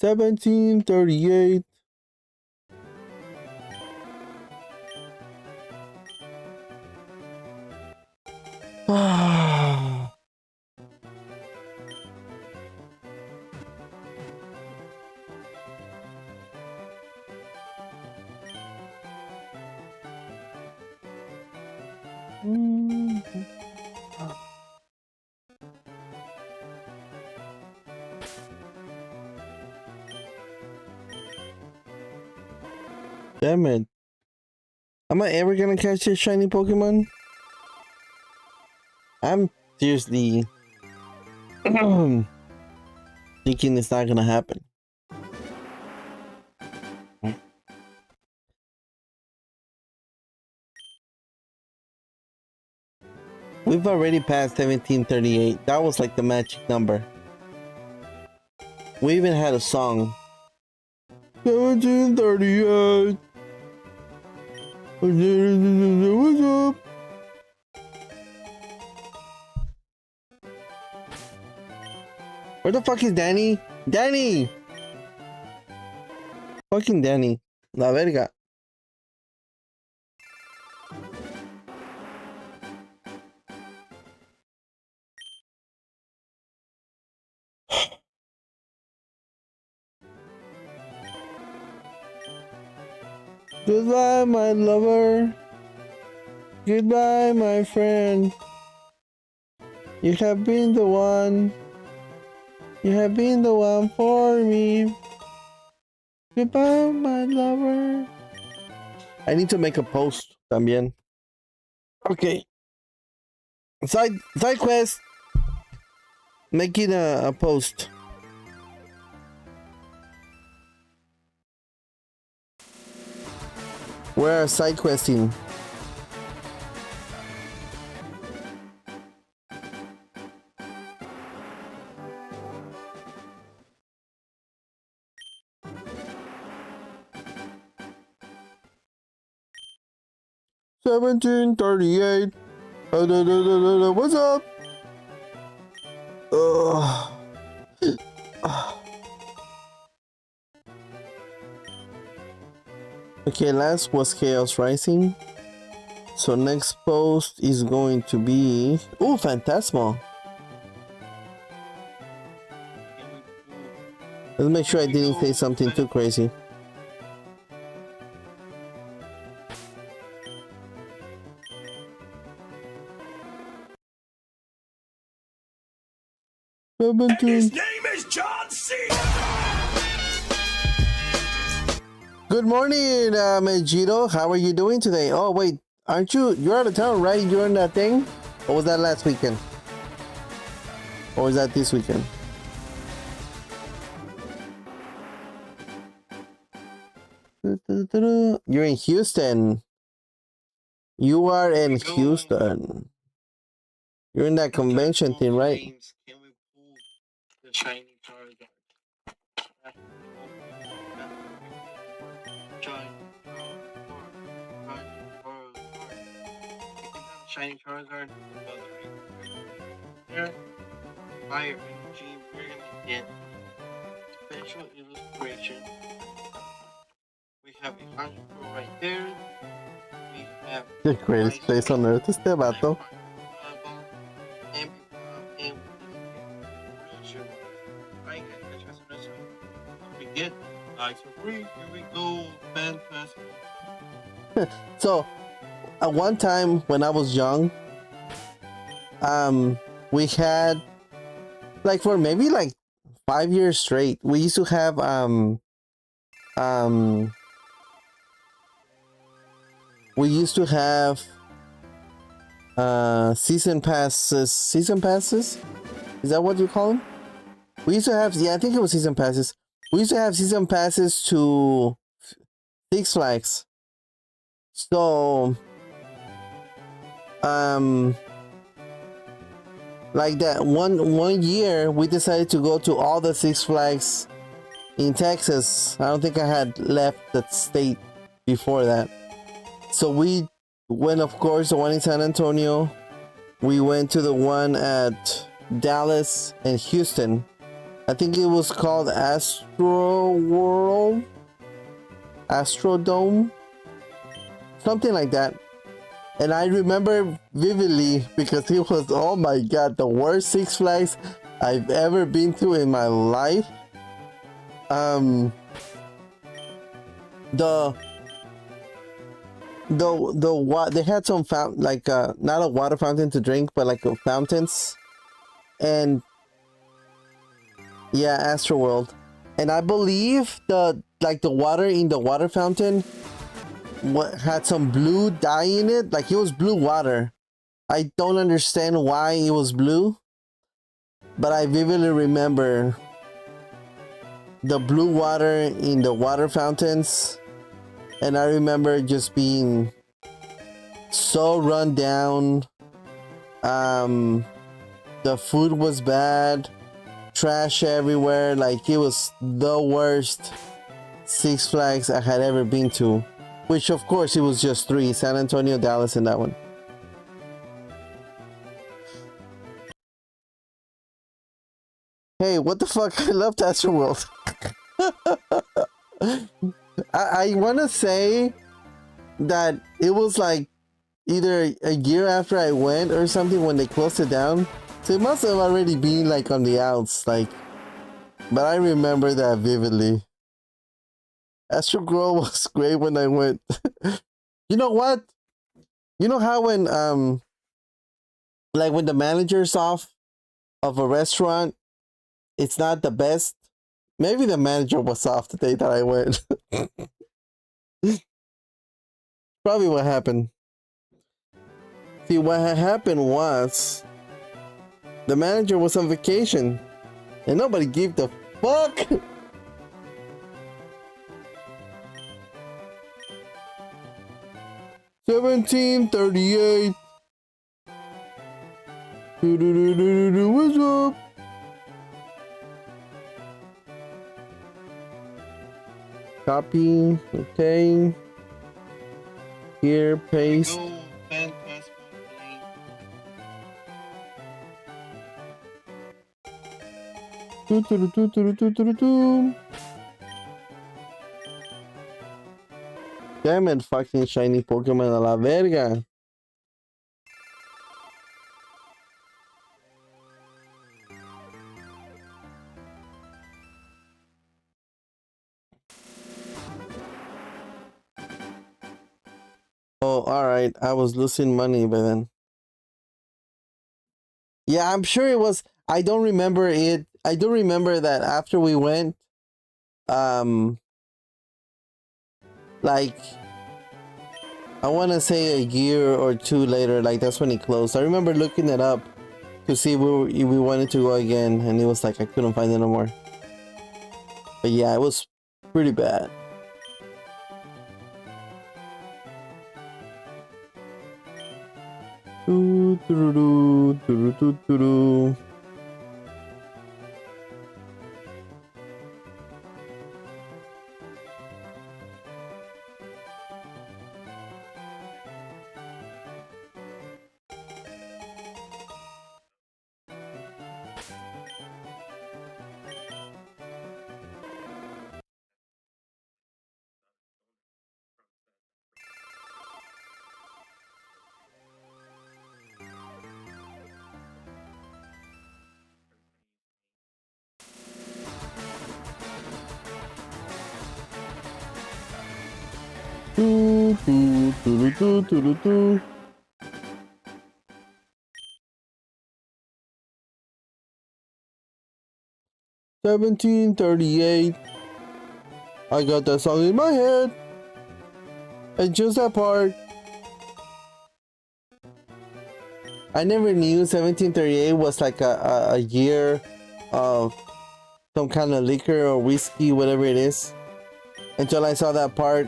$17.38. Damn it. Am I ever gonna catch a shiny Pokemon? I'm seriously thinking it's not gonna happen. We've already passed 1738. That was like the magic number. We even had a song. 1738. What's up? Where the fuck is Danny? Danny! Fucking Danny. La verga. Goodbye, my lover. Goodbye, my friend. You have been the one. You have been the one for me. Goodbye, my lover. I need to make a post también. Okay. Side quest. Making a post. We're side questing. $17.38. What's up? Okay, last was Chaos Rising. So next post is going to be... Oh, Phantasmal. Let's make sure I didn't say something too crazy. His name is John C. Good morning, Mejito. How are you doing today? Oh, wait. Aren't you... You're out of town, right? You're in that thing? Or was that last weekend? Or was that this weekend? You're in Houston. You are in Houston. You're in that convention thing, right? Shiny Charizard, there, Fire Energy, we're gonna get special illustration. We have a Hunter right there. We have The greatest place on earth, este vato. and we get Ice for free. Here we go, fantastic. So, at one time when I was young, we had like for maybe like 5 years straight. We used to have we used to have season passes. Season passes? Is that what you call them? We used to have, yeah, I think it was season passes. We used to have season passes to Six Flags. So like that one year we decided to go to all the Six Flags in Texas. I don't think I had left the state before that. So we went, of course, the one in San Antonio. We went to the one at Dallas and Houston. I think it was called Astro World, Astrodome, something like that. And I remember vividly because it was, oh my god, the worst Six Flags I've ever been to in my life. They had some fountain, like not a water fountain to drink, but like fountains, and yeah, Astroworld. And I believe the water in the water fountain had some blue dye in it, like it was blue water. I don't understand why it was blue, but I vividly remember the blue water in the water fountains. And I remember just being so run down. The food was bad, trash everywhere. Like it was the worst Six Flags I had ever been to. Which of course it was just 3: San Antonio, Dallas, and that one. Hey, what the fuck? I love Astroworld. I want to say that it was like either a year after I went or something when they closed it down. So it must have already been like on the outs, like, but I remember that vividly. Astro Grow was great when I went. You know what? You know how when like when the manager's off of a restaurant, it's not the best. Maybe the manager was off the day that I went. Probably what happened. See, what had happened was the manager was on vacation and nobody gave the fuck. $17.38. What's up? Copy. Okay. Here, paste. Go, fantastic. Damn it, fucking shiny Pokemon a la verga. Oh, alright. I was losing money by then. Yeah, I'm sure it was. I don't remember it. I do remember that after we went, like, I want to say a year or two later, like that's when it closed. I remember looking it up to see if we wanted to go again, and it was like I couldn't find it no more. But yeah, it was pretty bad. 1738. I got that song in my head. And just that part. I never knew 1738 was like a year of some kind of liquor or whiskey, whatever it is, until I saw that part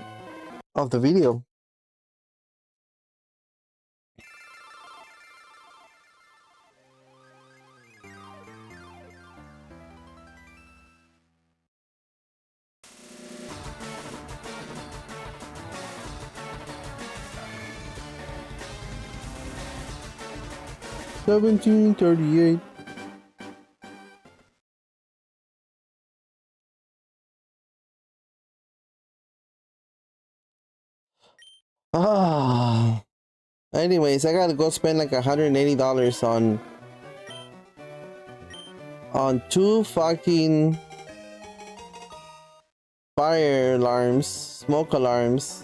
of the video. $17.38. Ah. Anyways, I gotta go spend like $180 on 2 fucking fire alarms, smoke alarms.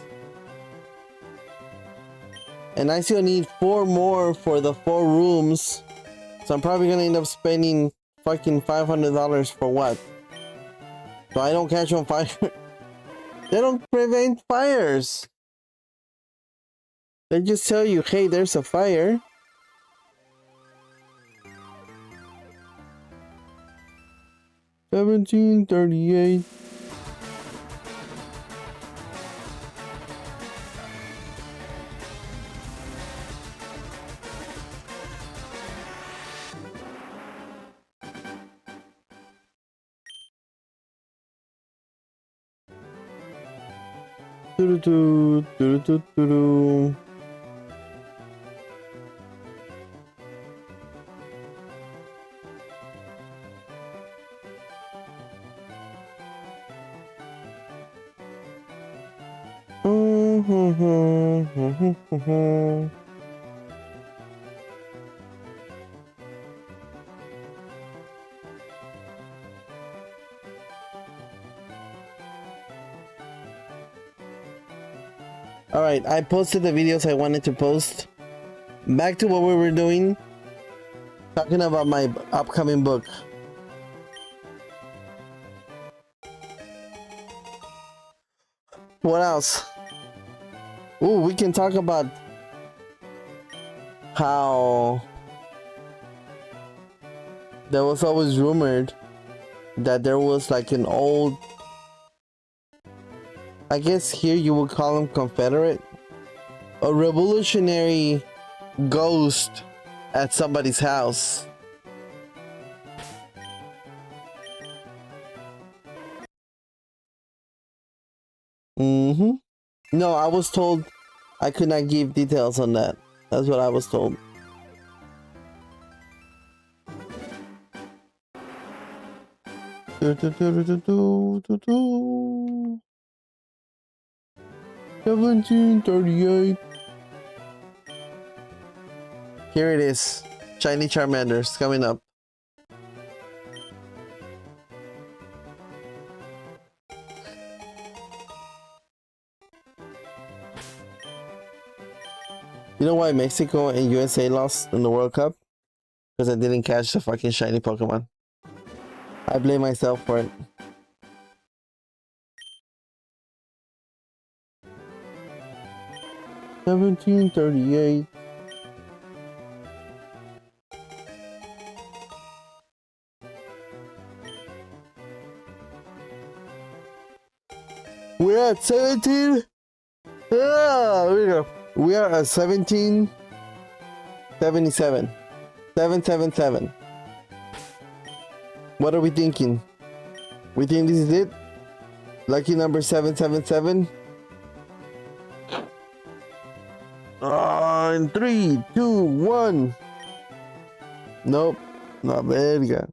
And I still need 4 more for the 4 rooms. So I'm probably gonna end up spending fucking $500 for what? So I don't catch on fire. They don't prevent fires. They just tell you, hey, there's a fire. $17.38. Doo-doo-doo, doo-doo-doo-doo. Alright, I posted the videos I wanted to post. Back to what we were doing. Talking about my upcoming book. What else? Ooh, we can talk about how there was always rumored that there was like an old, I guess here you would call him Confederate, a revolutionary ghost at somebody's house. No, I was told I could not give details on that. That's what I was told. $17.38. Here it is. Shiny Charmander's coming up. You know why Mexico and USA lost in the World Cup? Because I didn't catch the fucking shiny Pokemon. I blame myself for it. $17.38. We're at 17. Ah, we go. We are at 1777. 777. What are we thinking? We think this is it? Lucky number 777. In 3, 2, 1. Nope. Not verga.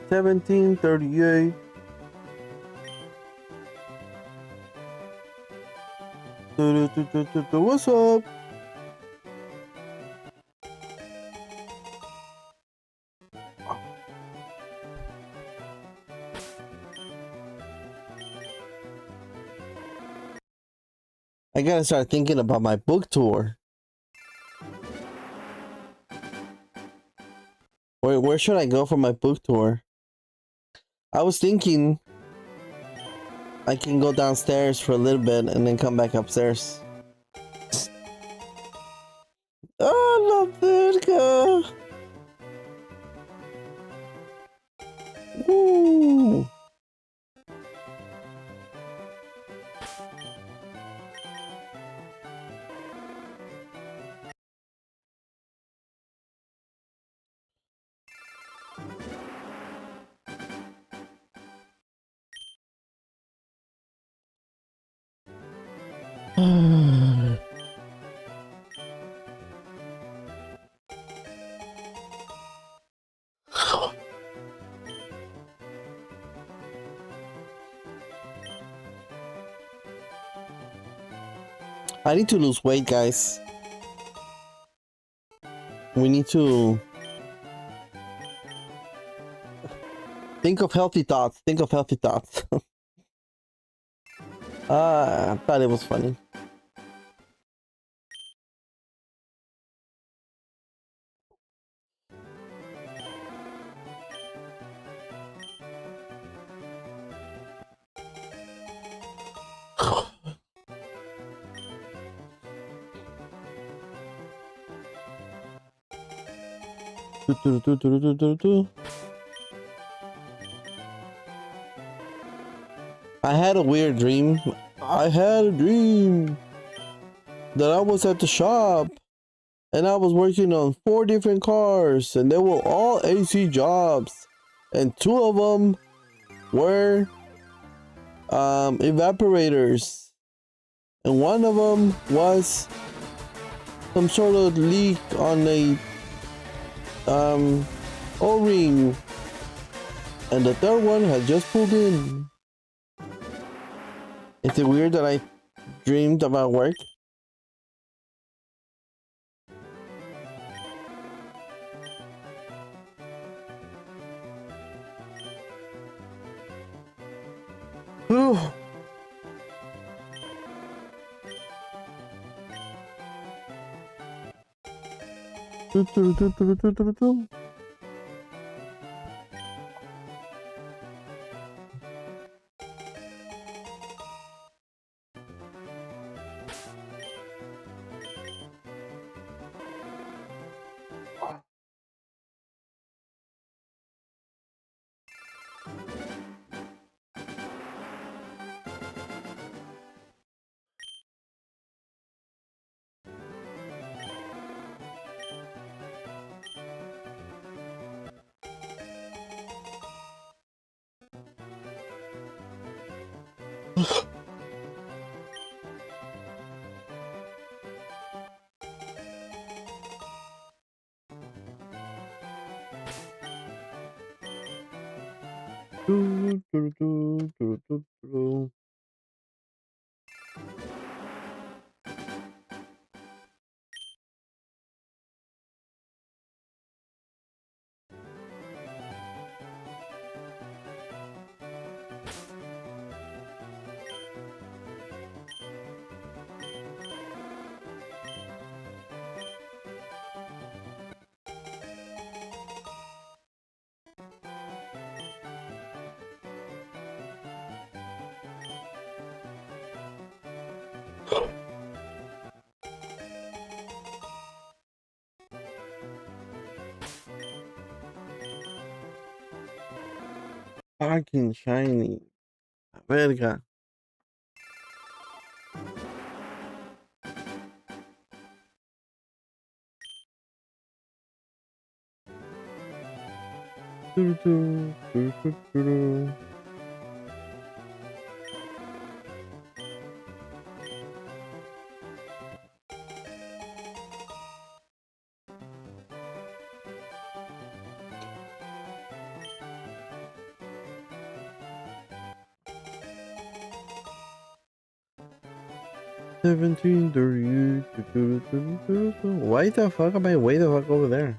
$17.38. What's up? I gotta start thinking about my book tour. Where should I go for my book tour? I was thinking I can go downstairs for a little bit and then come back upstairs. Oh, la verga! Woo! I need to lose weight, guys. We need to think of healthy thoughts. Think of healthy thoughts. I thought it was funny. I had a weird dream. I had a dream that I was at the shop and I was working on 4 different cars and they were all AC jobs and 2 of them were evaporators and 1 of them was some sort of leak on a O-ring and the 3rd one had just pulled in. Is it weird that I dreamed about work? Fucking shiny. Verga. 17:30. Why the fuck am I way the fuck over there?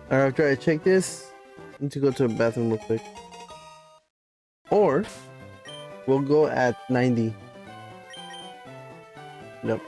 After I check this, I need to go to the bathroom real quick. Or we'll go at 90. Yep.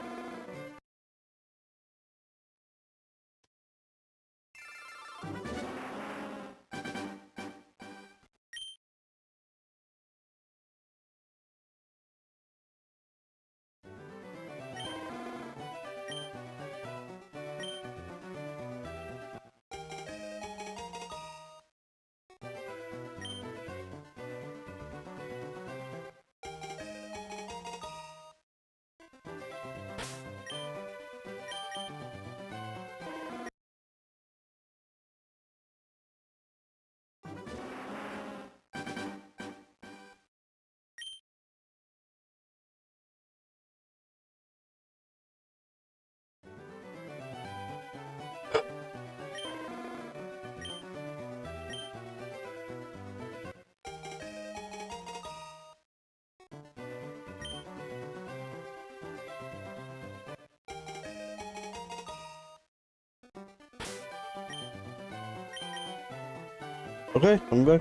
Okay, I'm back.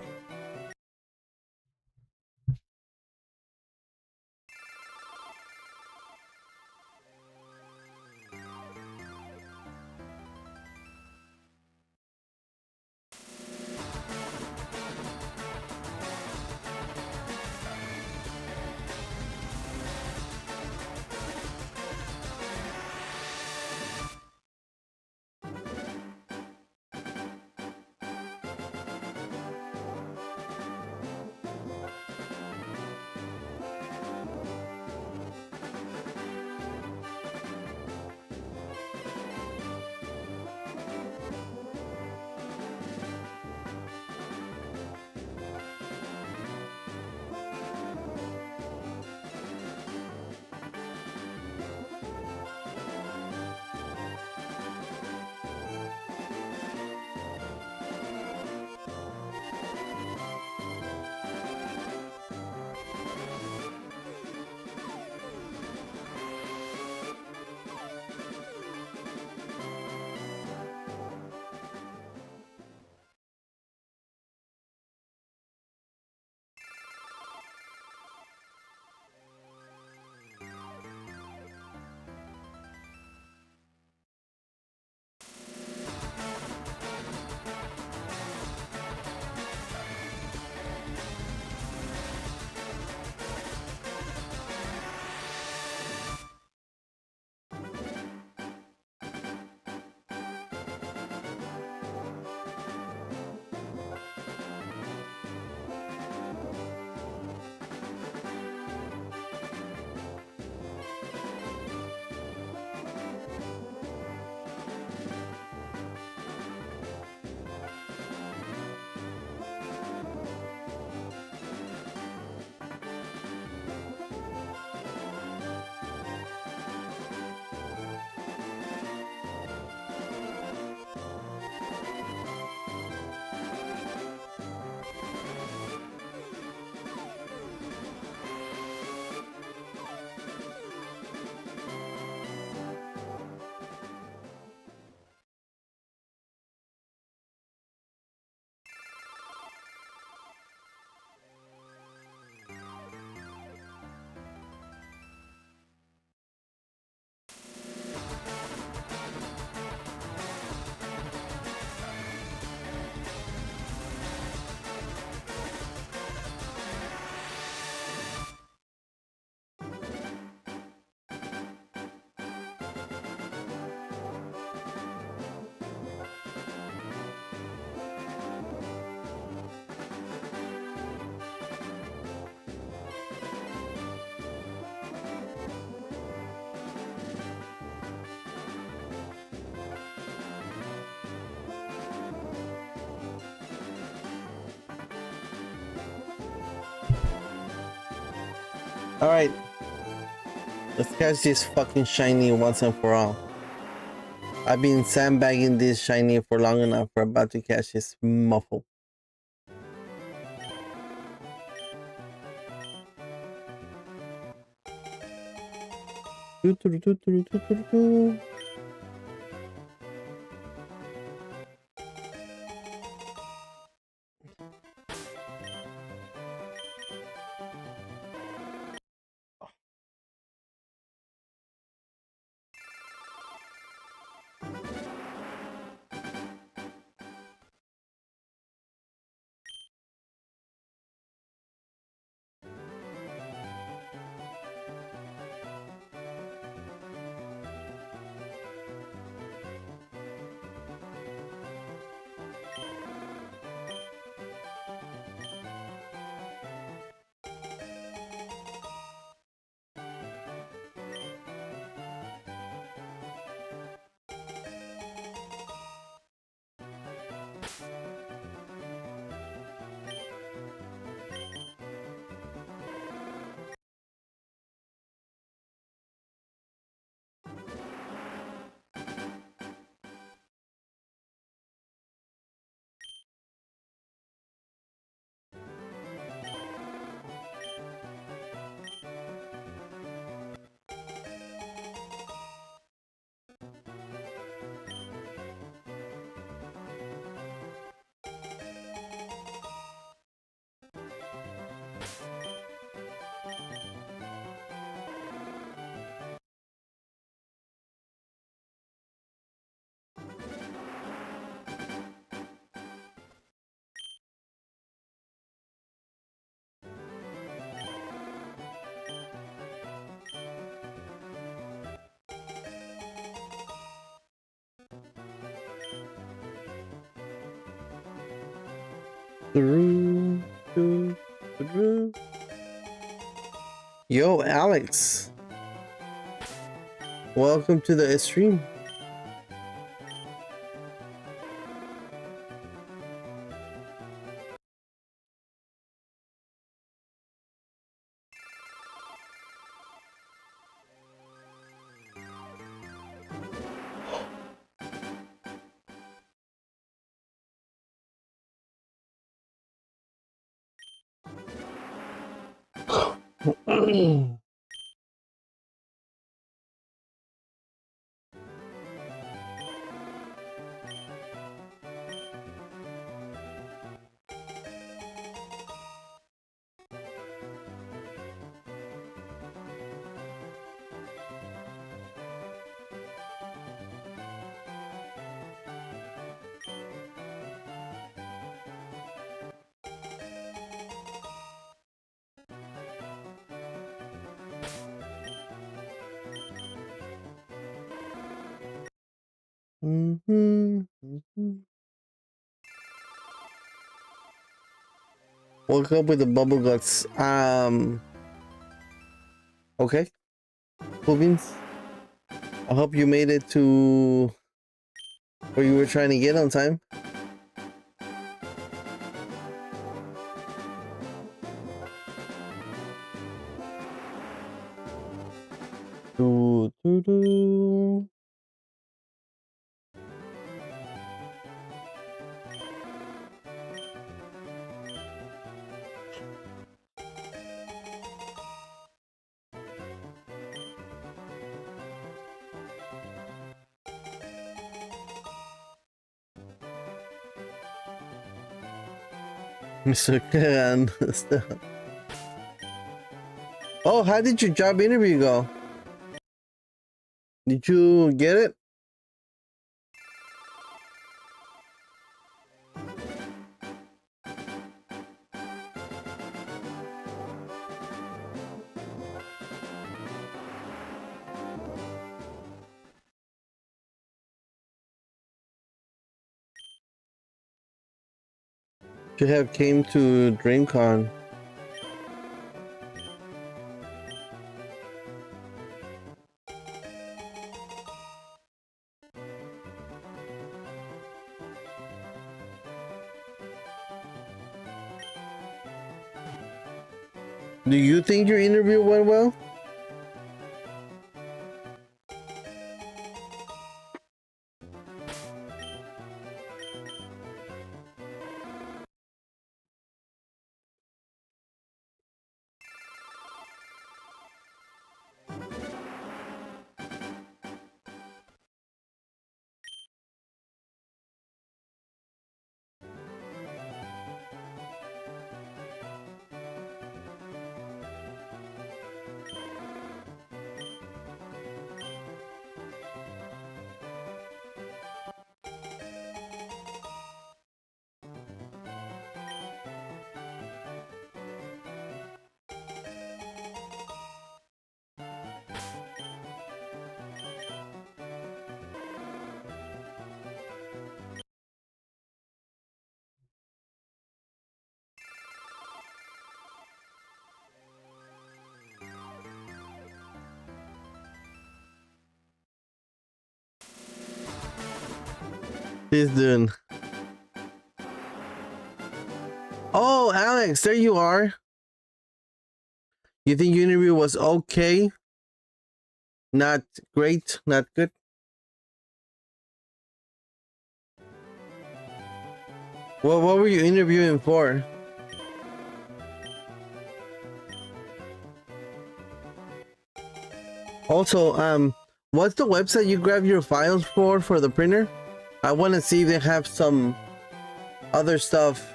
Alright. Let's catch this fucking shiny once and for all. I've been sandbagging this shiny for long enough. We're about to catch this muffle. Yo, Alex. Welcome to the stream. Woke up with the bubble guts. Okay. Cool beans. I hope you made it to where you were trying to get on time. Do, do, do. Mr. Khan. Oh, how did your job interview go? Did you get it? You have came to DreamCon. Do you think your interview went well? This dude. Oh, Alex, there you are. You think your interview was okay? Not great, not good? Well, what were you interviewing for? Also, what's the website you grab your files for the printer? I want to see if they have some other stuff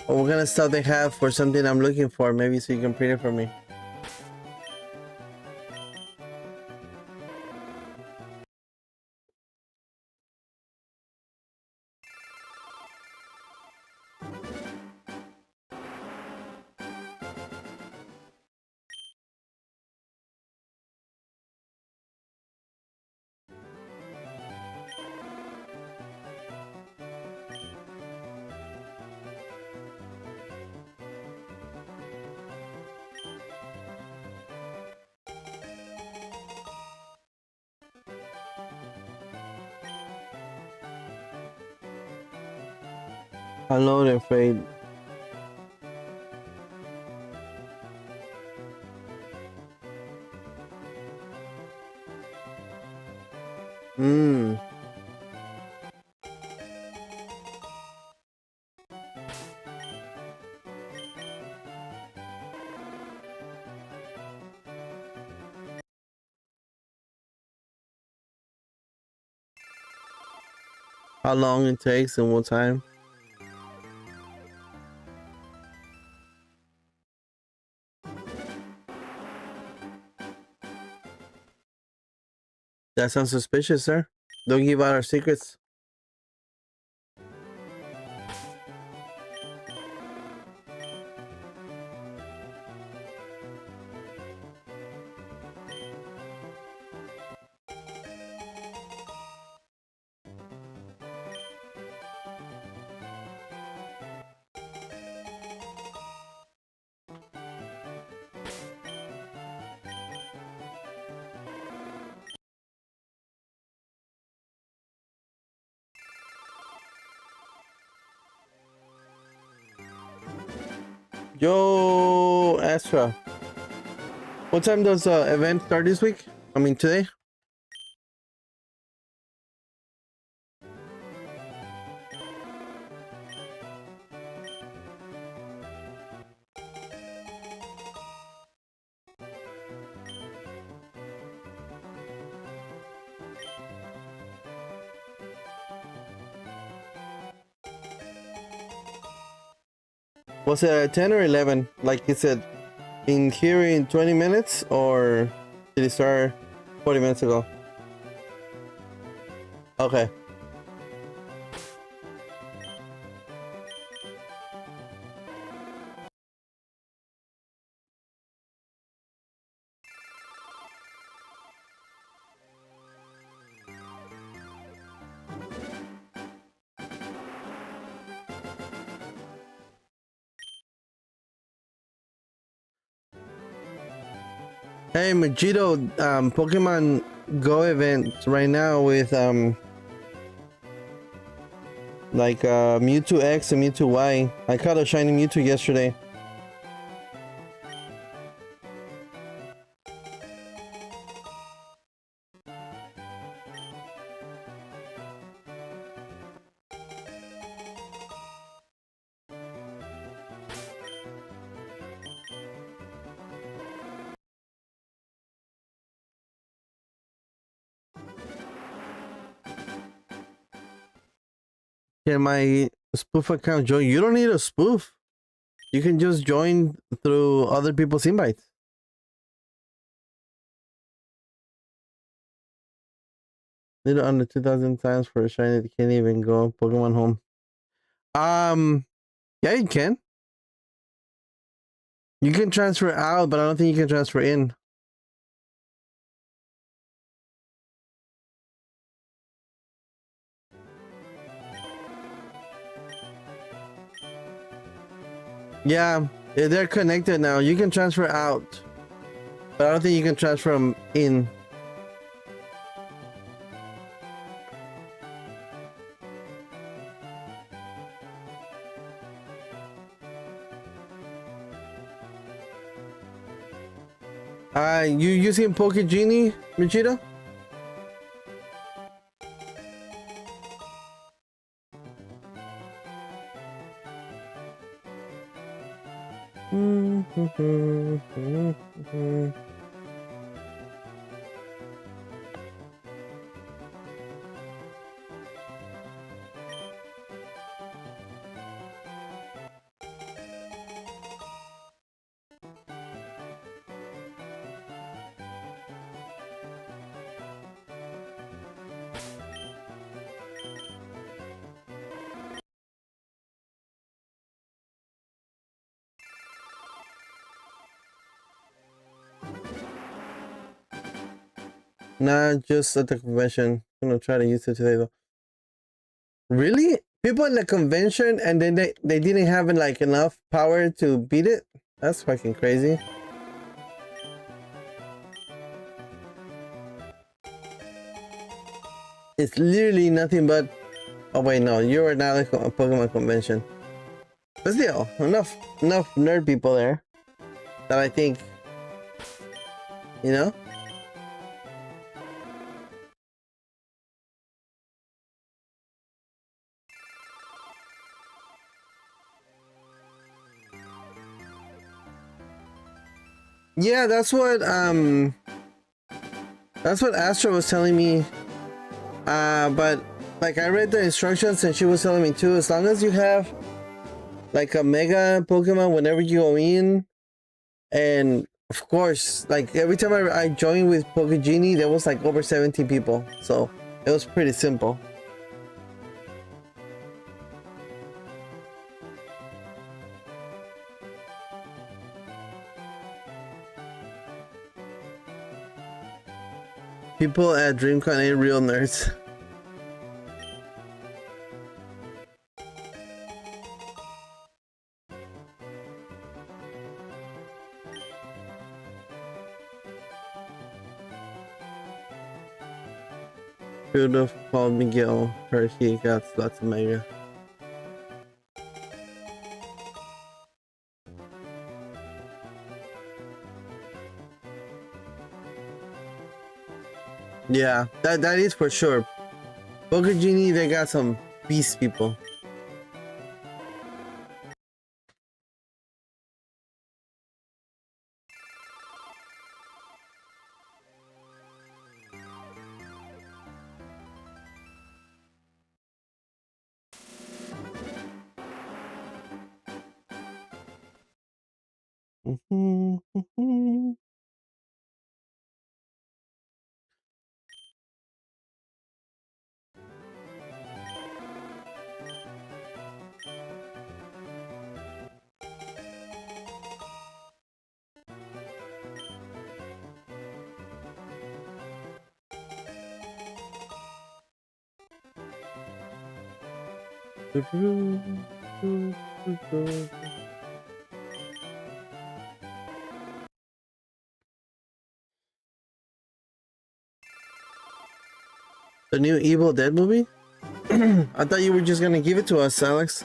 or what kind of stuff they have for something I'm looking for, maybe so you can print it for me. Hello there, Fade. How long it takes and what time? That sounds suspicious, sir. Don't give out our secrets. Yo, Astra. What time does the event start this week? I mean, today? Was it at 10 or 11? Like it said, in here in 20 minutes, or did it start 40 minutes ago? Okay. Hey, Majito, Pokemon Go event right now with like Mewtwo X and Mewtwo Y. I caught a shiny Mewtwo yesterday. Can my spoof account join? You don't need a spoof. You can just join through other people's invites. Need it under 2,000 times for a shiny that can't even go Pokemon home. Yeah, you can. You can transfer out, but I don't think you can transfer in. Yeah, they're connected now. You can transfer out, but I don't think you can transfer them in. You using Poke Genie, Michita? Nah, just at the convention. I'm gonna try to use it today though. Really? People at the convention and then they didn't have like enough power to beat it? That's fucking crazy. It's literally nothing but... Oh wait, no, you are not like a Pokemon convention. But still, enough nerd people there that I think, you know? Yeah, that's what Astra was telling me. But like I read the instructions and she was telling me too, as long as you have like a mega Pokemon whenever you go in, and of course, like every time I joined with Poke Genie, there was like over 70 people, so it was pretty simple. People at DreamCon ain't real nerds. Should have called Miguel. Heard he got lots of mega. Yeah, that is for sure. Poke Genie, they got some beast people. The new Evil Dead movie? I thought you were just gonna give it to us, Alex.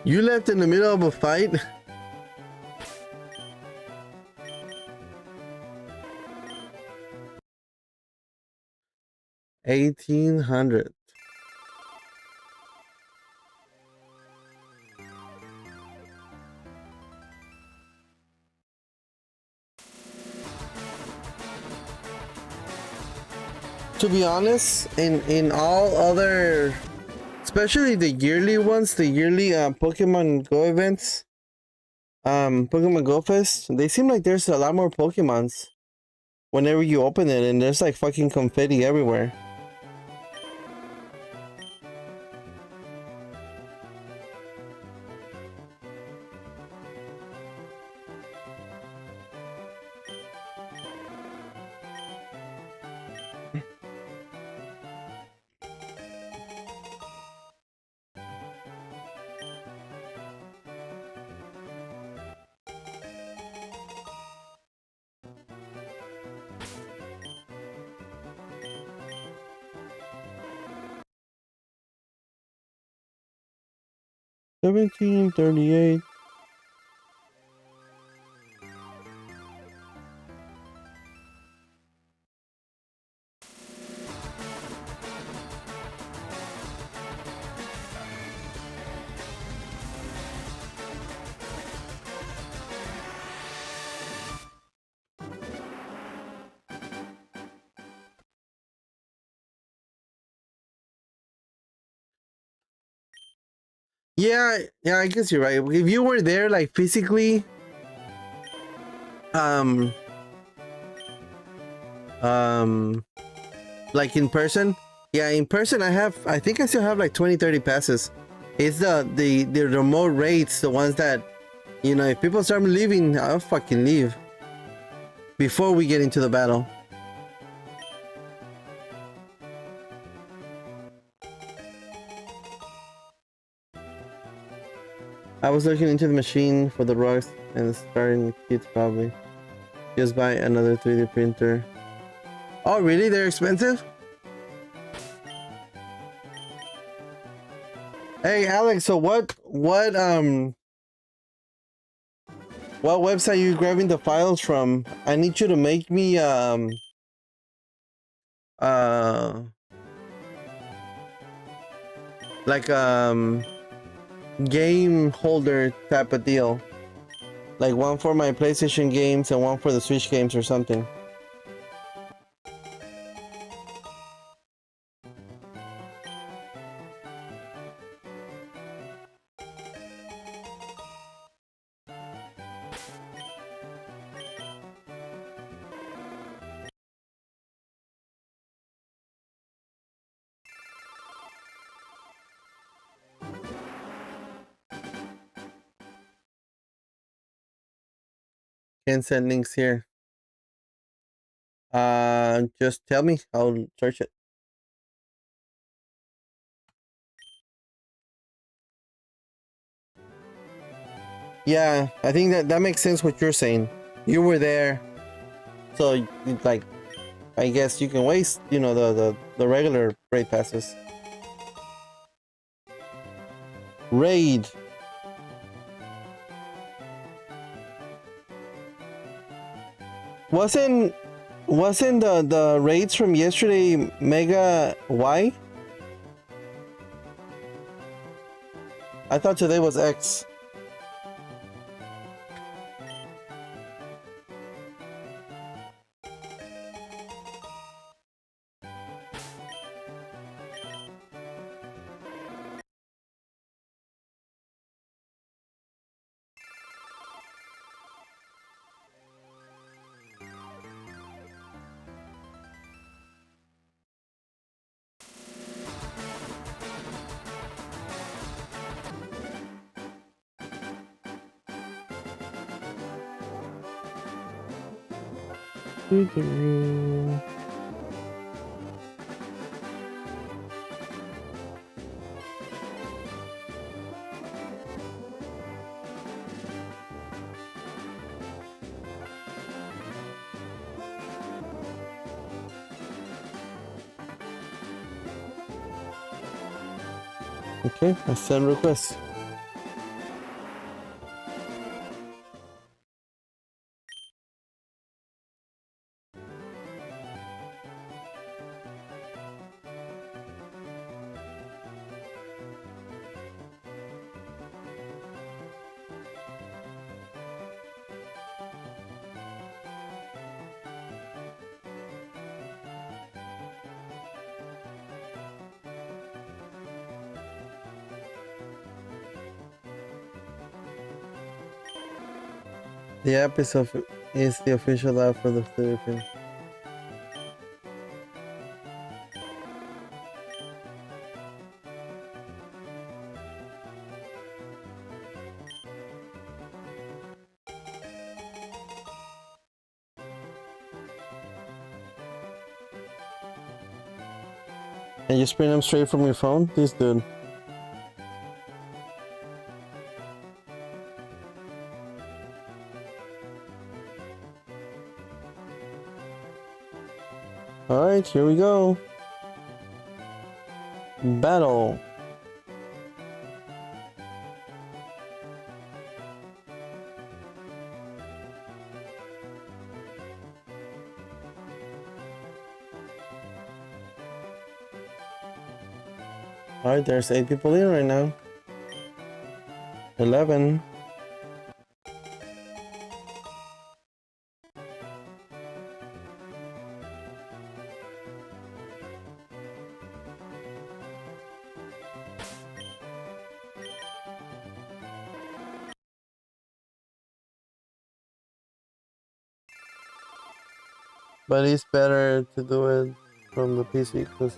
You left in the middle of a fight? 1800. To be honest, in all other, especially the yearly ones, the yearly Pokemon Go events, Pokemon Go Fest, they seem like there's a lot more Pokemons whenever you open it, and there's like fucking confetti everywhere. $17.38. Yeah, I guess you're right. If you were there, like physically, um, like in person, yeah, in person, I think I still have like 20-30 passes. It's the remote rates, the ones that, you know, if people start leaving, I'll fucking leave before we get into the battle. I was looking into the machine for the rugs and starting kits probably. Just buy another 3D printer. Oh, really? They're expensive? Hey, Alex, so what website are you grabbing the files from? I need you to make me like game holder type of deal. Like one for my PlayStation games and one for the Switch games or something. Can't send links here. Just tell me, I'll search it. Yeah, I think that makes sense what you're saying. You were there, so like, I guess you can waste, you know, the regular raid passes. Raid. Wasn't the raids from yesterday Mega Y? I thought today was X. Okay, I send request. The app is the official app for the Philippines. And you print them straight from your phone? This dude. Alright, here we go. Battle. Alright, there's 8 people in right now. 11. But it's better to do it from the PC because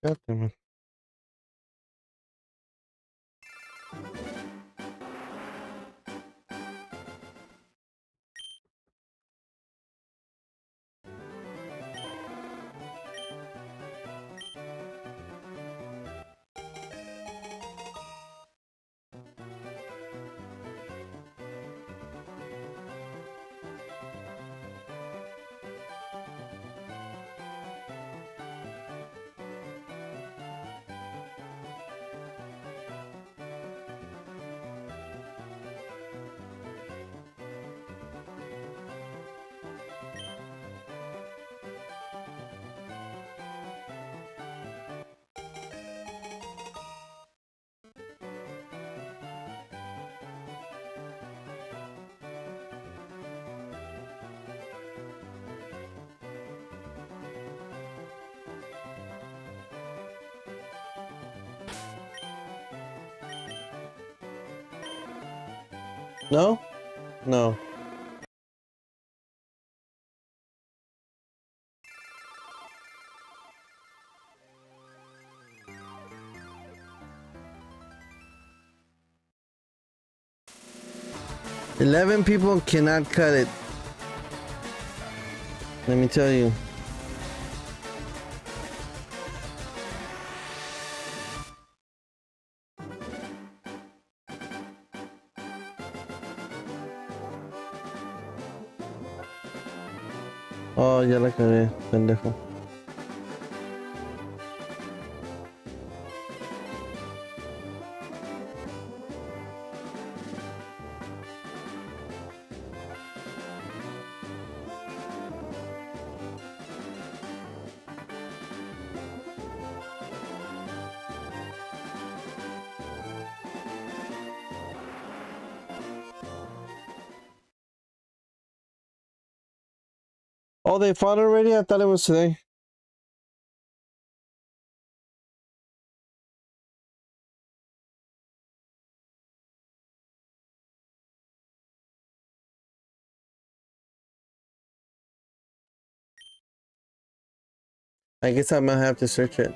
God damn it. No? No. "11 people cannot cut it. Let me tell you. Oh, ya la cagué, pendejo. Oh, they fought already? I thought it was today. I guess I'm gonna have to search it.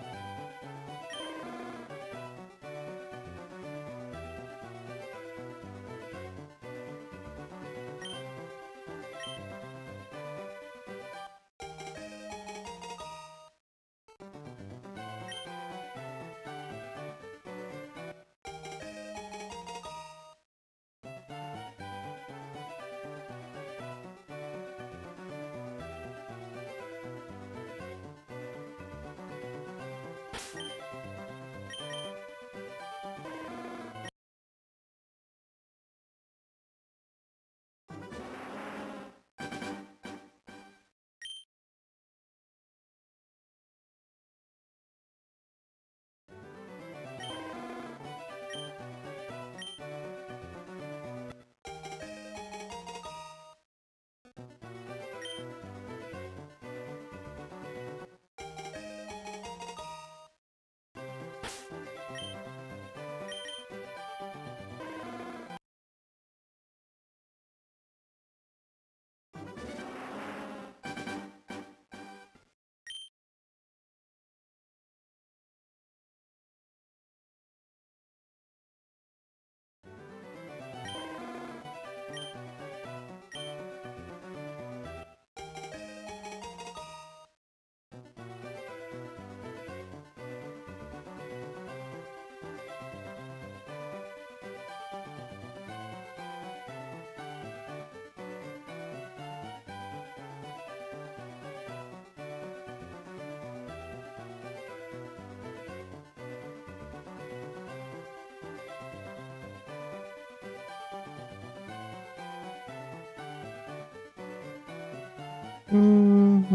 Damn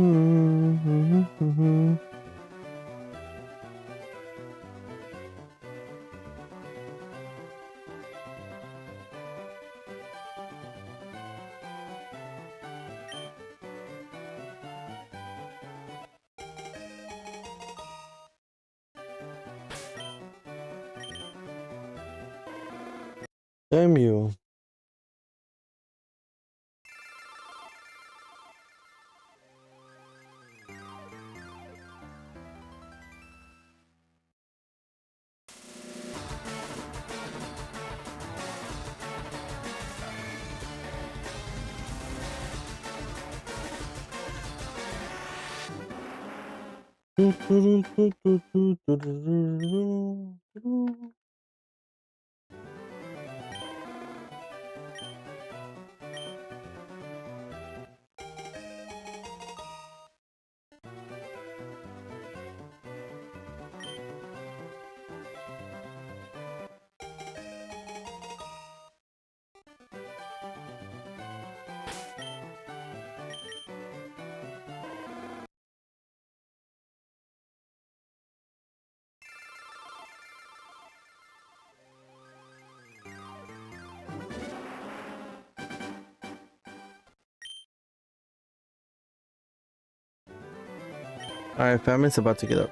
you. Alright, family's about to get up.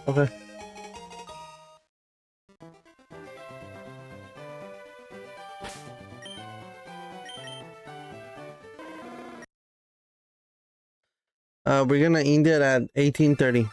Okay. We're gonna end it at 18:30.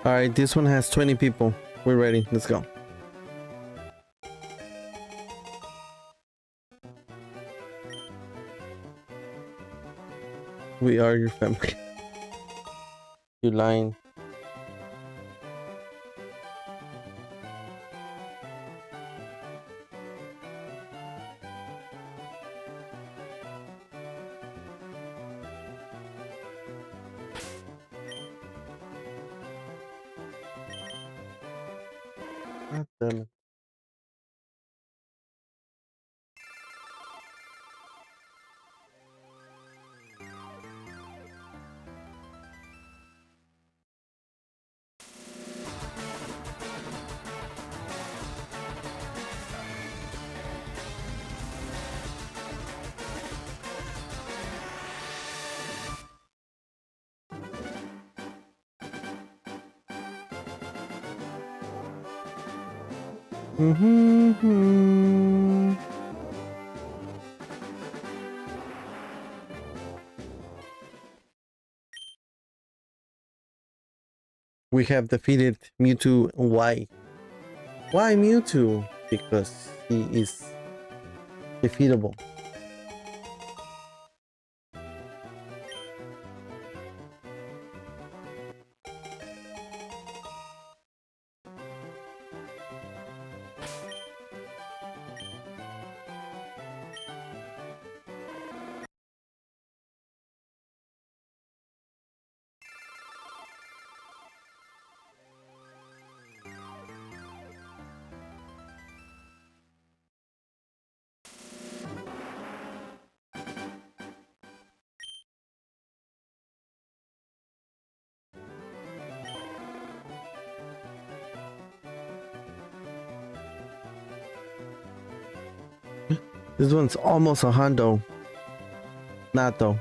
Alright, this one has 20 people. We're ready. Let's go. We are your family. You lying. God damn it. We have defeated Mewtwo. Why? Why Mewtwo? Because he is defeatable. This one's almost a hundo. Not though.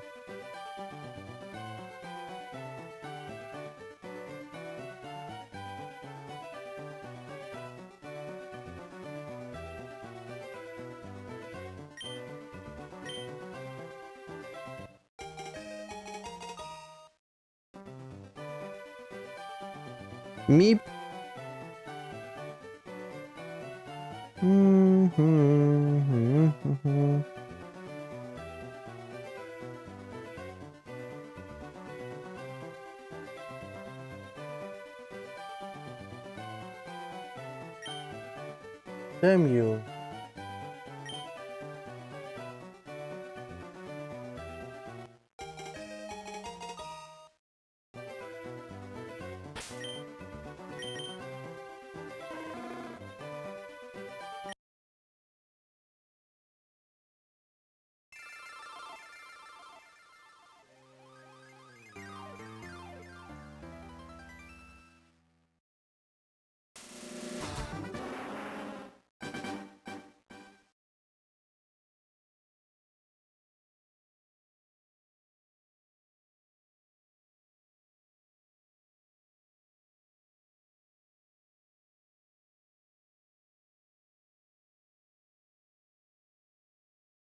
Meep. Damn you.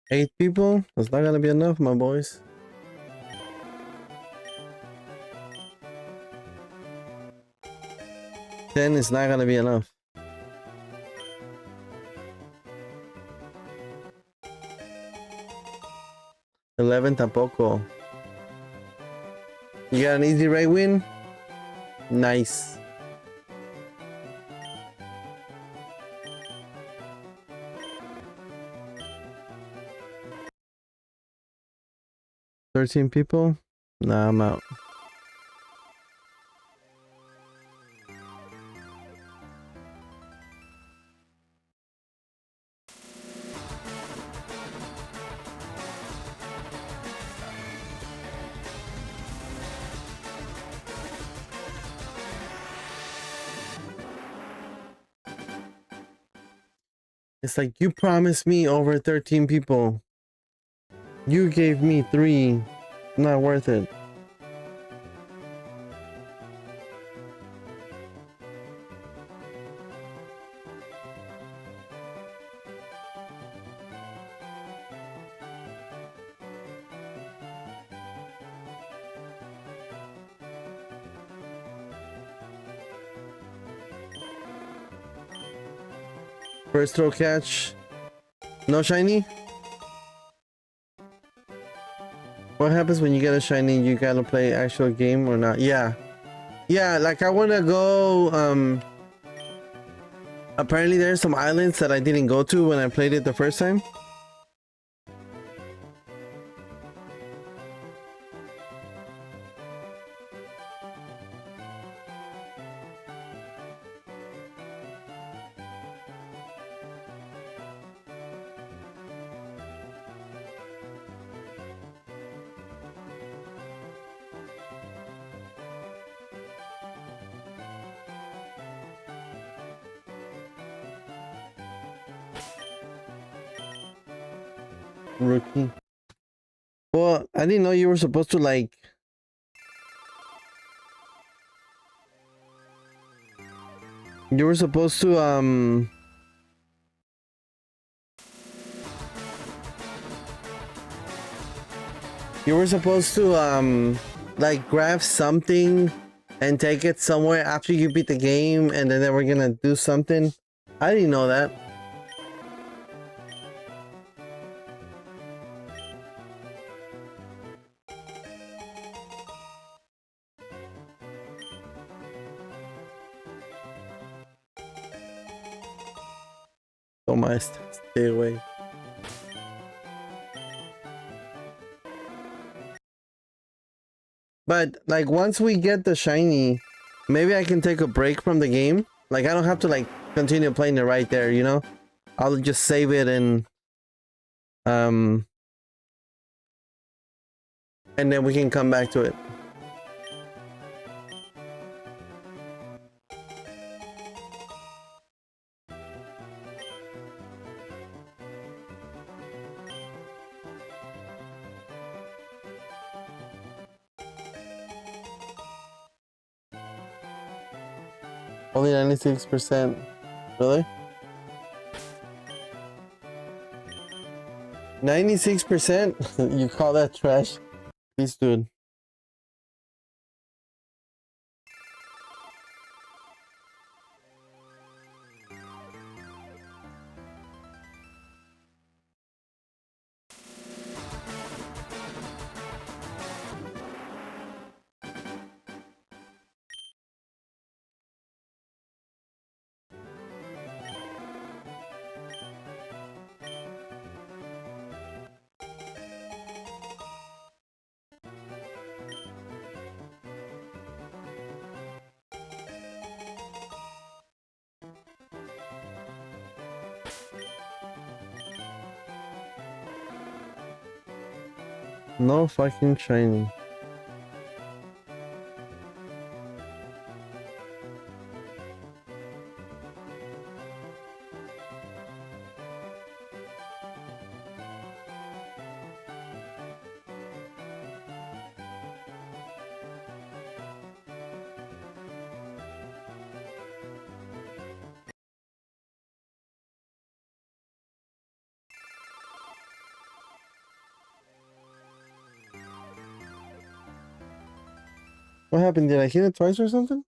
Eight people? That's not gonna be enough, my boys. 10 is not gonna be enough. 11 tampoco. You got an easy right win? Nice. $13 people? Nah, I'm out. It's like you promised me over 13 people. You gave me 3. Not worth it. First throw catch. No shiny? What happens when you get a shiny? You gotta play actual game or not? Yeah. Yeah, like I wanna go, apparently there's some islands that I didn't go to when I played it the first time. Rookie. Well, I didn't know you were supposed to like... You were supposed to, You were supposed to, like grab something and take it somewhere after you beat the game and then they were gonna do something. I didn't know that. Toma esta, stay away. But like once we get the shiny, maybe I can take a break from the game. Like I don't have to like continue playing it right there, you know? I'll just save it and then we can come back to it. Only 96%. Really? 96%? You call that trash? Please, dude. No fucking shiny. What happened? Did I hit it twice or something?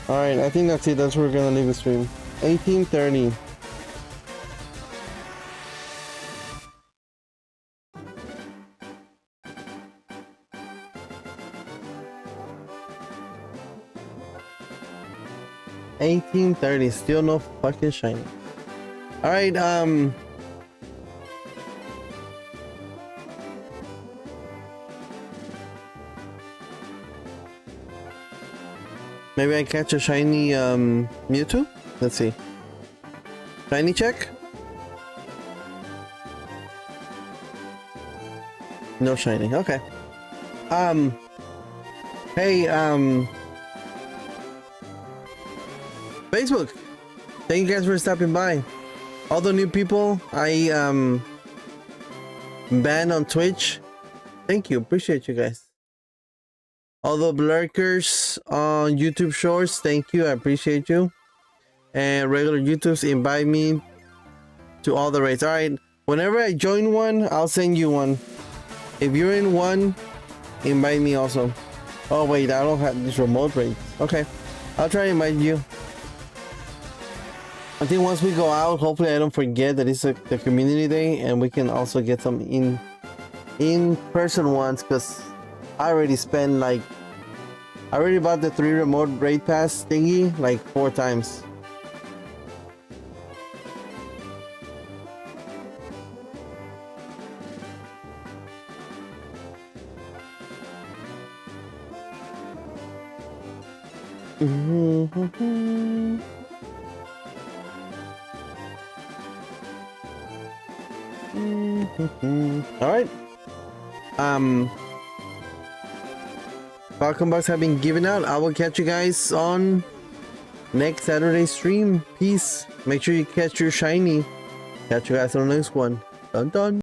Alright, I think that's it. That's where we're gonna leave the stream. 18:30. $18.30. Still no fucking shiny. Alright, maybe I catch a shiny Mewtwo? Let's see. Shiny check? No shiny. Okay. Hey, Facebook. Thank you guys for stopping by. All the new people I banned on Twitch. Thank you. Appreciate you guys. All the lurkers on YouTube Shorts, thank you. I appreciate you. And regular YouTubes, invite me to all the raids. All right. Whenever I join one, I'll send you one. If you're in one, invite me also. Oh wait, I don't have this remote raid. Okay, I'll try to invite you. I think once we go out, hopefully I don't forget that it's the community day, and we can also get some in-person ones, because I already spent like, I already bought the 3 remote raid pass thingy like 4 times. All right. Welcome bucks have been given out. I will catch you guys on next Saturday stream. Peace. Make sure you catch your shiny. Catch you guys on the next one. Dun dun.